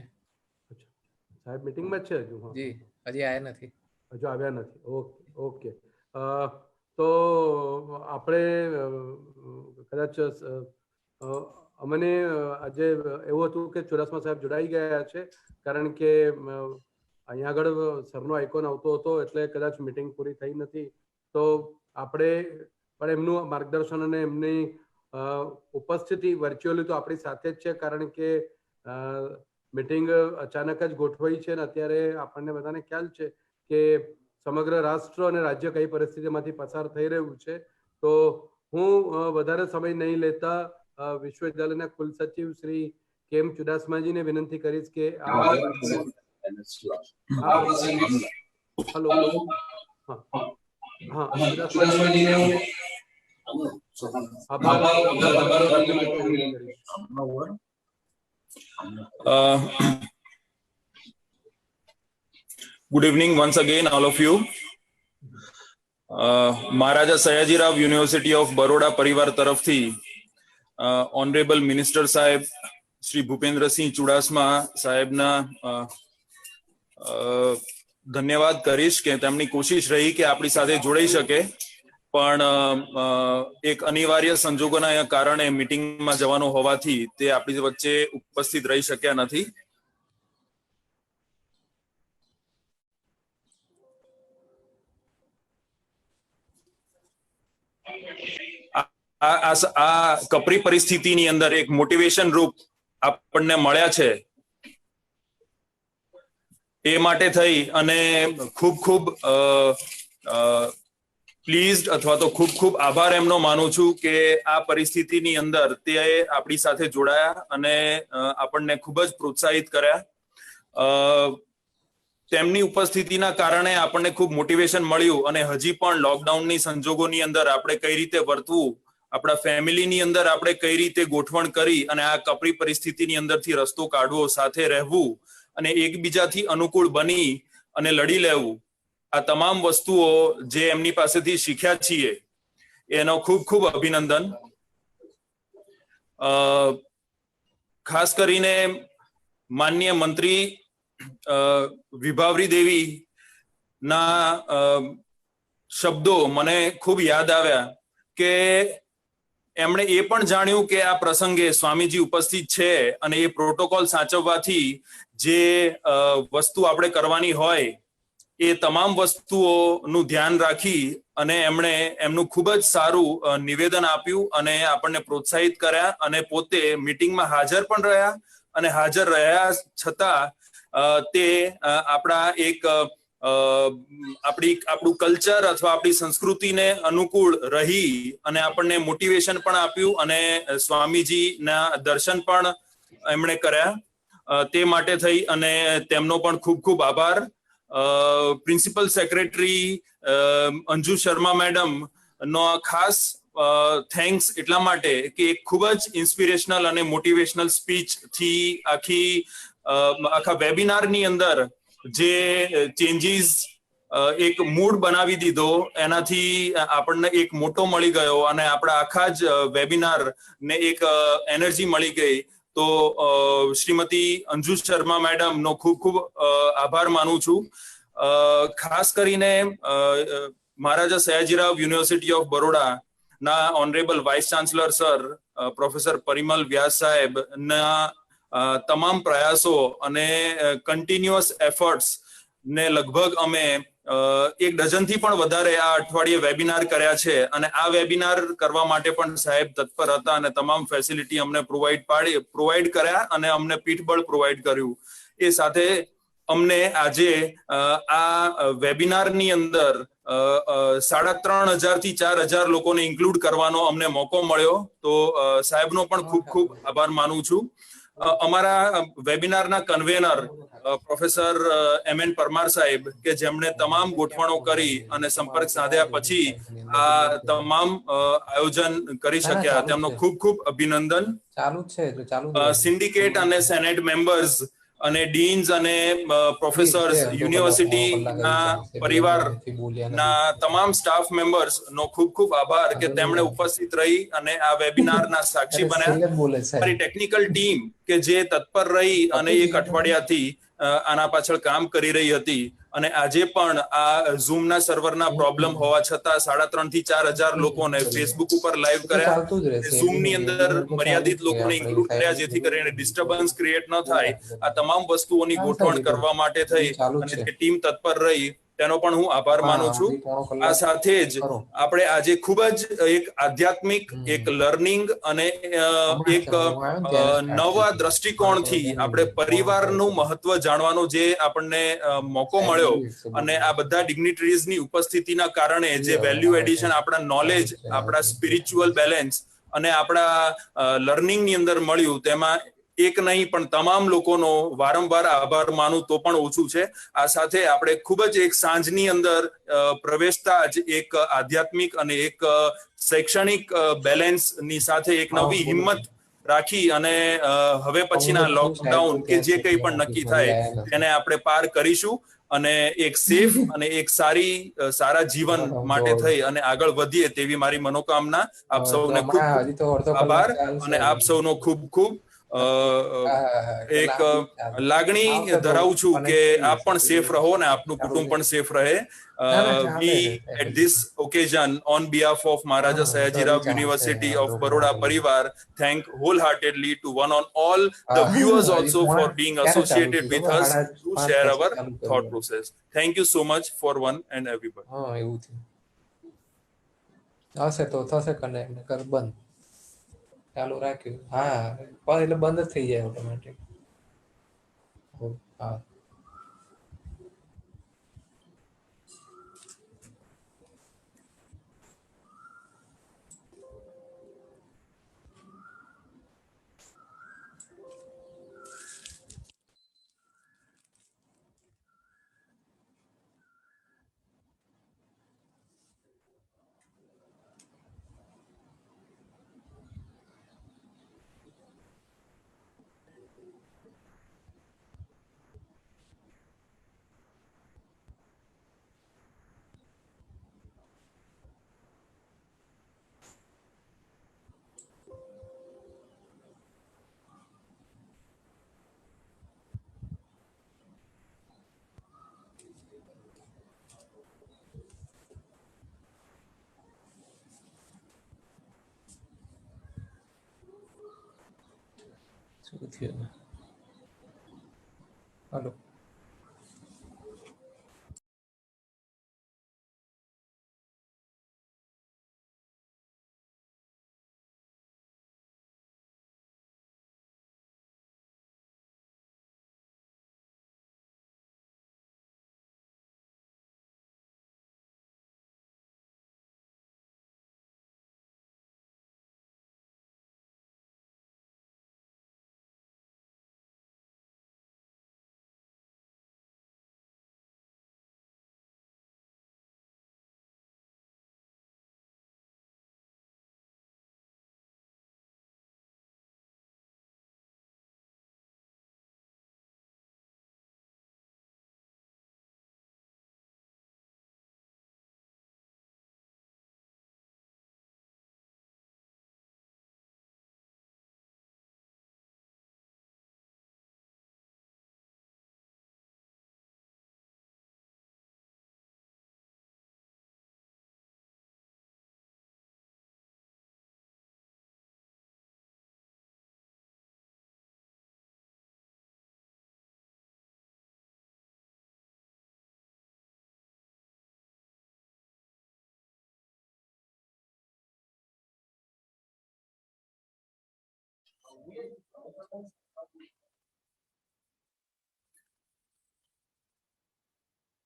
સાહેબ મીટિંગમાં જ છે હજુ? જી, હજી આવ્યા નથી. હજુ આવ્યા નથી. Okay okay. તો આપણે કદાચ અમને આજે એવું હતું કે ચુડાસમા સાહેબ જોડાઈ ગયા છે, કારણ કે અહીંયા આગળ સરનો આઇકોન આવતો હતો એટલે કદાચ મીટિંગ પૂરી થઈ નથી. તો આપણે પણ એમનું માર્ગદર્શન અને એમની ઉપસ્થિતિ વર્ચ્યુઅલી તો આપણી સાથે જ છે, કારણ કે મીટિંગ અચાનક જ ગોઠવાઈ છે અને અત્યારે આપણને બધાને ખ્યાલ છે કે સમગ્ર રાષ્ટ્ર અને રાજ્ય કઈ પરિસ્થિતિમાંથી પસાર થઈ રહ્યું છે. તો હું વધારે સમય નહીં લેતા વિશ્વવિદ્યાલયના કુલસચિવ શ્રી કેમ ચુડાસમાજીને વિનંતી કરીશ કે હેલો, હા, Good evening once again, all of you. Maharaja Sayaji Rao University of Baroda પરિવાર તરફથી ઓનરેબલ મિનિસ્ટર સાહેબ શ્રી ભૂપેન્દ્રસિંહ ચુડાસમા સાહેબના ધન્યવાદ કરીશ કે તેમની કોશિશ રહી કે આપણી સાથે જોડાઈ શકે, પણ એક અનિવાર્ય સંજોગોના કારણે મીટિંગમાં જવાનું હોવાથી તે આપણી વચ્ચે ઉપસ્થિત રહી શક્યા નથી. આ કપરી પરિસ્થિતિની અંદર એક મોટિવેશન રૂપ આપણને મળ્યા છે, એ માટે થઈ અને ખૂબ ખૂબ પ્લીઝડ અથવા તો ખૂબ ખૂબ આભાર એમનો માનું છું કે આ પરિસ્થિતિની અંદર તે આપણી સાથે જોડાયા અને આપણને ખૂબ જ પ્રોત્સાહિત કર્યા. તેમની ઉપસ્થિતિના કારણે આપણને ખૂબ મોટિવેશન મળ્યું અને હજી પણ લોકડાઉનની સંજોગોની અંદર આપણે કઈ રીતે વર્તવું, આપણા ફેમિલીની અંદર આપણે કઈ રીતે ગોઠવણ કરી અને આ કપરી પરિસ્થિતિની અંદરથી રસ્તો કાઢવો, સાથે રહેવું અને એકબીજાથી અનુકૂળ બની અને લડી લેવું, આ તમામ વસ્તુઓ જે એમની પાસેથી શીખ્યા છીએ એનો ખૂબ ખૂબ અભિનંદન. ખાસ કરીને માનનીય મંત્રી વિભાવરી દેવી ના શબ્દો મને ખૂબ યાદ આવ્યા કે એમણે એ પણ જાણ્યું કે આ પ્રસંગે સ્વામીજી ઉપસ્થિત છે અને એ પ્રોટોકોલ સાચવવાથી જે વસ્તુ આપણે કરવાની હોય એ તમામ વસ્તુઓનું ધ્યાન રાખી અને એમણે એમનું ખૂબ જ સારું નિવેદન આપ્યું અને આપણને પ્રોત્સાહિત કર્યા અને પોતે મીટિંગમાં હાજર પણ રહ્યા અને હાજર રહ્યા છતાં તે આપણા એક આપણું કલ્ચર અથવા આપણી સંસ્કૃતિને અનુકૂળ રહી અને આપણને મોટિવેશન પણ આપ્યું અને સ્વામીજીના દર્શન પણ એમણે કર્યા. તે માટે થઈ અને તેમનો પણ ખૂબ ખૂબ આભાર. Principal secretary Anju Sharma madam નો ખાસ થેન્ક્સ એટલા માટે કે એક ખૂબ જ ઇન્સ્પિરેશનલ અને મોટિવેશનલ સ્પીચ થી આખા વેબિનારની અંદર જે ચેન્જીસ એક મૂડ બનાવી દીધો એનાથી આપણને એક મોટો મળી ગયો અને આપણા આખા જ વેબિનાર ને એક એનર્જી મળી ગઈ. તો શ્રીમતી અંજુ શર્મા મેડમ નો ખૂબ ખૂબ આભાર માનું છું. ખાસ કરીને મહારાજા સયાજીરાવ યુનિવર્સિટી ઓફ બરોડા ના honourable vice chancellor sir professor Parimal Vyas સાહેબ ના તમામ પ્રયાસો અને કન્ટિન્યુઅસ એફર્ટ્સ ને લગભગ અમે 1 ડઝનથી પણ વધારે આ અઠવાડિયે વેબિનાર કર્યા છે અને આ વેબિનાર કરવા માટે પણ સાહેબ તત્પર હતા અને તમામ ફેસિલિટી અમને પ્રોવાઈડ કર્યા અને અમને પીઠબળ પ્રોવાઈડ કર્યું. એ સાથે અમને આજે આ વેબિનારની અંદર 3,500 થી 4,000 લોકોને ઇન્ક્લુડ કરવાનો અમને મોકો મળ્યો. તો સાહેબનો પણ ખૂબ ખૂબ આભાર માનું છું. અમારા વેબિનારના કન્વેનર પ્રોફેસર એમ.એન. પરમાર સાહેબ કે જેમણે તમામ ગોઠવણો કરી અને સંપર્ક સાધ્યા પછી આ તમામ આયોજન કરી શક્યા, તેમનો ખૂબ ખૂબ અભિનંદન. ચાલુ જ છે એટલે ચાલુ જ રહે. સિન્ડિકેટ અને સેનેટ મેમ્બર્સ અને ડીન્સ અને પ્રોફેસર્સ, યુનિવર્સિટીના પરિવારના તમામ સ્ટાફ મેમ્બર્સ નો ખૂબ ખૂબ આભાર કે તેમણે ઉપસ્થિત રહી અને આ વેબિનારના સાક્ષી બન્યા. અમારી ટેકનિકલ ટીમ કે જે તત્પર રહી અને એક અઠવાડિયાથી આના પાછળ કામ કરી રહી હતી અને આજે પણ આ ઝૂમના સર્વરના પ્રોબ્લેમ હોવા છતાં 3.5 થી 4,000 લોકોને ફેસબુક ઉપર લાઈવ કર્યા. ઝૂમની અંદર મર્યાદિત લોકોને ઇન્ક્લુડ કર્યા જેથી કરીને ડિસ્ટર્બન્સ ક્રિએટ ન થાય. આ તમામ વસ્તુઓની ગોઠવણ કરવા માટે થઈ અને જે ટીમ તત્પર રહી તેનો પણ હું આભાર માનું છું. આ સાથે જ આપણે આજે ખૂબ જ એક આધ્યાત્મિક, એક લર્નિંગ અને એક નવા દ્રષ્ટિકોણથી આપણે પરિવારનું મહત્વ જાણવાનો જે આપણને મોકો મળ્યો અને આ બધા ડિગ્નિટરીઝની ઉપસ્થિતિના કારણે જે વેલ્યુ એડિશન આપણા નોલેજ, આપણા સ્પિરિચ્યુઅલ બેલેન્સ અને આપણા લર્નિંગની અંદર મળ્યું, તેમાં એક નહીં પણ તમામ લોકોનો વારંવાર આભાર માનું તો પણ ઓછું છે. આ સાથે આપણે ખૂબ જ એક સાંજની અંદર પ્રવેશતા જ એક આધ્યાત્મિક અને એક શૈક્ષણિક બેલેન્સની સાથે એક નવી હિંમત રાખી અને હવે પછીના લોકડાઉન કે જે કંઈ પણ નક્કી થાય તેને આપણે પાર કરીશું અને એક સેફ અને એક સારા જીવન માટે થઈ અને આગળ વધીએ તેવી મારી મનોકામના. આપ સૌને ખૂબ આભાર અને આપ સૌનો ખૂબ ખૂબ એક લાગણી ધરાવું છું કે આપ પણ સેફ રહો ને આપનું કુટુંબ પણ સેફ રહે. We at this occasion on behalf of Maharaja Sayajirao University of Baroda Parivar thank wholeheartedly to one and all the viewers also for being associated with us to share our thought process. Thank you so much for one and everybody. એવું થયું હશે તો થશે કનેક્ટ કર બંધ ચાલુ રાખ્યું. હા એટલે બંધ જ થઈ જાય ઓટોમેટિક. હા શું થયું? હલો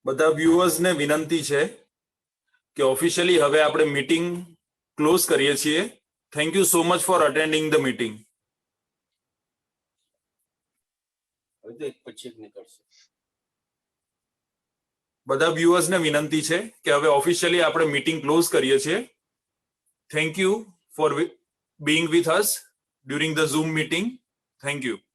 બધા વ્યુઅર્સને વિનંતી છે કે ઓફિશિયલી હવે આપણે મીટિંગ ક્લોઝ કરીએ છીએ. Thank you so much for attending the meeting. હોય તો એક પછી એક નીકળશે. બધા વ્યુઅર્સને વિનંતી છે કે હવે ઓફિશિયલી આપણે મીટિંગ ક્લોઝ કરીએ છીએ. Thank you for being with us during the Zoom meeting. Thank you.